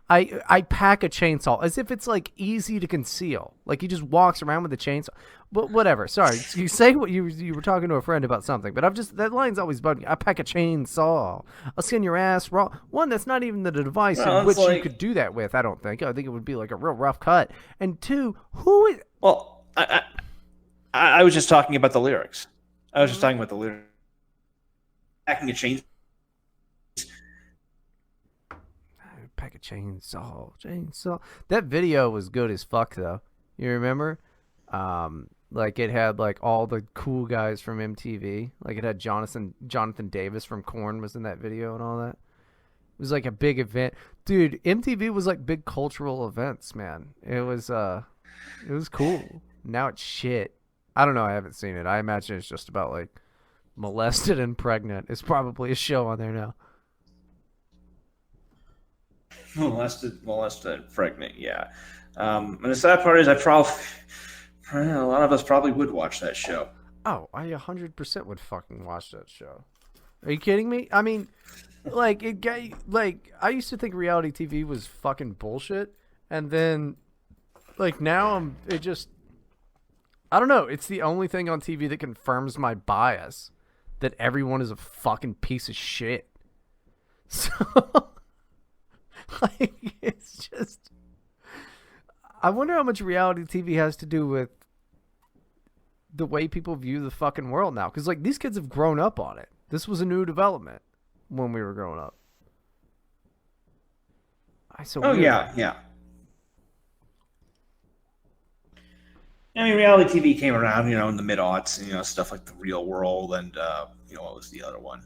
I pack a chainsaw as if it's like easy to conceal. Like he just walks around with a chainsaw. But whatever. Sorry, you say what you were talking to a friend about something. But that line's always bugging me. I pack a chainsaw. I'll skin your ass raw. One, that's not even the device in which you could do that with. I don't think. I think it would be like a real rough cut. And two, who is? Well, I was just talking about the lyrics. Packing a chainsaw. Pack a chainsaw. That video was good as fuck though. You remember? Like it had like all the cool guys from MTV. Like it had Jonathan Davis from Korn was in that video and all that. It was like a big event. Dude, MTV was like big cultural events, man. It was cool. Now it's shit. I don't know, I haven't seen it. I imagine it's just about like molested and pregnant. It's probably a show on there now. Molested and pregnant, yeah. And the sad part is a lot of us probably would watch that show. Oh, I 100% would fucking watch that show. Are you kidding me? I mean, I used to think reality TV was fucking bullshit, and then, like, now I don't know. It's the only thing on TV that confirms my bias that everyone is a fucking piece of shit. So, like, it's just... I wonder how much reality TV has to do with the way people view the fucking world now. Because, like, these kids have grown up on it. This was a new development when we were growing up. Yeah. I mean, reality TV came around, in the mid-aughts, stuff like The Real World and, what was the other one?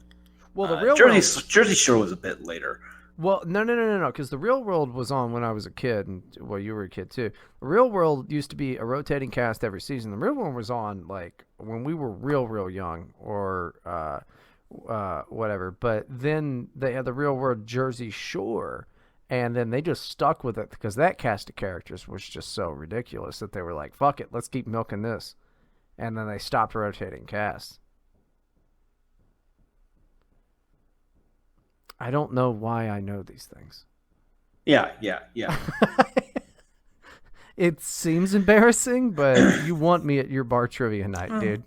Well, The Real Jersey Shore was a bit later. Well, no, because The Real World was on when I was a kid, and, well, you were a kid, too. The Real World used to be a rotating cast every season. The Real World was on, like, when we were real young, or whatever. But then they had The Real World Jersey Shore, and then they just stuck with it because that cast of characters was just so ridiculous that they were like, fuck it, let's keep milking this. And then they stopped rotating casts. I don't know why I know these things. Yeah. It seems embarrassing, but you want me at your bar trivia night, dude.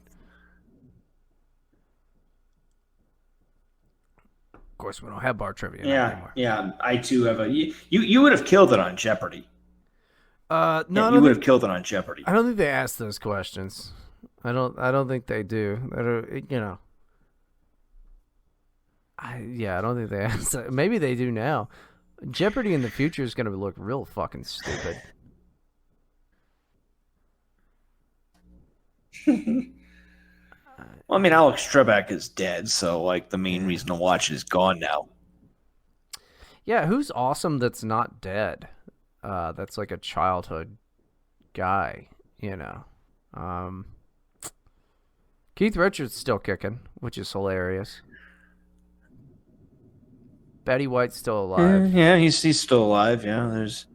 Of course, we don't have bar trivia anymore. Yeah. I too have you would have killed it on Jeopardy. No, you would have killed it on Jeopardy. I don't think they ask those questions. I don't think they do. I don't think they ask that. Maybe they do now. Jeopardy in the future is going to look real fucking stupid. Well, I mean, Alex Trebek is dead, so like the main reason to watch it is gone now. Yeah, who's awesome that's not dead? That's like a childhood guy, Keith Richards still kicking, which is hilarious. Betty White's still alive. Yeah, he's still alive. Yeah, there's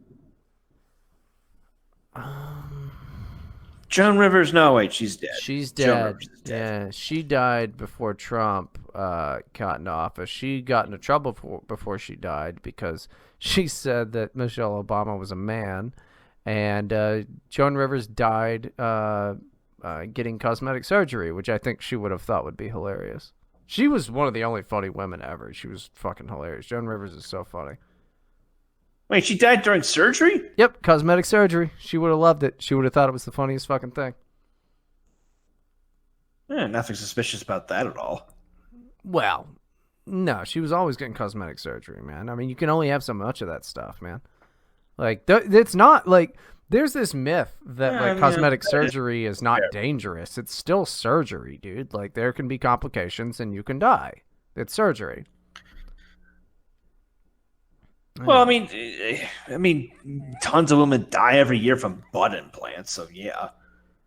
Joan Rivers. No, wait, she's dead. She's dead. Yeah, she died before Trump got in office. She got into trouble before she died because she said that Michelle Obama was a man, and Joan Rivers died getting cosmetic surgery, which I think she would have thought would be hilarious. She was one of the only funny women ever. She was fucking hilarious. Joan Rivers is so funny. Wait, she died during surgery? Yep, cosmetic surgery. She would have loved it. She would have thought it was the funniest fucking thing. Nothing suspicious about that at all. Well, no, she was always getting cosmetic surgery, man. I mean, you can only have so much of that stuff, man. Like, it's not like There's this myth that Yeah, like I mean, cosmetic surgery is not dangerous. It's still surgery, dude. Like there can be complications and you can die. It's surgery. well, I mean, tons of women die every year from butt implants. So yeah.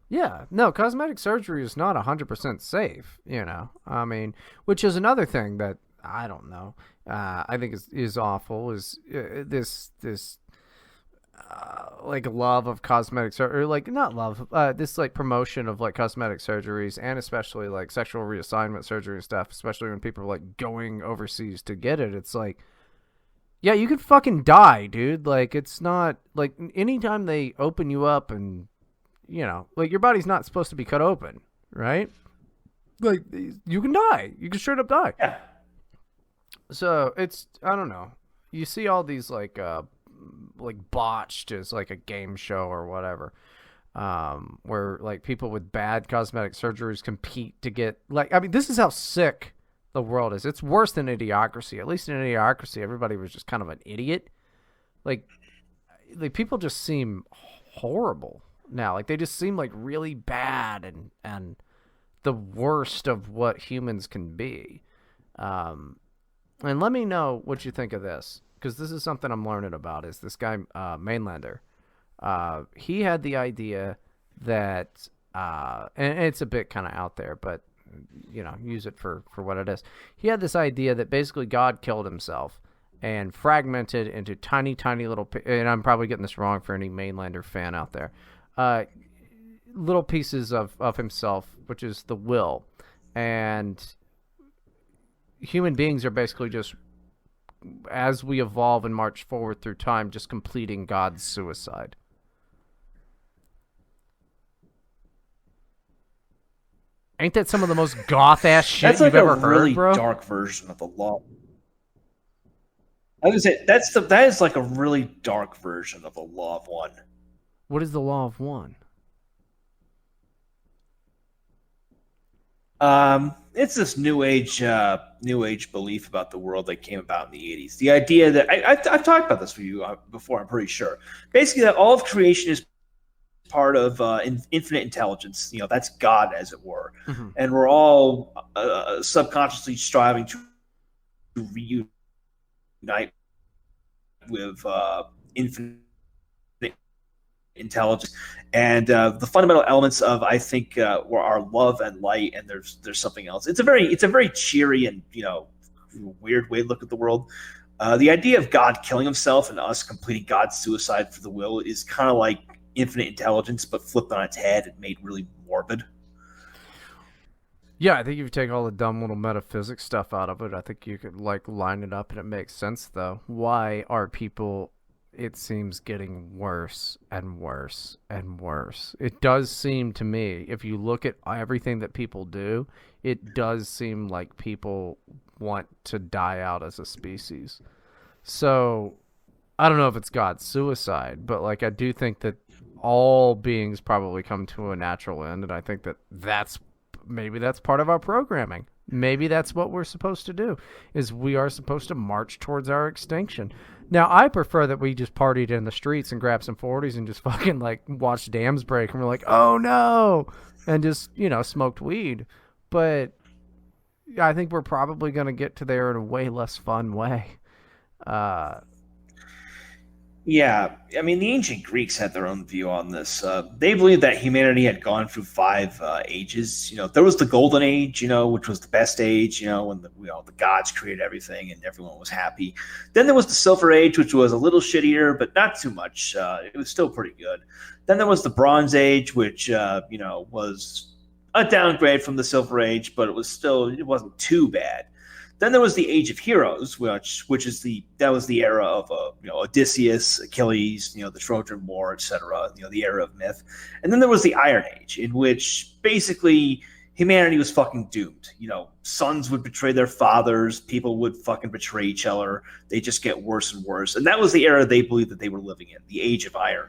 Yeah, no, cosmetic surgery is not 100% safe, you know. I mean, which is another thing that I don't know. I think is awful is this like love of cosmetic surgery, like not love, this like promotion of like cosmetic surgeries and especially like sexual reassignment surgery and stuff, especially when people are like going overseas to get it. It's like, yeah, you could fucking die, dude. Like it's not like anytime they open you up and you know, like your body's not supposed to be cut open, right? Like you can die. You can straight up die. Yeah. So it's I don't know. You see all these like botched as like a game show or whatever, where like people with bad cosmetic surgeries compete to get like I mean this is how sick the world is. It's worse than Idiocracy. At least in Idiocracy, everybody was just kind of an idiot. Like people just seem horrible now. Like they just seem like really bad and the worst of what humans can be. And let me know what you think of this, because this is something I'm learning about. Is this guy Mainländer? He had the idea that, and it's a bit kind of out there, but you know, use it for what it is. He had this idea that basically God killed himself and fragmented into tiny little. And I'm probably getting this wrong for any Mainländer fan out there. Little pieces of himself, which is the will, and human beings are basically just, as we evolve and march forward through time, just completing God's suicide. Ain't that some of the most goth ass shit That's you've like ever a really heard, bro? dark version of the law. I would say that is like a really dark version of the law of one. What is the law of one? It's this new age belief about the world that came about in the 80s. The idea that I've talked about this with you before, I'm pretty sure. Basically, that all of creation is part of infinite intelligence. You know, that's God, as it were, and we're all subconsciously striving to reunite with infinite intelligence, and the fundamental elements of, I think, were our love and light, and there's something else. It's a very cheery and, you know, weird way to look at the world. The idea of God killing himself and us completing God's suicide for the will is kind of like infinite intelligence, but flipped on its head and made really morbid. Yeah, I think if you take all the dumb little metaphysics stuff out of it, I think you could like line it up and it makes sense. Though, why are people, it seems, getting worse and worse and worse? It does seem to me, if you look at everything that people do, it does seem like people want to die out as a species. So I don't know if it's God's suicide, but like I do think that all beings probably come to a natural end, and I think that maybe that's part of our programming. Maybe that's what we're supposed to do, is we are supposed to march towards our extinction. Now, I prefer that we just partied in the streets and grabbed some 40s and just fucking like watched dams break and we're like, oh no, and just, you know, smoked weed. But I think we're probably going to get to there in a way less fun way. Yeah, I mean, the ancient Greeks had their own view on this. They believed that humanity had gone through 5 ages. You know, there was the Golden Age, you know, which was the best age, you know, when the gods created everything and everyone was happy. Then there was the Silver Age, which was a little shittier, but not too much. It was still pretty good. Then there was the Bronze Age, which you know, was a downgrade from the Silver Age, but it wasn't too bad. Then there was the Age of Heroes, which was the era of you know, Odysseus, Achilles, you know, the Trojan War, etc. You know, the era of myth. And then there was the Iron Age, in which basically humanity was fucking doomed. You know, sons would betray their fathers, people would fucking betray each other. They just get worse and worse. And that was the era they believed that they were living in, the Age of Iron.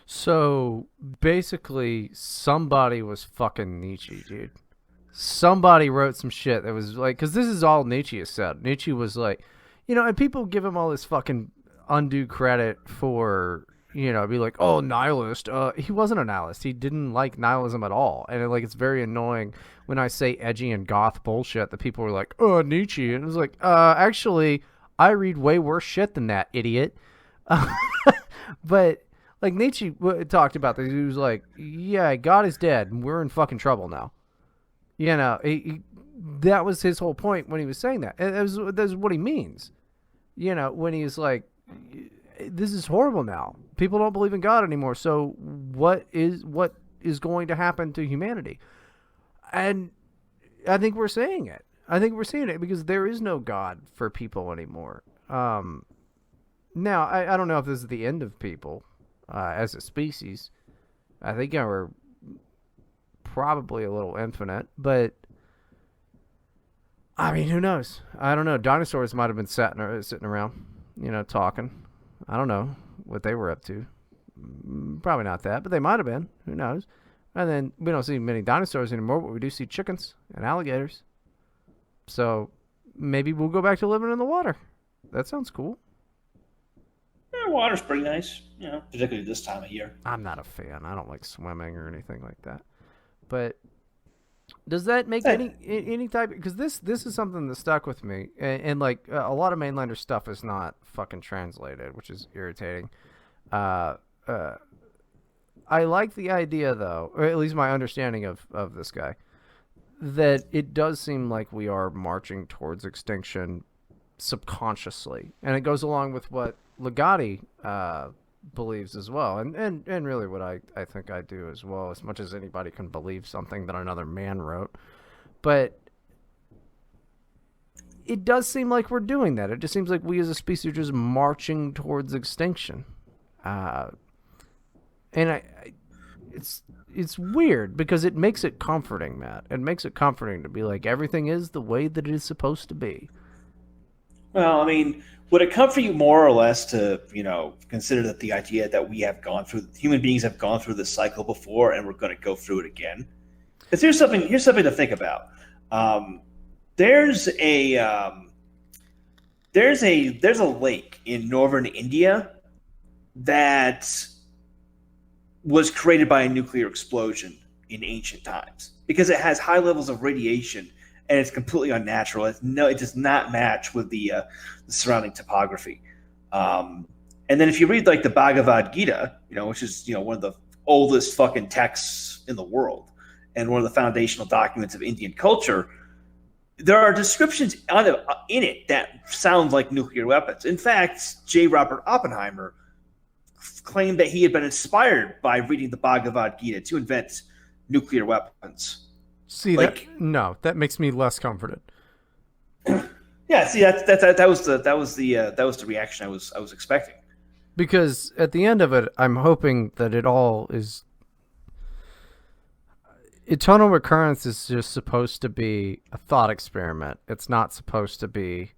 So basically, somebody was fucking Nietzsche, dude. Somebody wrote some shit that was like, because this is all Nietzsche has said. Nietzsche was like, you know, and people give him all this fucking undue credit for, be like, oh, nihilist. He wasn't a nihilist. He didn't like nihilism at all. And it's very annoying when I say edgy and goth bullshit that people are like, oh, Nietzsche. And it was like, actually, I read way worse shit than that, idiot. But like Nietzsche talked about this. He was like, yeah, God is dead and we're in fucking trouble now. That was his whole point when he was saying that. And that's what he means. When he's like, this is horrible now. People don't believe in God anymore. So what is going to happen to humanity? And I think we're saying it. I think we're seeing it because there is no God for people anymore. Now, I don't know if this is the end of people as a species. I think we're probably a little infinite, but I mean, who knows? I don't know. Dinosaurs might have been sitting around, talking. I don't know what they were up to. Probably not that, but they might have been. Who knows? And then we don't see many dinosaurs anymore, but we do see chickens and alligators. So maybe we'll go back to living in the water. That sounds cool. Yeah, water's pretty nice, particularly this time of year. I'm not a fan. I don't like swimming or anything like that. But does that make any type? Because this is something that stuck with me, and like a lot of Mainlander stuff is not fucking translated, which is irritating. I like the idea, though, or at least my understanding of this guy, that it does seem like we are marching towards extinction subconsciously, and it goes along with what Legati believes as well, and really what I think I do as well, as much as anybody can believe something that another man wrote. But it does seem like we're doing that. It just seems like we as a species are just marching towards extinction. And it's weird because it makes it comforting, Matt. It makes it comforting to be like, everything is the way that it is supposed to be. Well, I mean, would it comfort you more or less to, consider that the idea that human beings have gone through this cycle before and we're going to go through it again? Because here's something to think about. There's a lake in northern India that was created by a nuclear explosion in ancient times because it has high levels of radiation and it's completely unnatural. It does not match with the surrounding topography. And then if you read like the Bhagavad Gita, which is one of the oldest fucking texts in the world and one of the foundational documents of Indian culture, there are descriptions in it that sound like nuclear weapons. In fact, J. Robert Oppenheimer claimed that he had been inspired by reading the Bhagavad Gita to invent nuclear weapons. See, that makes me less comforted. Yeah, see, that was the reaction I was expecting. Because at the end of it, I'm hoping that it all is eternal recurrence is just supposed to be a thought experiment. It's not supposed to be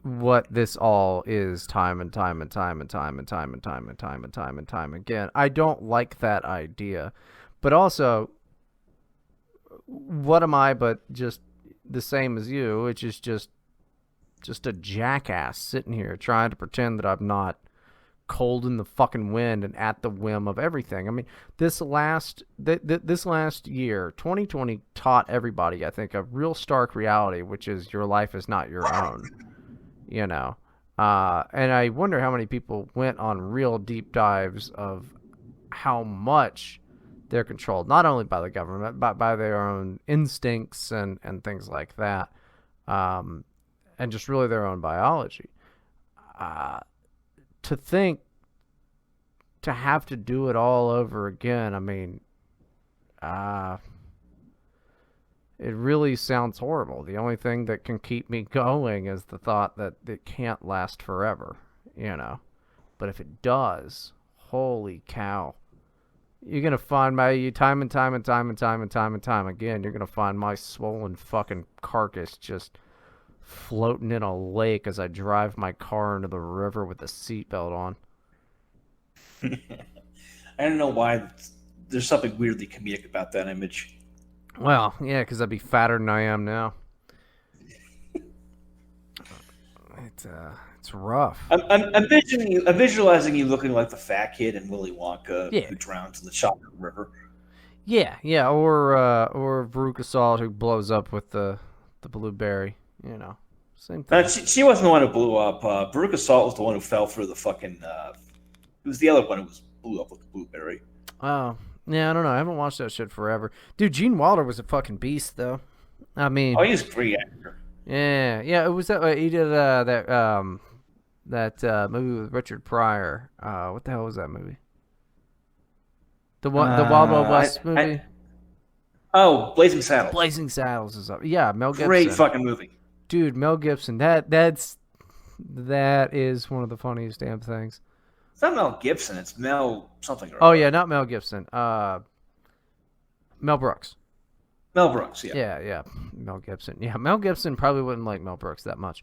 what this all is time and time and time and time and time and time and time and time and time again. I don't like that idea. But also, what am I but just the same as you, which is just a jackass sitting here trying to pretend that I'm not cold in the fucking wind and at the whim of everything. I mean, this last year, 2020 taught everybody, I think, a real stark reality, which is your life is not your own. And I wonder how many people went on real deep dives of how much they're controlled, not only by the government, but by their own instincts and things like that, and just really their own biology. To have to do it all over again, I mean, it really sounds horrible. The only thing that can keep me going is the thought that it can't last forever, But if it does, holy cow. You're going to find time and time and time and time and time and time again, you're going to find my swollen fucking carcass just floating in a lake as I drive my car into the river with the seatbelt on. I don't know why there's something weirdly comedic about that image. Well, yeah, because I'd be fatter than I am now. It's It's rough. I'm visualizing you looking like the fat kid in Willy Wonka Yeah. who drowns in the chocolate river. Yeah, or Veruca Salt who blows up with the blueberry. You know, same thing. She wasn't the one who blew up. Veruca Salt was the one who fell through the fucking. It was the other one who blew up with the blueberry. Oh, yeah, I don't know. I haven't watched that shit forever. Dude, Gene Wilder was a fucking beast, though. I mean, He's a great actor. yeah. It was that he did that movie with Richard Pryor. What the hell was that movie? The Wild Wild West movie. Blazing Saddles. Blazing Saddles is up. Yeah, Mel Gibson. Great fucking movie. Dude, Mel Gibson. That is one of the funniest damn things. It's not Mel Gibson. It's Mel something. Oh yeah, not Mel Gibson. Mel Brooks. Mel Brooks. Yeah. Yeah. Mel Gibson. Yeah, Mel Gibson probably wouldn't like Mel Brooks that much.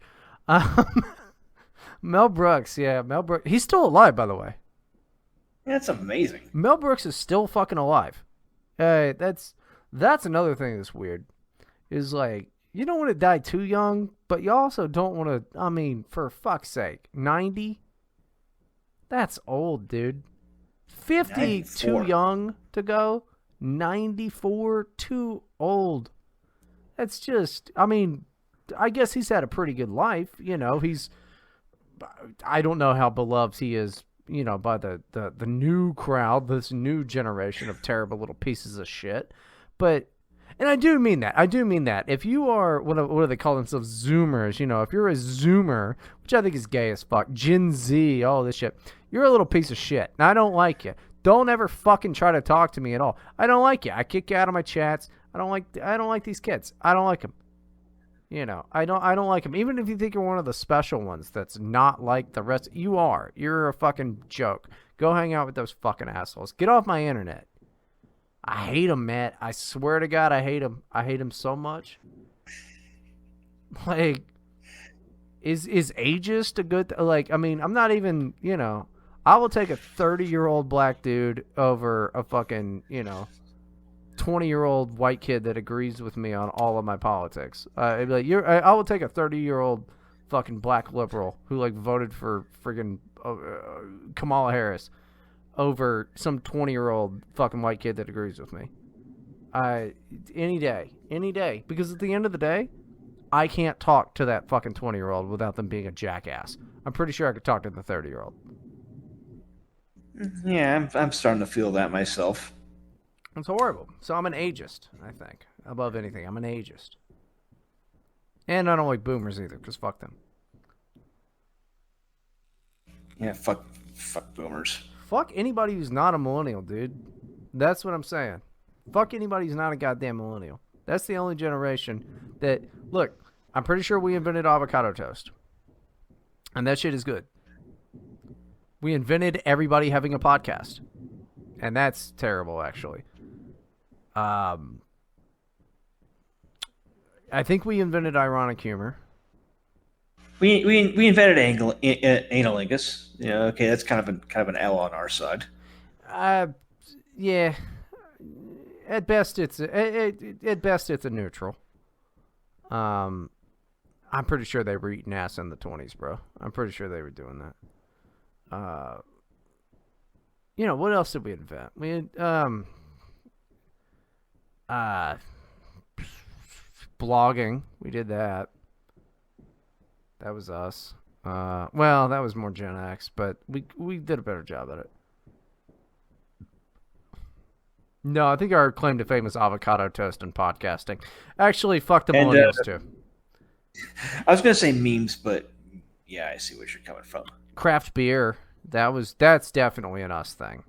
Mel Brooks. Yeah, Mel Brooks. He's still alive, by the way. That's amazing. Mel Brooks is still fucking alive. That's another thing that's weird. Is like, you don't want to die too young, but you also don't want to, I mean, for fuck's sake, 90? That's old, dude. 50, 94. too young to go. 94, too old. That's just, I mean, I guess he's had a pretty good life. You know, I don't know how beloved he is, you know, by the new crowd, this new generation of terrible little pieces of shit. But, and I do mean that. If you are, what do they call themselves, Zoomers, you know, if you're a Zoomer, which I think is gay as fuck, Gen Z, all this shit, you're a little piece of shit, and I don't like you. Don't ever fucking try to talk to me at all. I don't like you. I kick you out of my chats. I don't like these kids. I don't like them. You know, I don't like them. Even if you think you're one of the special ones that's not like the rest, you are. You're a fucking joke. Go hang out with those fucking assholes. Get off my internet. I hate them, Matt. I swear to God, I hate them. I hate them so much. Like, is ageist a good like, I mean, I'm not even, you know, I will take a 30-year-old black dude over a fucking, you know, 20-year-old white kid that agrees with me on all of my politics. I'd be like, I will take a 30-year-old fucking black liberal who like voted for friggin' Kamala Harris over some 20-year-old fucking white kid that agrees with me. Any day. Because at the end of the day, I can't talk to that fucking 20-year-old without them being a jackass. I'm pretty sure I could talk to the 30-year-old. Yeah, I'm starting to feel that myself. It's horrible. So I'm an ageist, I think. Above anything, I'm an ageist. And I don't like boomers either, because fuck them. Yeah, fuck boomers. Fuck anybody who's not a millennial, dude. That's what I'm saying. Fuck anybody who's not a goddamn millennial. That's the only generation that... Look, I'm pretty sure we invented avocado toast. And that shit is good. We invented everybody having a podcast. And that's terrible, actually. I think we invented ironic humor. We invented analingus. Yeah, okay, that's kind of an L on our side. Yeah. At best, it's a neutral. I'm pretty sure they were eating ass in the 20s, bro. I'm pretty sure they were doing that. You know, what else did we invent? We had, blogging. We did that. That was us. Well, that was more Gen X, but we did a better job at it. No, I think our claim to fame is avocado toast and podcasting. Actually, fuck the millennials, too. I was going to say memes, but yeah, I see where you're coming from. Craft beer. That's definitely an us thing.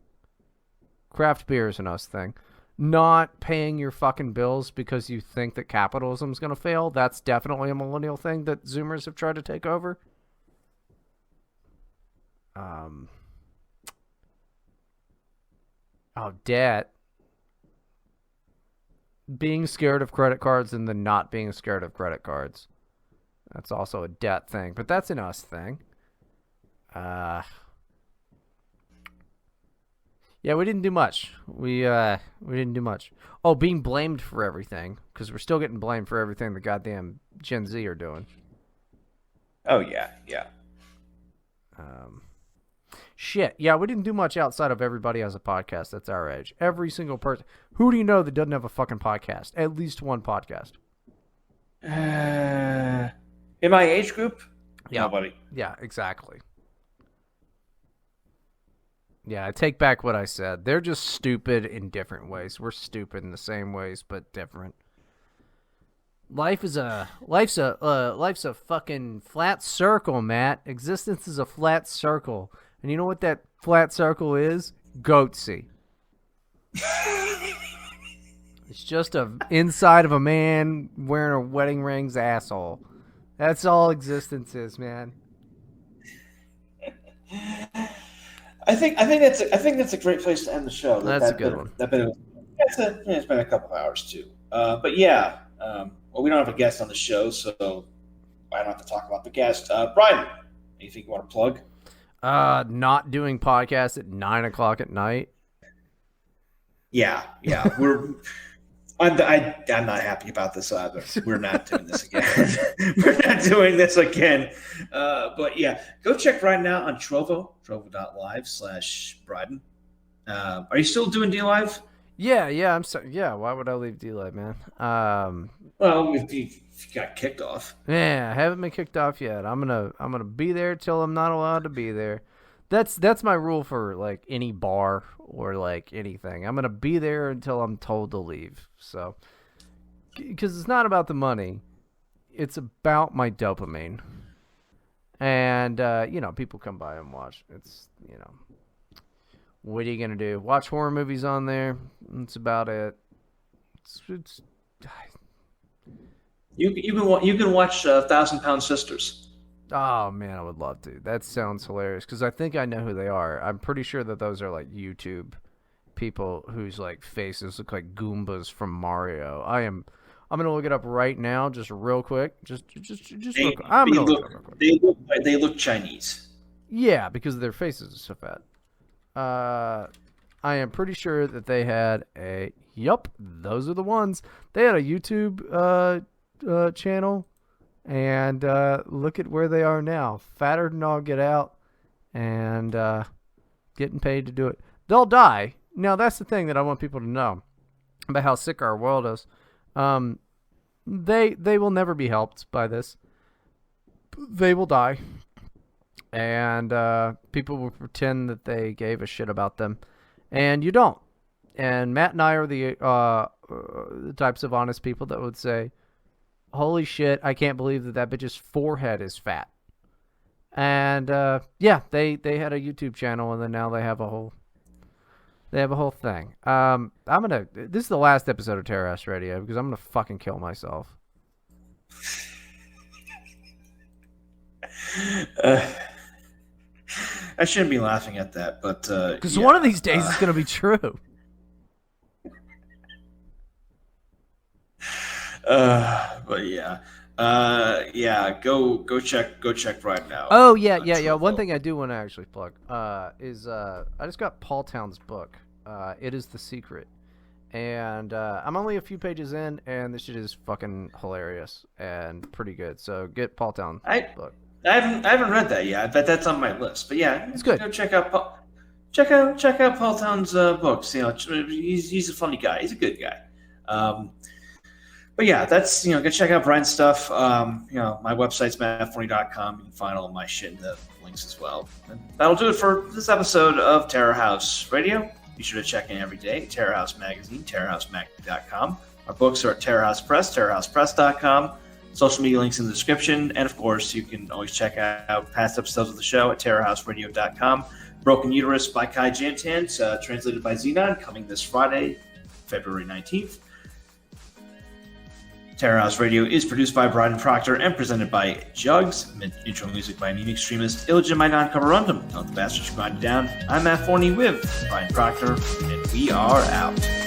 Craft beer is an us thing. Not paying your fucking bills because you think that capitalism's going to fail. That's definitely a millennial thing that Zoomers have tried to take over. Debt. Being scared of credit cards and then not being scared of credit cards. That's also a debt thing, but that's an us thing. Yeah, we didn't do much. We didn't do much. Oh, being blamed for everything, because we're still getting blamed for everything the goddamn Gen Z are doing. Oh, yeah. Shit. Yeah, we didn't do much outside of everybody has a podcast. That's our age. Every single person. Who do you know that doesn't have a fucking podcast? At least one podcast. In my age group? Yeah. Nobody. Yeah, exactly. Yeah, I take back what I said. They're just stupid in different ways. We're stupid in the same ways, but different. Life's a fucking flat circle, Matt. Existence is a flat circle. And you know what that flat circle is? Goatsy. It's just a inside of a man wearing a wedding ring's asshole. That's all existence is, man. I think that's a great place to end the show. That's a good one. It's been a couple of hours too. But yeah, well, we don't have a guest on the show, so I don't have to talk about the guest. Bryden, anything you want to plug? Not doing podcasts at 9:00 at night. Yeah. I'm not happy about this either. We're not doing this again. But yeah, go check right now on trovo.live/Bryden. Are you still doing D-Live? Yeah. Why would I leave D-Live, man? Well, if you got kicked off. Yeah, I haven't been kicked off yet. I'm gonna be there till I'm not allowed to be there. That's my rule for like any bar or like anything. I'm gonna be there until I'm told to leave. So, because it's not about the money, it's about my dopamine. And people come by and watch. It's what are you gonna do? Watch horror movies on there. That's about it. It's You can watch 1,000-Pound Sisters. Oh, man, I would love to. That sounds hilarious because I think I know who they are. I'm pretty sure that those are, like, YouTube people whose, like, faces look like Goombas from Mario. I'm going to look it up right now just real quick. Just real quick. I'm going to look it up real quick. They look Chinese. Yeah, because their faces are so fat. I am pretty sure that they had a... Yup, those are the ones. They had a YouTube channel. And look at where they are now. Fatter than all get out. And getting paid to do it. They'll die. Now, that's the thing that I want people to know about how sick our world is. They will never be helped by this. They will die. And people will pretend that they gave a shit about them. And you don't. And Matt and I are the types of honest people that would say, holy shit, I can't believe that bitch's forehead is fat. And yeah, they had a YouTube channel, and then now they have a whole thing. This is the last episode of Terror House Radio because I'm gonna fucking kill myself. I shouldn't be laughing at that, but because one of these days it's gonna be true. But yeah, go check right now. Oh yeah. One thing I do want to actually plug is I just got Paul Town's book. It is The Secret, and I'm only a few pages in, and this shit is fucking hilarious and pretty good. So get Paul Town's book. I haven't read that yet. I bet that's on my list. But yeah, it's good. Go check out Paul Town's books. He's a funny guy. He's a good guy. But yeah, that's, go check out Brian's stuff. My website's mattforney.com. You can find all my shit in the links as well. And that'll do it for this episode of Terror House Radio. Be sure to check in every day. Terror House Magazine, terrorhousemag.com. Our books are at Terror House Press, terrorhousepress.com. Social media links in the description. And of course, you can always check out past episodes of the show at terrorhouseradio.com. Broken Uterus by Kai Jantan, translated by Xenon, coming this Friday, February 19th. Terror House Radio is produced by Bryden Proctor and presented by Jugs. Intro music by Meme Extremist. Illegit Non-Coverundum. Don't the bastards grind it down. I'm Matt Forney with Bryden Proctor, and we are out.